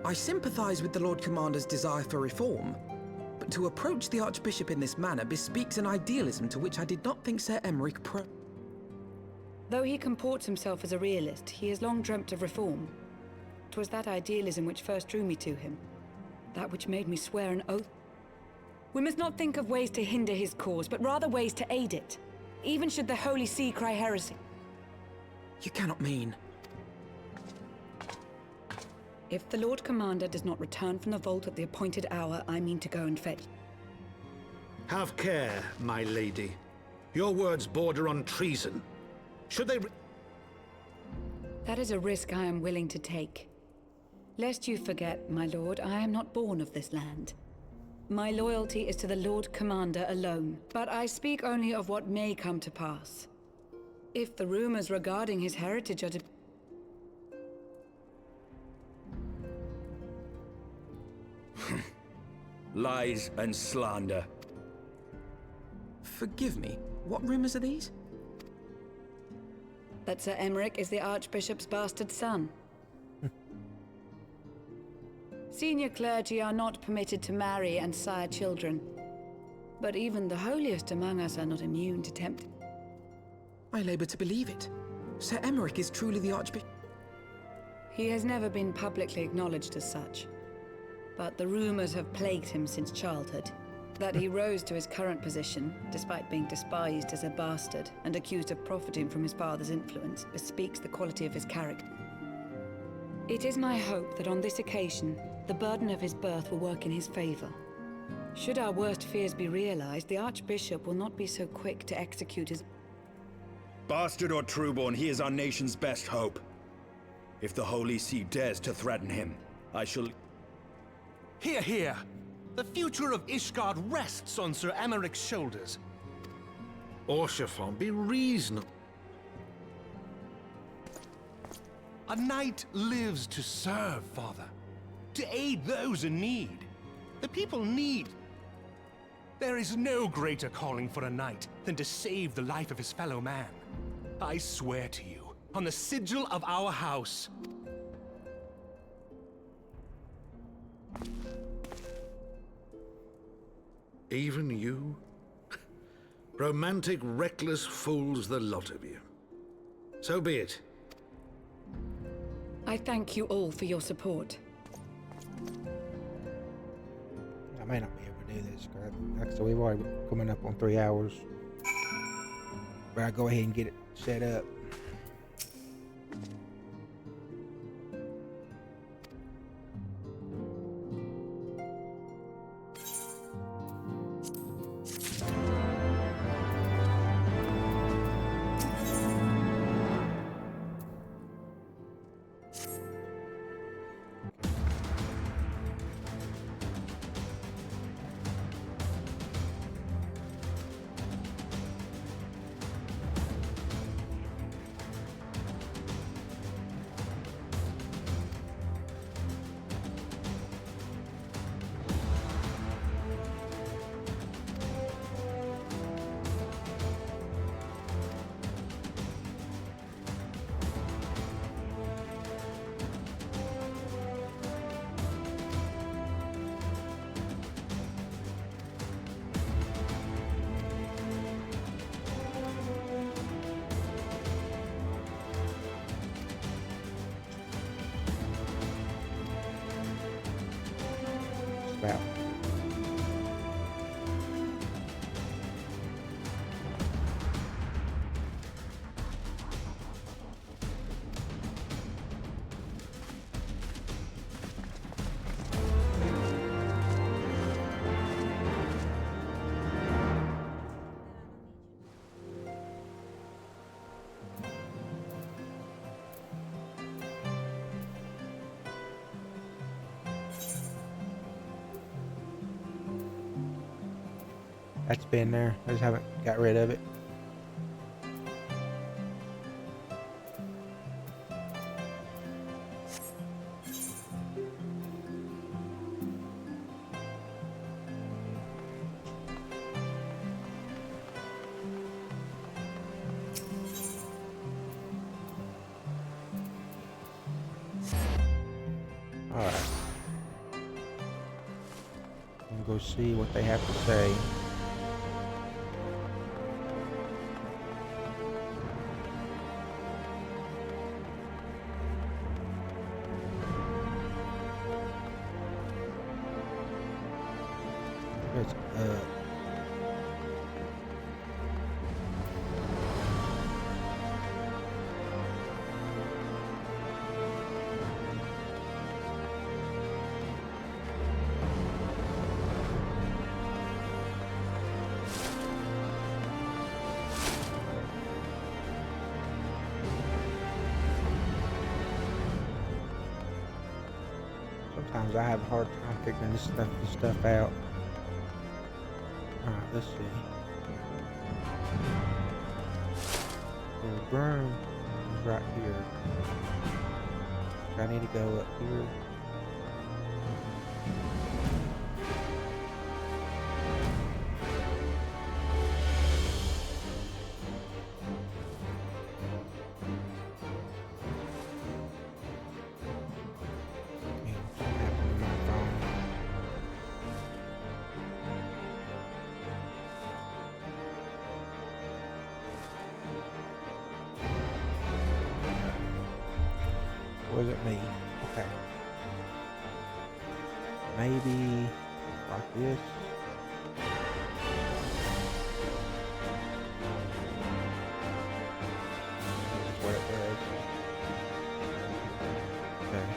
I sympathize with the Lord Commander's desire for reform, but to approach the Archbishop in this manner bespeaks an idealism to which I did not think Sir Emmerich Though he comports himself as a realist, he has long dreamt of reform. 'Twas that idealism which first drew me to him. That which made me swear an oath. We must not think of ways to hinder his cause, but rather ways to aid it. Even should the Holy See cry heresy. You cannot mean... If the Lord Commander does not return from the vault at the appointed hour, I mean to go and fetch. Have care, my lady. Your words border on treason. Should they... That is a risk I am willing to take. Lest you forget, my lord, I am not born of this land. My loyalty is to the Lord Commander alone, but I speak only of what may come to pass. If the rumors regarding his heritage are to... Lies and slander. Forgive me, what rumors are these? That Sir Emmerich is the Archbishop's bastard son. Senior clergy are not permitted to marry and sire children. But even the holiest among us are not immune to temptation. I labor to believe it. Sir Emmerich is truly the Archbishop. He has never been publicly acknowledged as such. But the rumors have plagued him since childhood. That he rose to his current position, despite being despised as a bastard and accused of profiting from his father's influence, bespeaks the quality of his character. It is my hope that on this occasion, the burden of his birth will work in his favor. Should our worst fears be realized, the Archbishop will not be so quick to execute his... Bastard or trueborn, he is our nation's best hope. If the Holy See dares to threaten him, I shall... Hear, hear! The future of Ishgard rests on Sir Emmerich's shoulders. Orshafon, be reasonable. A knight lives to serve, Father. To aid those in need. The people need... There is no greater calling for a knight than to save the life of his fellow man. I swear to you, on the sigil of our house... Even you? Romantic, reckless fools, the lot of you. So be it. I thank you all for your support. I may not be able to do this, because like I said, we've already coming up on 3 hours. But I'll go ahead and get it set up. About. That's been there. I just haven't got rid of it. Alright. I'm gonna go see what they have to say. Sometimes I have a hard time figuring this stuff out. Alright, let's see. The broom is right here. I need to go up here. Was it me? Okay. Maybe like this. That's what it was. Okay.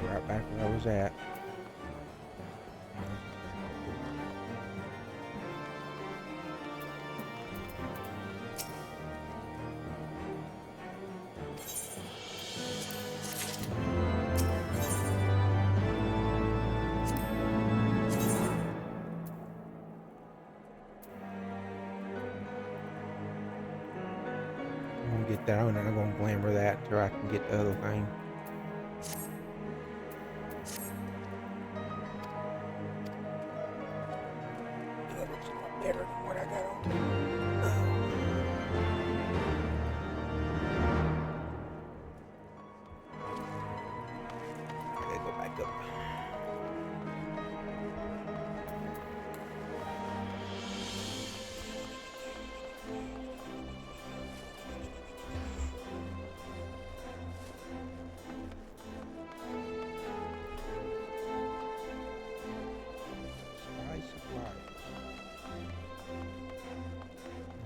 right back where I was at. I'm gonna get that one and I'm gonna glamour that until I can get the other thing. That looks a lot better than what I got on. I gotta go back up.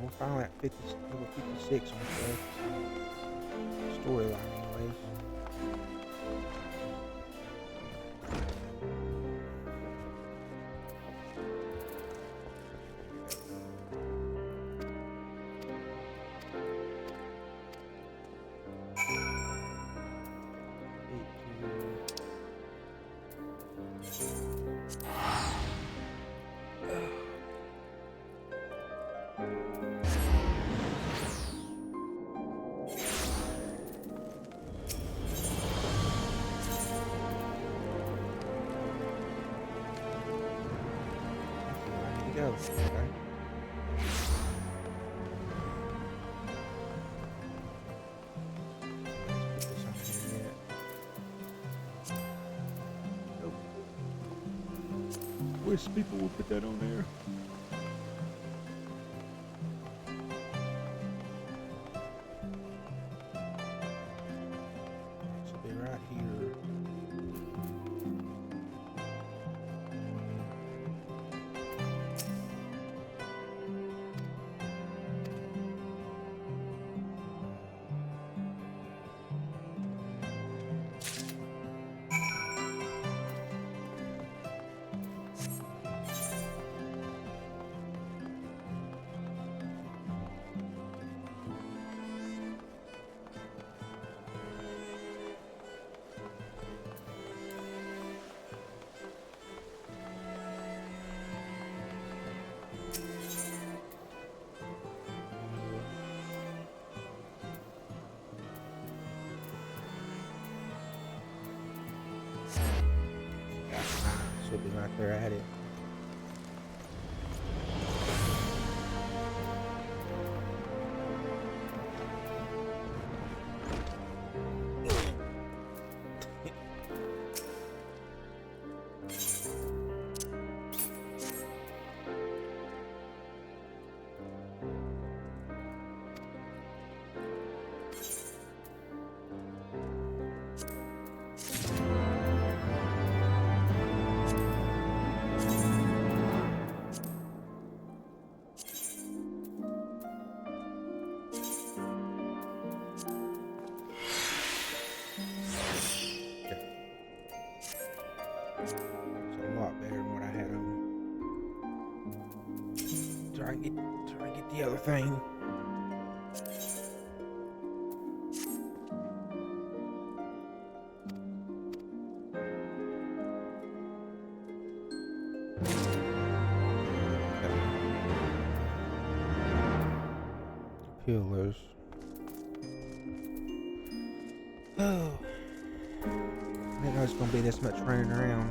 We'll finally at level 56 on the storyline anyways. Go. Okay. Wish people would put that on there. Should be right here. Should be right there at it. Try and get the other thing. Pillars. Oh, I didn't know it's gonna be this much running around.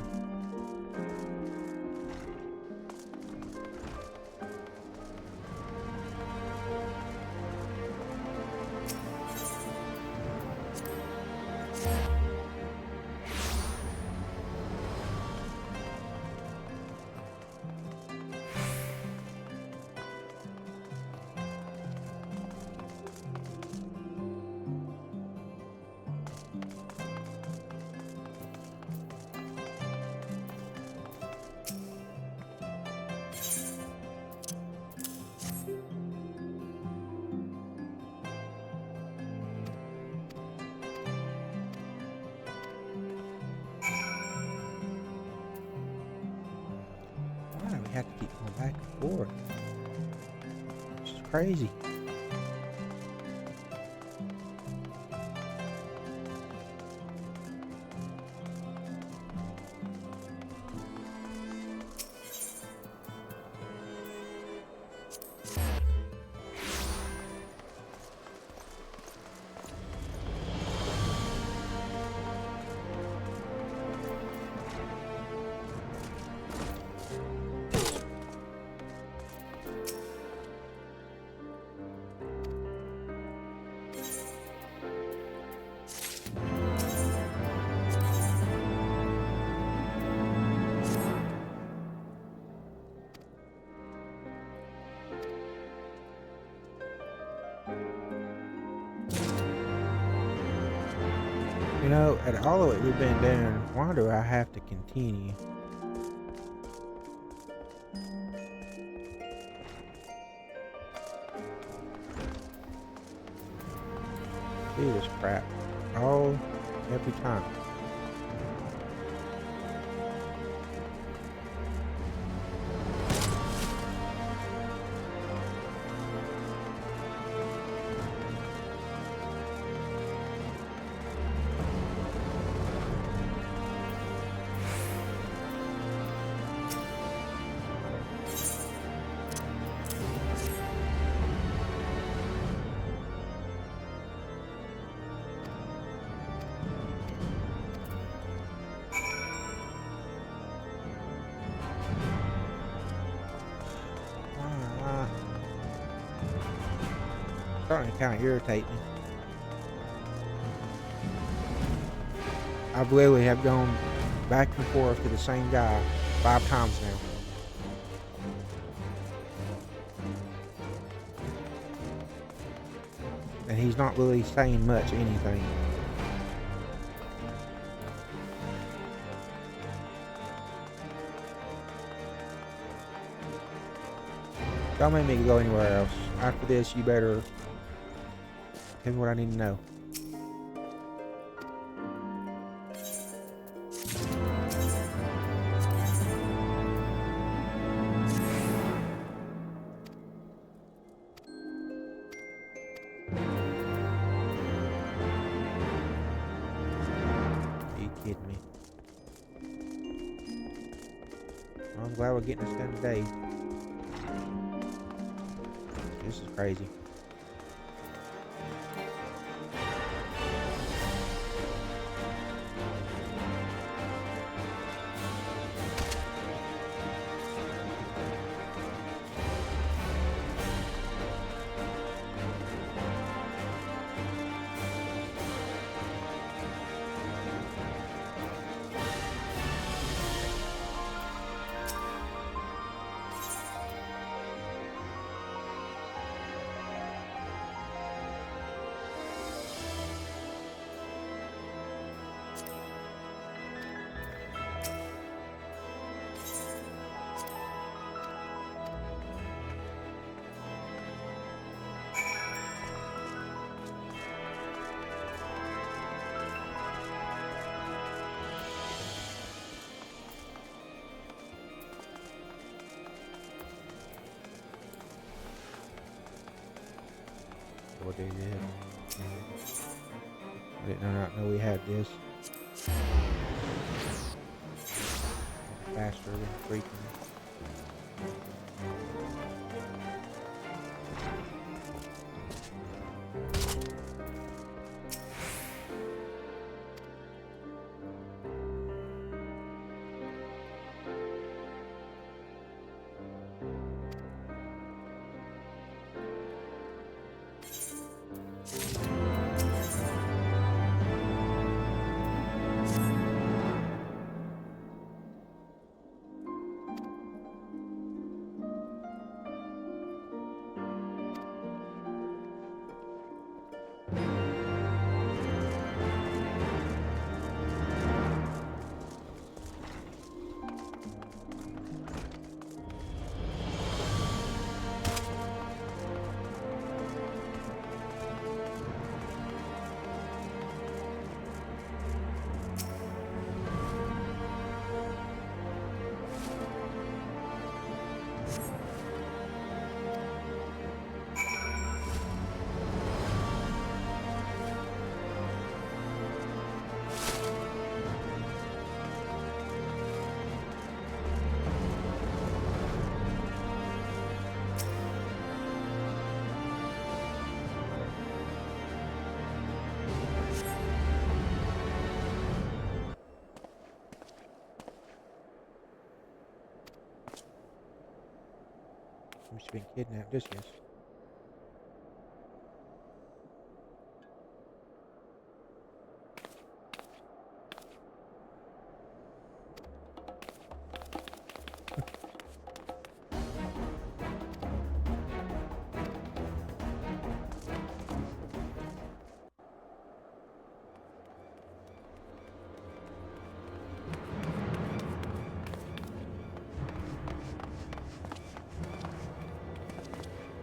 have to keep going back and forth. This is crazy. You know, at all of it we've been doing, why do I have to continue? Do this crap every time. Starting to kind of irritate me. I literally have gone back and forth to the same guy 5 times now. And he's not really saying much anything. Don't make me go anywhere else. After this, you better tell me what I need to know. Are you kidding me? I'm glad we're getting this done today. This is crazy. What they did. I did not know we had this. Faster than freaking. seems to be kidnapped. This is.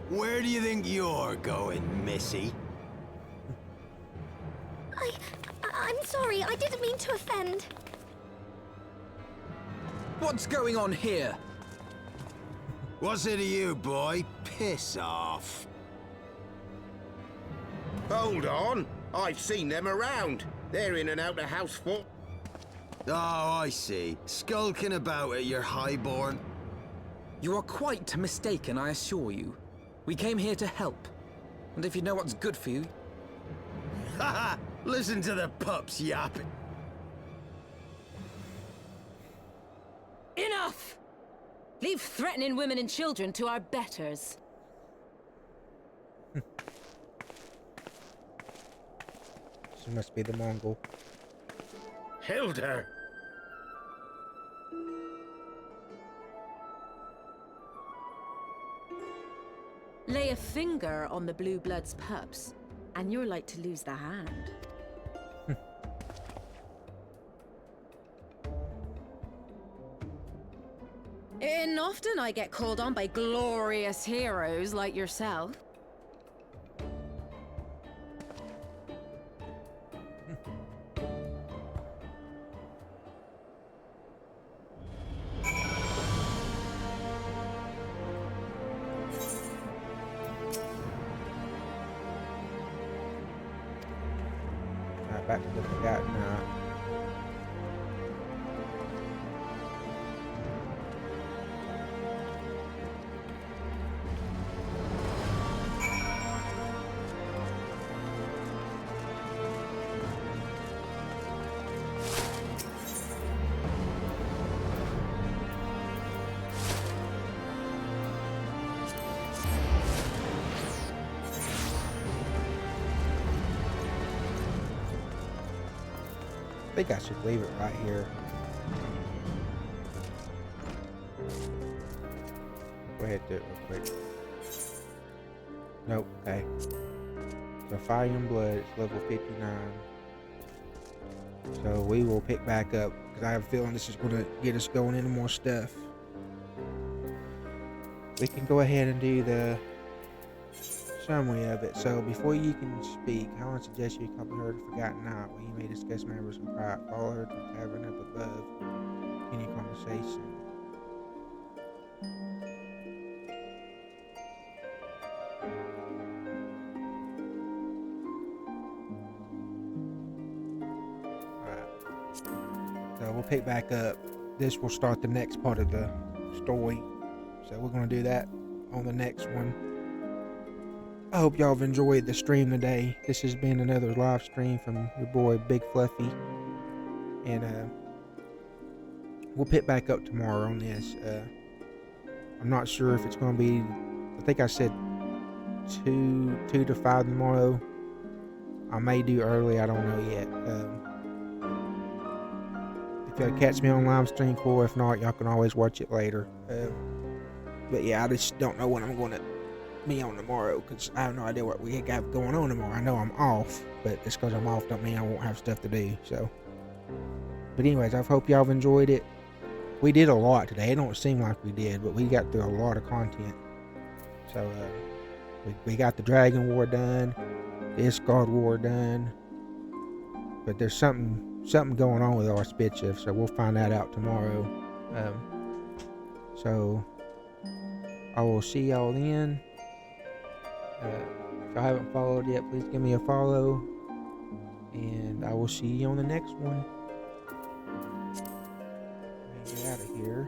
Where do you think you're going, Missy? I'm sorry, I didn't mean to offend. What's going on here? What's it to you, boy? Piss off. Hold on. I've seen them around. They're in and out the house for... Oh, I see. Skulking about at your highborn. You are quite mistaken, I assure you. We came here to help. And if you know what's good for you... Haha! Listen to the pups yapping. Enough! Leave threatening women and children to our betters. She must be the Mongol. Hilda! Lay a finger on the blue blood's pups, and you're like to lose the hand. And often I get called on by glorious heroes like yourself. Back to the Forgotten now. I think I should leave it right here. Go ahead and do it real quick. Nope, okay. So Fire and Blood, it's level 59. So we will pick back up, because I have a feeling this is going to get us going into more stuff. We can go ahead and do the summary of it. So before you can speak, I want to suggest you accompany her to Forgotten Night, where you may discuss matters in private. Follow her to the tavern up above. Continue conversation. Alright. So we'll pick back up. This will start the next part of the story. So we're going to do that on the next one. I hope y'all have enjoyed the stream today. This has been another live stream from your boy Big Fluffy, and we'll pick back up tomorrow on this. I'm not sure if it's going to be, I think I said 2 to 5 tomorrow. I may do early, I don't know yet. If y'all catch me on live stream, cool. If not, y'all can always watch it later. But yeah, I just don't know when I'm going to be on tomorrow, because I have no idea what we got going on tomorrow. I know I'm off, but just because I'm off don't mean I won't have stuff to do. So, but anyways, I hope y'all have enjoyed it. We did a lot today. It don't seem like we did, but we got through a lot of content. So we got the Dragon War done, the Isgard War done, but there's something going on with our archbishop, so we'll find that out tomorrow. So I will see y'all then. If y'all haven't followed yet, please give me a follow, and I will see you on the next one. Let me get out of here.